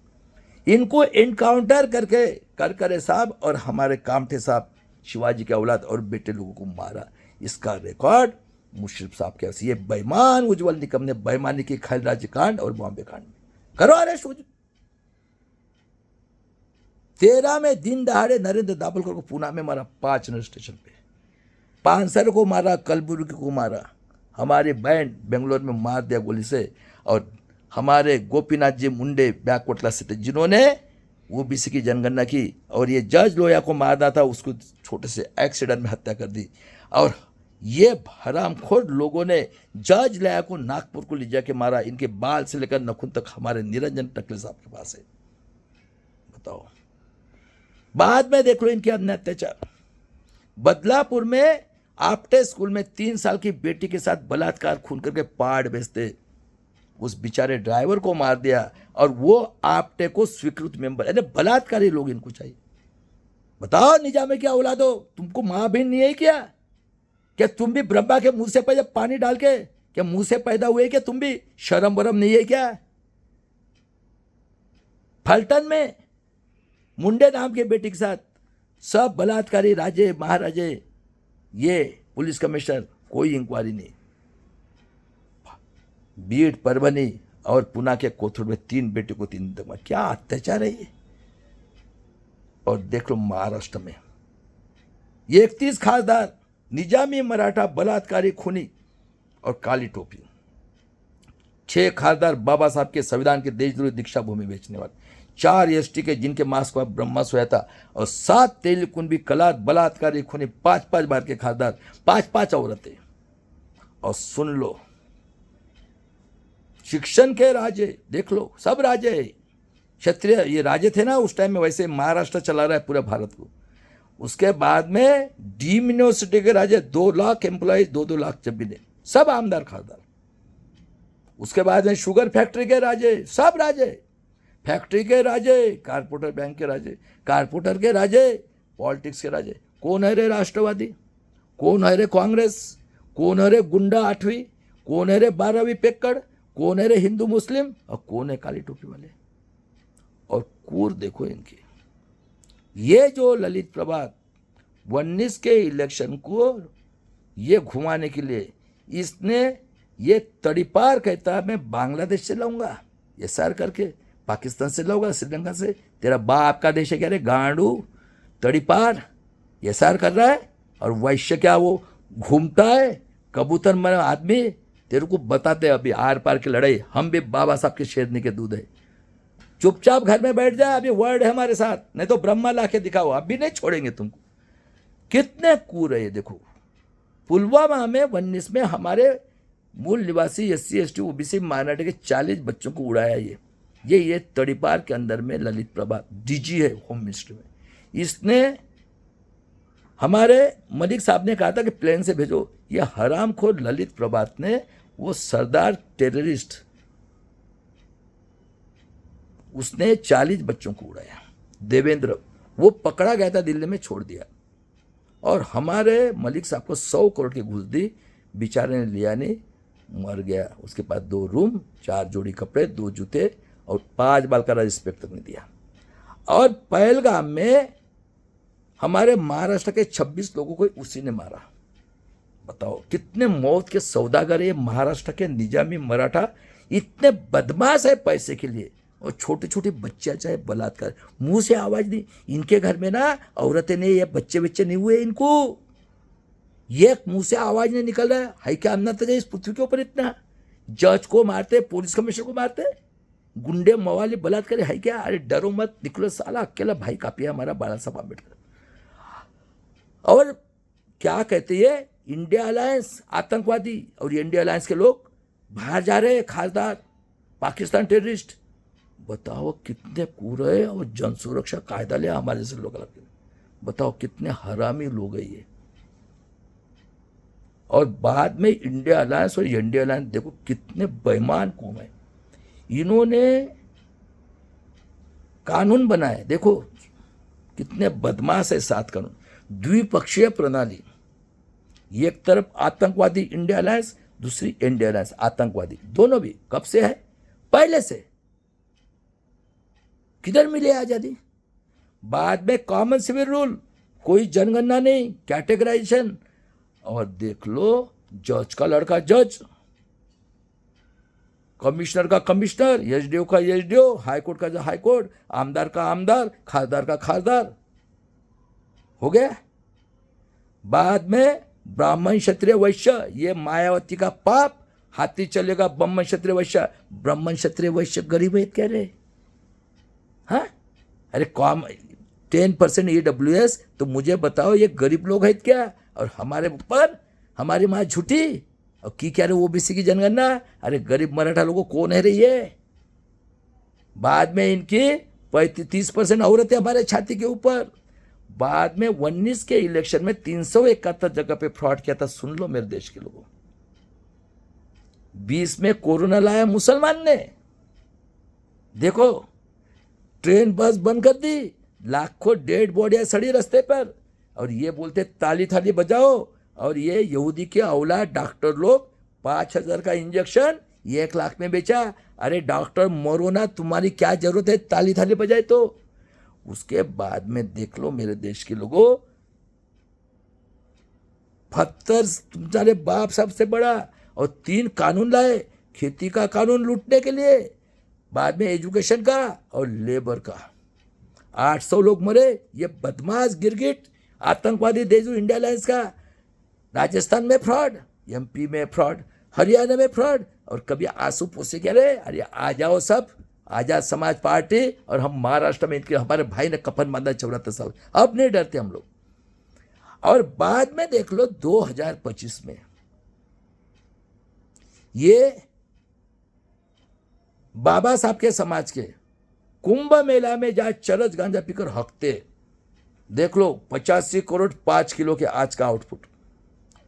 [SPEAKER 1] इनको एनकाउंटर करके करकरे साहब और हमारे कामठे साहब, शिवाजी के औलाद और बेटे लोगों को मारा। इसका रिकॉर्ड मुशर्रफ साहब के। ये बेईमान उज्जवल निकम ने बेईमानी की खैल राज्य कांड और बॉम्बे कांड में। करो अरेस्ट। 13 में दिन दहाड़े नरेंद्र दाभोलकर को पूना में मारा, 5 नगर स्टेशन पे। पानसर को मारा, कलबुर्गी को मारा, हमारी बहन बेंगलोर में मार दिया गोली से। और हमारे गोपीनाथ जी मुंडे बैककोटला से थे, जिन्होंने ओबीसी की जनगणना की और ये जज लोया को मारना था, उसको छोटे से एक्सीडेंट में हत्या कर दी। और ये हरामखोर लोगों ने जज लोया को नागपुर को ले जाके मारा। इनके बाल से लेकर नखुन तक हमारे निरंजन टकले साहब के पास है। बताओ, बाद में देख लो इनके अन्य अत्याचार। बदलापुर में आपटे स्कूल में 3 साल की बेटी के साथ बलात्कार, खून करके पहाड़ बेचते, उस बेचारे ड्राइवर को मार दिया। और वो आपटे को स्वीकृत मेंबर, अरे बलात्कारी लोग इनको चाहिए। बताओ निजामे क्या औलादो, तुमको मां बहन नहीं है क्या? क्या तुम भी ब्रह्मा के मुंह से पैदा पानी डाल के क्या मुंह से पैदा हुए? क्या तुम भी शर्म वरम नहीं है क्या? फलटन में मुंडे नाम के बेटी के साथ सब बलात्कारी राजे महाराजे, ये पुलिस कमिश्नर, कोई इंक्वायरी नहीं। बीड़, परभनी और पुना के कोथरूड में 3 बेटे को 3 दफा, क्या अत्याचार है ये। और देख लो महाराष्ट्र में 31 खासदार, निजामी मराठा बलात्कारी खूनी और काली टोपी। 6 खासदार बाबा साहब के संविधान के देशद्रोही दीक्षा भूमि बेचने वाले, 4 एसटी के जिनके मांस को ब्रह्मास्त्र हुआ था, और 7 तेल कुंभी कलात बलात्कारी खूनी, 5-5 बार के खासदार, 5-5 औरतें। और सुन लो, शिक्षण के राजे देख लो, सब राजे क्षत्रिय ये राजे थे ना उस टाइम में, वैसे महाराष्ट्र चला रहा है पूरे भारत को। उसके बाद में डीम यूनिवर्सिटी के राजे 2 लाख एम्प्लॉयज, 2-2 लाख जब भी दे, सब आमदार खासदार। उसके बाद में शुगर फैक्ट्री के राजे, सब राजे, फैक्ट्री के राजे, कारपोरेटर बैंक के राजे, कारपोरेटर के राजे, पॉलिटिक्स के राजे। कौन है रे राष्ट्रवादी, कौन है रे कांग्रेस, कौन है रे गुंडा आठवीं, कौन है रे 12वीं पेक्कड़, कौन है रे हिंदू मुस्लिम, और कौन है काली टोपी वाले। और कूर देखो इनकी। ये जो ललित प्रभात 19 के इलेक्शन को ये घुमाने के लिए इसने ये तड़ीपार कहता है मैं बांग्लादेश से लाऊंगा, ये सार करके पाकिस्तान से लाऊंगा, श्रीलंका से, तेरा बाप का देश है क्या रे गांडू, तड़ीपार ये सार कर रहा है। और वैश्य क्या वो घूमता है कबूतर मन आदमी, तेरे को बताते हैं अभी आर पार की लड़ाई, हम भी बाबा साहब के शेरनी के दूध है। चुपचाप घर में बैठ जाए, अभी वर्ड है हमारे साथ, नहीं तो ब्रह्मा ला के दिखाओ, अभी नहीं छोड़ेंगे तुमको। कितने कूर है ये देखो। पुलवामा में 19 में हमारे मूल निवासी SC ST OBC माइनॉरिटी के 40 बच्चों को उड़ाया। ये तड़ीपार के अंदर में ललित प्रभात DG है होम मिनिस्ट्री में, इसने हमारे मलिक साहब ने कहा था कि प्लेन से भेजो। ये हरामखोर ललित प्रभात ने वो सरदार टेररिस्ट उसने 40 बच्चों को उड़ाया। देवेंद्र वो पकड़ा गया था, दिल्ली में छोड़ दिया, और हमारे मलिक साहब को 100 करोड़ की घूस दी, बेचारे ने लिया नहीं, मर गया। उसके पास 2 रूम, 4 जोड़ी कपड़े, 2 जूते और 5 बाल का रिस्पेक्ट तक नहीं दिया। और पहलगाम में हमारे महाराष्ट्र के 26 लोगों को उसी ने मारा। बताओ कितने मौत के सौदागर ये महाराष्ट्र के निजामी मराठा इतने बदमाश है पैसे के लिए। और छोटे छोटे बच्चे चाहे बलात्कार, मुंह से आवाज नहीं। इनके घर में ना औरतें नहीं, ये बच्चे नहीं हुए इनको, ये मुंह से आवाज नहीं निकल रहा है क्या अन्ना तो इस पृथ्वी के ऊपर इतना। जज को मारते, पुलिस कमिश्नर को मारते, गुंडे मवाली बलात्कार है क्या। अरे डरो मत, निकलो साला, अकेला भाई काफी है हमारा बाला साहब आम्बेडकर। और क्या कहते हैं इंडिया अलायंस आतंकवादी, और इंडिया अलायंस के लोग बाहर जा रहे हैं, खासदार पाकिस्तान टेररिस्ट। बताओ कितने कूरे और जन सुरक्षा कायदा लिया हमारे जैसे लोग लगते। बताओ कितने हरामी लोग हैं ये। और बाद में इंडिया अलायंस और इंडिया अलायंस देखो कितने बेईमान कौम है। इन्होंने कानून बनाए, देखो कितने बदमाश है 7 कानून। द्विपक्षीय प्रणाली, एक तरफ आतंकवादी इंडिया अलायंस, दूसरी इंडिया अलायंस आतंकवादी, दोनों भी कब से है, पहले से। किधर मिले आजादी। बाद में कॉमन सिविल रूल, कोई जनगणना नहीं, कैटेगराइजेशन। और देख लो जज का लड़का जज, कमिश्नर का कमिश्नर, एसडीओ का एसडीओ, हाईकोर्ट का हाईकोर्ट, आमदार का आमदार, खासदार का खासदार हो गया। बाद में ब्राह्मण क्षत्रिय वैश्य, ये मायावती का पाप, हाथी चलेगा ब्राह्मण क्षत्रिय वैश्य। ब्राह्मण क्षत्रिय वैश्य गरीब है क्या रे। हाँ अरे 10% EWS, तो मुझे बताओ ये गरीब लोग हैं क्या। और हमारे ऊपर हमारी माँ झूठी, और की क्या रे OBC की जनगणना। अरे गरीब मराठा लोगों कौन है रे ये। बाद में इनकी 30% औरतें हमारे छाती के ऊपर। बाद में 19 के इलेक्शन में 371 जगह पे फ्रॉड किया था। सुन लो मेरे देश के लोगों, 20 में कोरोना लाया मुसलमान ने, देखो ट्रेन बस बंद कर दी, लाखों डेड बॉडियां सड़ी रास्ते पर, और ये बोलते ताली थाली बजाओ। और ये यहूदी के औलाद डॉक्टर लोग 5,000 का इंजेक्शन 1 लाख में बेचा। अरे डॉक्टर मरो ना, तुम्हारी क्या जरूरत है ताली थाली बजाए तो। उसके बाद में देख लो मेरे देश के लोगों, पत्थर तुम्हारे बाप सबसे बड़ा, और 3 कानून लाए, खेती का कानून लूटने के लिए, बाद में एजुकेशन का और लेबर का। 800 लोग मरे। ये बदमाश गिरगिट आतंकवादी देशू इंडिया अलायंस का। राजस्थान में फ्रॉड, MP में फ्रॉड, हरियाणा में फ्रॉड, और कभी आंसू पोसे कह रहे अरे आ जाओ सब, आजाद समाज पार्टी। और हम महाराष्ट्र में इनके हमारे भाई ने कफन बांधा 74 साल, अब नहीं डरते हम लोग। और बाद में देख लो 2025 में ये बाबा साहब के समाज के कुंभ मेला में जहां चरस गांजा पीकर हकते, देख लो 85 करोड़ 5 किलो के आज का आउटपुट।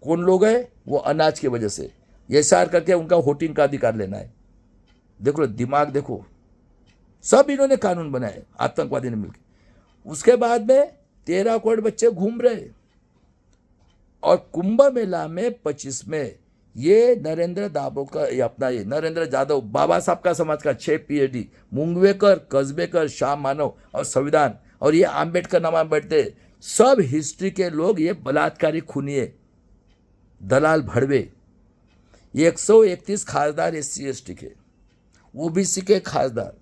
[SPEAKER 1] कौन लोग हैं वो, अनाज की वजह से ये सार करके उनका वोटिंग का अधिकार लेना है। देख लो, दिमाग देखो, सब इन्होंने कानून बनाए, आतंकवादी ने मिलकर। उसके बाद में 13 करोड़ बच्चे घूम रहे, और कुंभ मेला में 25 में ये नरेंद्र दाभोलकर, ये अपना ये नरेंद्र जाधव, बाबा साहब का समाज का 6 PhD, मुंगवेकर, कसबेकर, श्याम मानव और संविधान, और ये आम्बेडकर नामा बैठते, सब हिस्ट्री के लोग, ये बलात्कारी खूनिए दलाल भड़वे। 131 खासदार SC ST के, OBC के खासदार।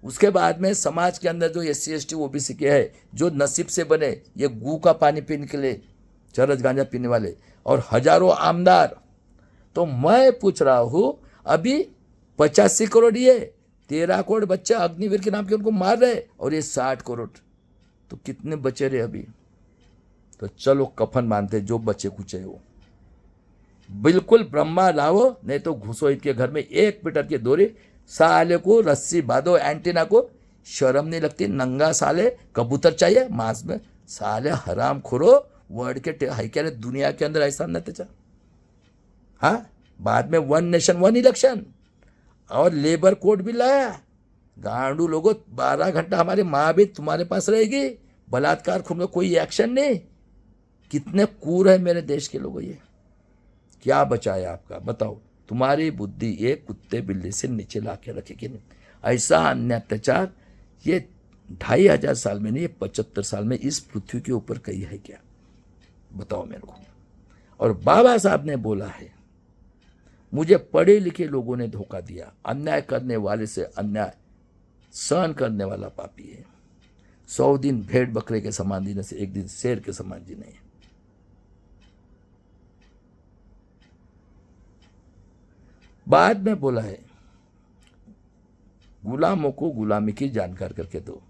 [SPEAKER 1] उसके बाद में समाज के अंदर जो SC ST OBC के है, जो नसीब से बने, ये गू का पानी पीने के लिए, चरस गांजा पीने वाले, और हजारों आमदार। तो मैं पूछ रहा हूं, अभी 85 करोड़ ये 13 करोड़ बच्चे अग्निवीर के नाम के उनको मार रहे, और ये 60 करोड़, तो कितने बचे रहे अभी? तो चलो कफन बांधते जो बचे कुछ है वो। बिल्कुल ब्रह्मा लाओ, नहीं तो घुसो इनके घर में, 1 मीटर की दूरी, साले को रस्सी बांधो एंटीना को, शर्म नहीं लगती? नंगा साले, कबूतर चाहिए मांस में, साले हराम खोरो, वर्ड के है क्या रे दुनिया के अंदर ऐसा न त्याचा। हाँ, बाद में 1 नेशन 1 इलेक्शन और लेबर कोड भी लाया। गांडू लोगों, 12 घंटा हमारी माँ भी तुम्हारे पास रहेगी, बलात्कार खून में कोई एक्शन नहीं। कितने क्रूर है मेरे देश के लोगों, ये क्या बचाया आपका? बताओ, तुम्हारी बुद्धि ये कुत्ते बिल्ली से नीचे ला के रखेगी नहीं। ऐसा अन्य अत्याचार ये 2500 साल में नहीं, ये 75 साल में इस पृथ्वी के ऊपर कहीं है क्या? बताओ मेरे को। और बाबा साहब ने बोला है, मुझे पढ़े लिखे लोगों ने धोखा दिया, अन्याय करने वाले से अन्याय सहन करने वाला पापी है। 100 दिन भेड़ बकरे के समान जीने से 1 दिन शेर के समान जीने हैं। बाद में बोला है, गुलामों को गुलामी की जानकार करके दो,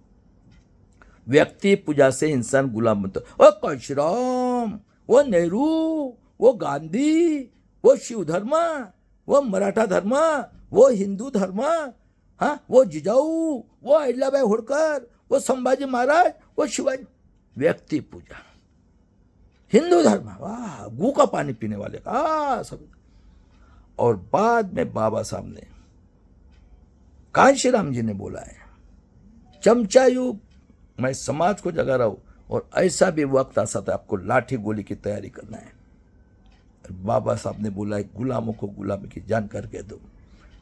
[SPEAKER 1] व्यक्ति पूजा से इंसान गुलाम बनता। वो कांशीराम, वो नेहरू, वो गांधी, वो शिव धर्म, वो मराठा धर्म, वो हिंदू धर्म, हाँ, वो जिजाऊ, वो अहिल्याबाई होळकर, वो संभाजी महाराज, वो शिवाजी, व्यक्ति पूजा, हिंदू धर्म, वाह, गू का पानी पीने वाले का सब। और बाद में बाबा साहब ने, कांशीराम जी ने बोला है, चमचा युग, मैं समाज को जगा रहा हूं, और ऐसा भी वक्त आ सकता है आपको लाठी गोली की तैयारी करना है। बाबा साहब ने बोला है, गुलामों को गुलामी की जानकार कह दो।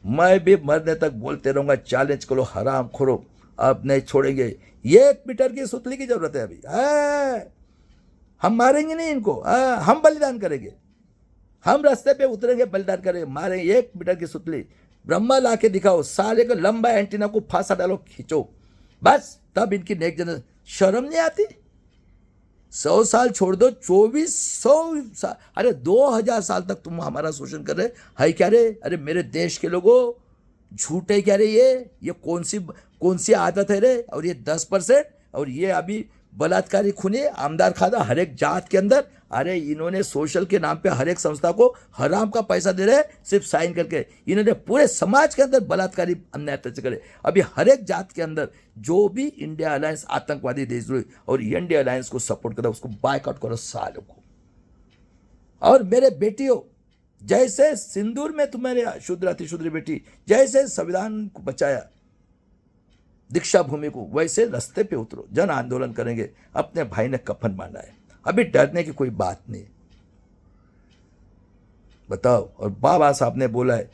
[SPEAKER 1] मैं भी मरने तक बोलते रहूंगा, चैलेंज करो हराम खोरो, अब नहीं छोड़ेंगे। 1 मीटर की सुतली की जरूरत है अभी। हम मारेंगे नहीं इनको, हम बलिदान करेंगे, हम रास्ते पे उतरेंगे, बलिदान करेंगे, मारेंगे। 1 मीटर की सुतली ब्रह्मा ला के दिखाओ, साले को लंबा एंटीना को फांसा डालो, खींचो, बस तब इनकी नेक्स्ट जनरेशन। शर्म नहीं आती? 100 साल छोड़ दो, 2400 साल, अरे 2000 साल तक तुम हमारा शोषण कर रहे है क्या रे? अरे मेरे देश के लोगों, झूठे क्या रे? ये कौन सी आदत है रे? और ये 10%, और ये अभी बलात्कारी खूनी आमदार खादा हर एक जात के अंदर। अरे इन्होंने सोशल के नाम पे हर एक संस्था को हराम का पैसा दे रहे, सिर्फ साइन करके। इन्होंने पूरे समाज के अंदर बलात्कारी अन्याय करे। अभी हर एक जात के अंदर जो भी इंडिया अलायंस आतंकवादी देश और इंडिया अलायंस को सपोर्ट करता है, उसको बायकॉट करो सालों को। और मेरे बेटियों, जैसे सिंदूर में तुम्हारे शुद्र अतिशुद्र बेटी, जैसे संविधान को बचाया, दीक्षा भूमि को, वैसे रास्ते पे उतरो, जन आंदोलन करेंगे। अपने भाई ने कफन बांधा है, अभी डरने की कोई बात नहीं। बताओ। और बाबा साहब ने बोला है,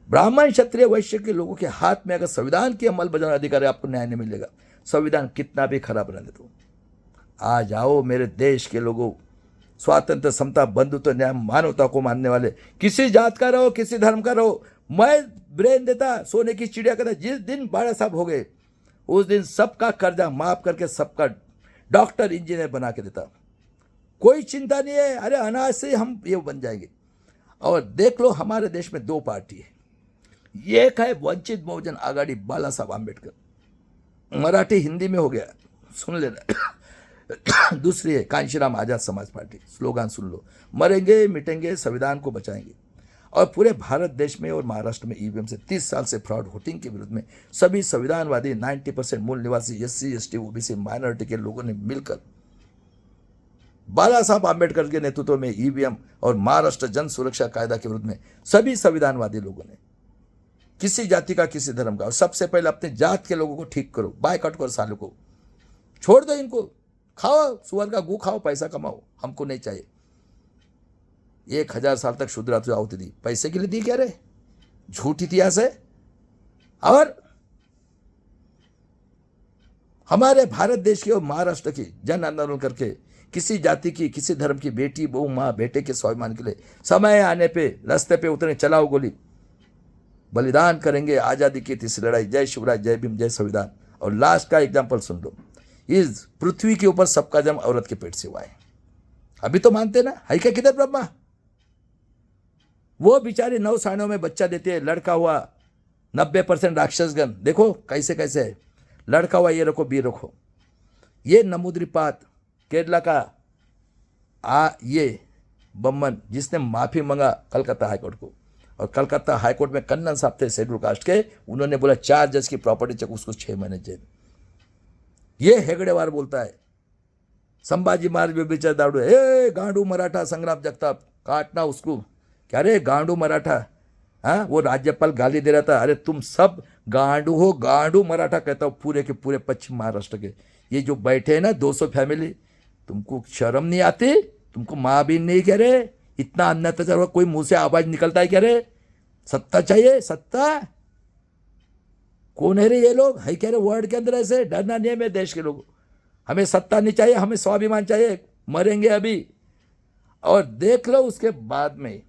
[SPEAKER 1] ब्राह्मण क्षत्रिय वैश्य के लोगों के हाथ में अगर संविधान की अमल बजाने अधिकार है, आपको न्याय नहीं मिलेगा। संविधान कितना भी खराब रहने दो। आ जाओ मेरे देश के लोगों, स्वातंत्र, समता, बंधुत्व, न्याय, मानवता को मानने वाले, किसी जात का रहो, किसी धर्म का रहो, मैं ब्रेन देता, सोने की चिड़िया कहता। जिस दिन बाड़ा साहब हो गए, उस दिन सबका कर्जा माफ करके सबका डॉक्टर इंजीनियर बना के देता। कोई चिंता नहीं है, अरे अनाज से हम ये बन जाएंगे। और देख लो, हमारे देश में 2 पार्टी है। एक है वंचित बहुजन आघाड़ी, बाला साहब आम्बेडकर, मराठी हिंदी में हो गया, सुन लेना। दूसरी है कांशीराम आजाद समाज पार्टी, स्लोगान सुन लो, मरेंगे मिटेंगे, संविधान को बचाएंगे। और पूरे भारत देश में और महाराष्ट्र में ईवीएम से 30 साल से फ्रॉड वोटिंग के विरुद्ध में सभी संविधानवादी 90% मूल निवासी SC ST OBC माइनॉरिटी के लोगों ने मिलकर बाला साहब आम्बेडकर के नेतृत्व में ईवीएम और महाराष्ट्र जन सुरक्षा कायदा के विरुद्ध में सभी संविधानवादी लोगों ने किसी जाति का, किसी धर्म का। और सबसे पहले अपने जात के लोगों को ठीक करो, बायकॉट करो, सालों को छोड़ दो, इनको खाओ, सुअर का गू खाओ, पैसा कमाओ, हमको नहीं चाहिए। 1000 साल तक शूद्र आहुति दी, पैसे के लिए दी क्या रे? झूठ इतिहास है। और हमारे भारत देश की और महाराष्ट्र की जन आंदोलन करके किसी जाति की, किसी धर्म की बेटी, बहू, माँ, बेटे के स्वाभिमान के लिए समय आने पे रास्ते पे उतरे, चलाओ गोली, बलिदान करेंगे आजादी की तीसरी लड़ाई। जय शिवराज, जय भीम, जय संविधान। और लास्ट का एग्जाम्पल सुन लो, इस पृथ्वी के ऊपर सबका जन्म औरत के पेट से हुआ है। अभी तो मानते ना, है क्या किधर ब्रह्मा? वो बेचारी 9 सालों में बच्चा देती है, लड़का हुआ 90% राक्षसगण। देखो कैसे कैसे है, लड़का हुआ ये रखो, बी रखो। ये नमूद्रीपात केरला का ये बम्मन, जिसने माफी मांगा कलकत्ता हाईकोर्ट को, और कलकत्ता हाईकोर्ट में कन्नन साहब थे शेड्यूल कास्ट के, उन्होंने बोला 4 जज की प्रॉपर्टी चेक, उसको 6 महीने जेल। ये हेगड़ेवार बोलता है संभाजी महाराज बेबीचा दाड़ू, ए गांडू मराठा संग्राम जगताप, काटना उसको। क्या रे गांडू मराठा? हाँ, वो राज्यपाल गाली दे रहा था, अरे तुम सब गांडू हो, गांडू मराठा कहता हूँ पूरे के पूरे पश्चिम महाराष्ट्र के। ये जो बैठे हैं ना 200 फैमिली, तुमको शर्म नहीं आती? तुमको माँ भी नहीं कह रहे? इतना अत्याचार हुआ, कोई मुंह से आवाज निकलता है क्या रे? सत्ता चाहिए, सत्ता। कौन है रे ये लोग? है क्या रे वर्ड के अंदर? ऐसे डरना नहीं है मेरे देश के लोग। हमें सत्ता नहीं चाहिए, हमें स्वाभिमान चाहिए, मरेंगे अभी। और देख लो उसके बाद में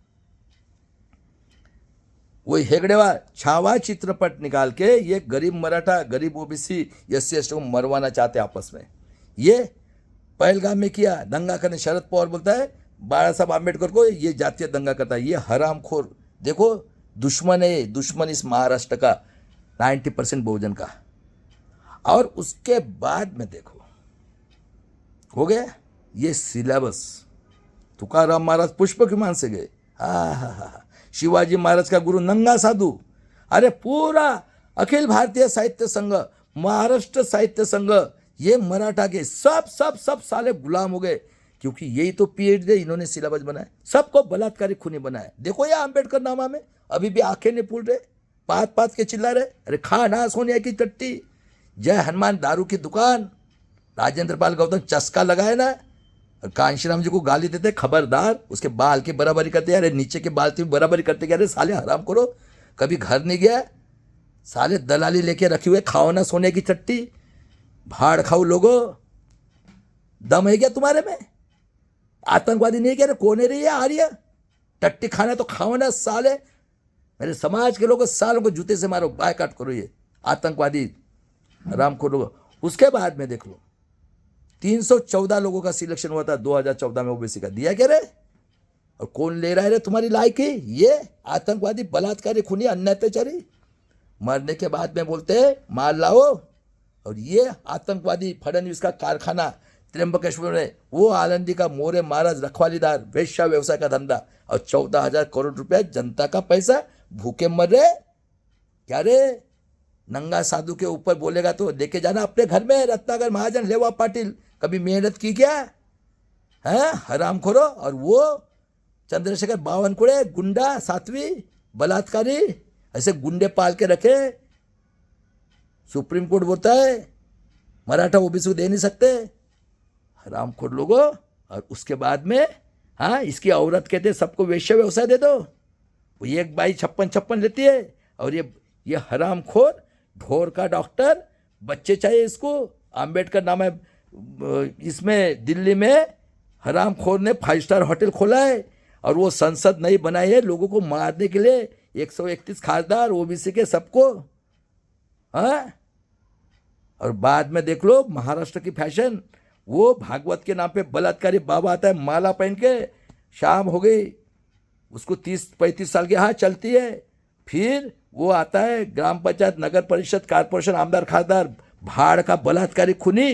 [SPEAKER 1] वही हेगड़ेवार छावा चित्रपट निकाल के ये गरीब मराठा, गरीब ओबीसी, SC/ST को मरवाना चाहते आपस में। ये पहलगाम में किया दंगा करने, शरद पवार बोलता है बाबा साहब आम्बेडकर को ये जातीय दंगा करता है, ये हरामखोर। देखो दुश्मन है, दुश्मन इस महाराष्ट्र का 90% बहुजन का। और उसके बाद में देखो हो गया ये सिलेबस। तुकाराम महाराज पुष्पक विमान से गए, हा। शिवाजी महाराज का गुरु नंगा साधु, अरे पूरा अखिल भारतीय साहित्य संघ, महाराष्ट्र साहित्य संघ, ये मराठा के सब साले गुलाम हो गए, क्योंकि यही तो PhD इन्होंने सिलेबस बनाया, सबको बलात्कारी खूनी बनाया। देखो ये आम्बेडकर नामा में अभी भी आंखें नहीं फूल रहे, पात के चिल्ला रहे, अरे खा ना सोनिया की चट्टी। जय हनुमान दारू की दुकान, राजेंद्र पाल गौतम चस्का लगाए ना, कांशीराम जी को गाली देते, खबरदार, उसके बाल की बराबरी करते, अरे नीचे के बाल की बराबरी करते क्या रे साले, हराम करो। कभी घर नहीं गया साले, दलाली लेके रखी हुए, खाओ ना सोने की चट्टी, भाड़ खाओ लोगो। दम है क्या तुम्हारे में? आतंकवादी नहीं क्या रे? कौन है रे ये आर्य? टट्टी खाना तो खाओ ना साले। मेरे समाज के लोगों सालों को जूते से मारो, बायकाट करो ये आतंकवादी हराम को लोगो। उसके बाद में देख लो 314 लोगों का सिलेक्शन हुआ था 2014 में ओबीसी का, दिया क्या रे? और कौन ले रहा है रे तुम्हारी लायकी? ये आतंकवादी, बलात्कारी, खूनी, अन्यायचारी। मरने के बाद में बोलते हैं मार लाओ। और ये आतंकवादी फडणवीस का कारखाना त्र्यंबकेश्वर में, वो आलंदी का मोरे महाराज रखवालीदार, वेश्या व्यवसाय का धंधा, और 14,000 करोड़ रुपया जनता का पैसा, भूखे मर रहे क्या रे? नंगा साधु के ऊपर बोलेगा तो लेके जाना अपने घर में। रत्नाकर महाजन, लेवा पाटिल कभी मेहनत की क्या है? हराम खोरो। और वो चंद्रशेखर बावनकुड़े गुंडा, 7वीं बलात्कारी, ऐसे गुंडे पाल के रखे। सुप्रीम कोर्ट बोलता है मराठा ओबीसी को दे नहीं सकते, हराम खोर लोगो। और उसके बाद में हाँ, इसकी औरत कहते सबको वेश्या व्यवसाय दे दो, वो एक बाई 56 लेती है। और ये हराम खोर ढोर का डॉक्टर, बच्चे चाहिए इसको। आम्बेडकर नाम है इसमें, दिल्ली में हराम खोर ने 5 स्टार होटल खोला है, और वो संसद नहीं बनाई है लोगों को मारने के लिए। 131 खासदार ओबीसी के सबको। हाँ, और बाद में देख लो महाराष्ट्र की फैशन, वो भागवत के नाम पे बलात्कारी बाबा आता है माला पहन के, शाम हो गई उसको 30-35 साल की हाँ चलती है, फिर वो आता है ग्राम पंचायत, नगर परिषद, कारपोरेशन, आमदार, खासदार, भाड़ का बलात्कारी खूनी।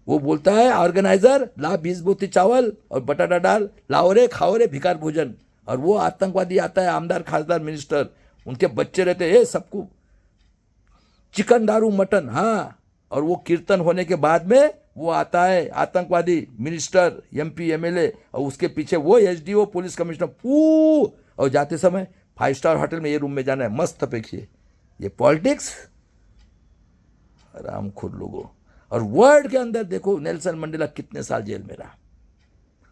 [SPEAKER 1] वो बोलता है ऑर्गेनाइजर ला 20 बोती चावल और बटाटा डाल, लाओ रे खाओ रे भिकार भोजन। और वो आतंकवादी आता है, आमदार, खासदार, मिनिस्टर, उनके बच्चे रहते हैं सबको चिकन, दारू, मटन। हाँ, और वो कीर्तन होने के बाद में वो आता है आतंकवादी मिनिस्टर, MP, MLA, और उसके पीछे वो SDO, पुलिस कमिश्नर, और जाते समय 5 स्टार होटल में ये रूम में जाना है, मस्त अपेक्षिए। ये पॉलिटिक्स, हरामखोर लोगों। और वर्ल्ड के अंदर देखो नेल्सन मंडेला कितने साल जेल में रहा।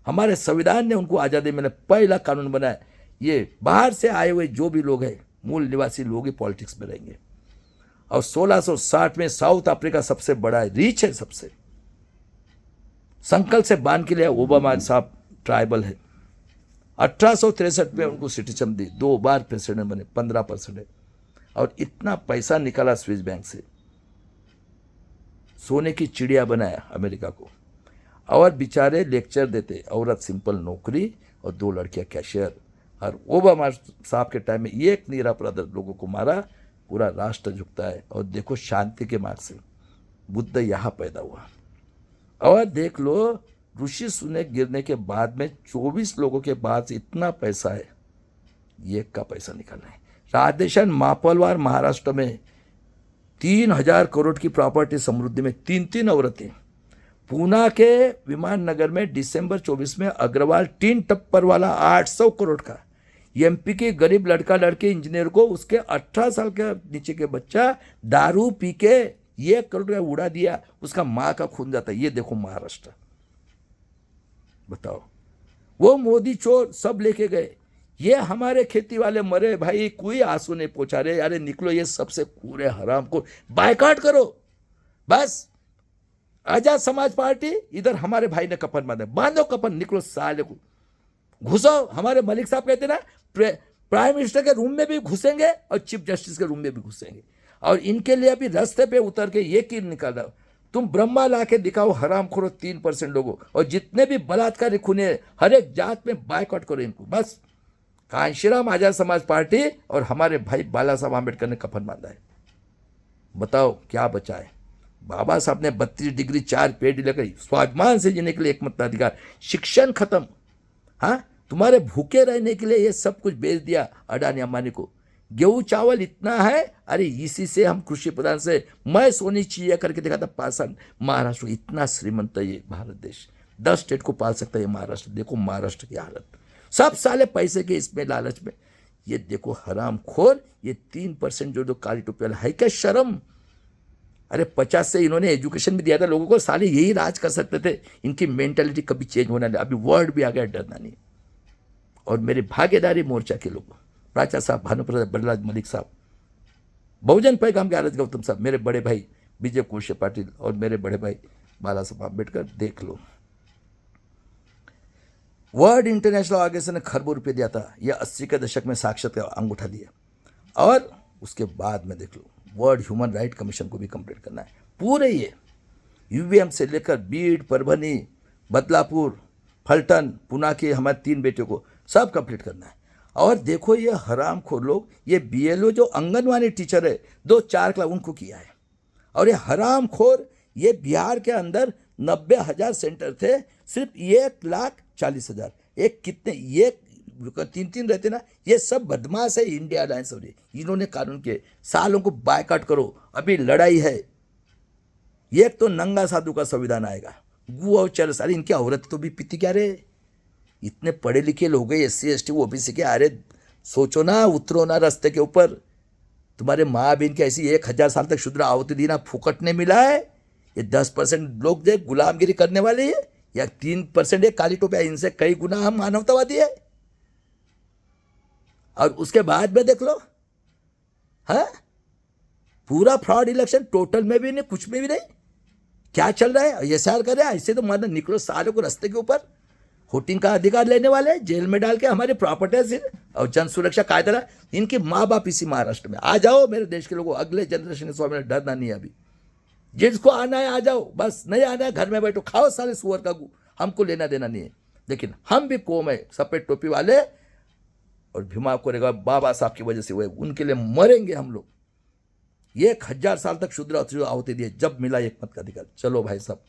[SPEAKER 1] हमारे संविधान ने उनको आज़ादी में पहला कानून बनाया, ये बाहर से आए हुए जो भी लोग हैं, मूल निवासी लोग ही पॉलिटिक्स में रहेंगे। और 1660 में साउथ अफ्रीका सबसे बड़ा है, रीच है सबसे। संकल्प से बांध के लिए ओबामा साहब ट्राइबल है। 1863 में उनको सिटीजन दी, 2 बार प्रेसिडेंट बने, 15% है। और इतना पैसा निकाला स्विस बैंक से, सोने की चिड़िया बनाया अमेरिका को। और बेचारे लेक्चर देते, औरत सिंपल नौकरी और 2 लड़कियां कैशियर। और ओबामा साहब के टाइम में एक निरपराध लोगों को मारा, पूरा राष्ट्र झुकता है। और देखो शांति के मार्ग से बुद्ध यहाँ पैदा हुआ। और देख लो ऋषि सुने गिरने के बाद में 24 लोगों के बाद इतना पैसा है, एक का पैसा निकलना है। राधेश्याम मापलवार महाराष्ट्र में 3000 करोड़ की प्रॉपर्टी समृद्धि में 3 औरतें। पूना के विमान नगर में दिसंबर 24 में अग्रवाल टीन टप्पर वाला 800 करोड़ का। एमपी के गरीब लड़का लड़के इंजीनियर को उसके 18 साल के नीचे के बच्चा दारू पी के 1 करोड़ का उड़ा दिया, उसका माँ का खून जाता है। ये देखो महाराष्ट्र, बताओ। वो मोदी चोर सब लेके गए, ये हमारे खेती वाले मरे भाई, कोई आंसू नहीं पहुंचा रहे। अरे निकलो ये सबसे पूरे हराम को बायकॉट करो बस। आजाद समाज पार्टी, इधर हमारे भाई ने कफन बांधा, बांधो कफन, निकलो साले को, घुसो। हमारे मलिक साहब कहते ना, प्राइम मिनिस्टर के रूम में भी घुसेंगे और चीफ जस्टिस के रूम में भी घुसेंगे। और इनके लिए अभी रास्ते पे उतर के ये कील निकाल रहा। तुम ब्रह्मा ला के दिखाओ हरामखोरो 3% लोगों, और जितने भी बलात्कारी खूने हर एक जात में बायकॉट करो इनको बस। कांशीराम आजाद समाज पार्टी और हमारे भाई बाला साहब आम्बेडकर ने कफन बांधा है। बताओ क्या बचा है। बाबा साहब ने 32 डिग्री 4 पेड़ लेकर स्वाभिमान से जीने के लिए एक मताधिकार, शिक्षण खत्म। हाँ, तुम्हारे भूखे रहने के लिए ये सब कुछ बेच दिया अडानी अंबानी को। गेहूं चावल इतना है, अरे इसी से हम कृषि प्रधान से मैं सोनी चाहिए करके देखा था पासन। महाराष्ट्र इतना श्रीमंत है ये भारत देश, 10 स्टेट को पाल सकता है ये महाराष्ट्र। देखो महाराष्ट्र की हालत, सब साले पैसे के इसमें लालच में। ये देखो हरामखोर, ये 3% जो काली टोपी वाला है, क्या शर्म। अरे 50 से इन्होंने एजुकेशन भी दिया था लोगों को, साले यही राज कर सकते थे। इनकी मेंटालिटी कभी चेंज होना नहीं। अभी वर्ड भी आ गया, डरना नहीं। और मेरे भागीदारी मोर्चा के लोग, प्राचा साहब, भानुप्रसाद बरलाज, मलिक साहब, बहुजन पैगाम के आरज गौतम साहब, मेरे बड़े भाई विजय कोशे पाटिल और मेरे बड़े भाई बाला साहब आम्बेडकर, देख लो। वर्ल्ड इंटरनेशनल ऑर्गेनाइजेशन ने खरबों रुपये दिया था, यह 80 के दशक में साक्षात अंगूठा दिया। और उसके बाद में देख low world human right commission को भी कंप्लीट करना है। पूरे ये यूवीएम से लेकर बीड, परभनी, बदलापुर, फलटन, पुना के हमारे 3 बेटियों को सब कंप्लीट करना है। और देखो ये हरामखोर लोग, ये बीएलओ जो आंगनवाड़ी टीचर है 2-4 लाख उनको किया है। और ये हरामखोर, ये बिहार के अंदर 90,000 सेंटर थे, सिर्फ 1,40,000। एक कितने, ये 3 रहते ना, ये सब बदमाश है इंडिया अलायंस। और इन्होंने कानून के सालों को बायकॉट करो। अभी लड़ाई है, एक तो नंगा साधु का संविधान आएगा, गु और चरस। अरे इनकी औरत तो भी पीती क्या रे, इतने पढ़े लिखे लोग हैं, SC ST OBC के। अरे सोचो ना, उतरो ना रास्ते के ऊपर। तुम्हारे माँ बहन की ऐसी 1000 साल तक शुद्र आवती दी ना, फुकट ने मिला है। ये 10% लोग जो गुलामगिरी करने वाले हैं, या 3% काली टोपिया, इनसे कई गुना हम मानवतावादी है। और उसके बाद में देख लो, हाँ, पूरा फ्रॉड इलेक्शन, टोटल में भी नहीं, कुछ में भी नहीं। क्या चल रहा है, SR कर रहे हैं। ऐसे तो मानो निकलो सारे को रास्ते के ऊपर। वोटिंग का अधिकार लेने वाले जेल में डाल के हमारी प्रॉपर्टी और जन सुरक्षा कायदा, इनके माँ बाप इसी महाराष्ट्र में। आ जाओ मेरे देश के लोगों, अगले जनरेशन के स्वामी, डरना नहीं है अभी। जिसको आना है आ जाओ, बस नहीं आना है घर में बैठो, खाओ सारे सुअर का गु, हमको लेना देना नहीं है। लेकिन हम भी कौम है सफेद टोपी वाले, और भीमा कोरेगा बाबा साहब की वजह से हुए, उनके लिए मरेंगे हम लोग। 1000 साल तक शुद्र आहुति दिए, जब मिला एक मत का अधिकार। चलो भाई साहब,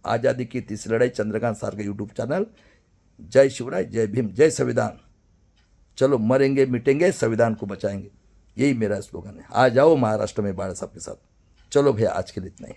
[SPEAKER 1] आज़ादी की तीसरी लड़ाई, चंद्रकांत सार का यूट्यूब चैनल। जय शिवराय, जय भीम, जय संविधान। चलो मरेंगे मिटेंगे, संविधान को बचाएंगे, यही मेरा स्लोगन है। आ जाओ महाराष्ट्र में बाला साहब के साथ। चलो भैया, आज के लिए इतना ही।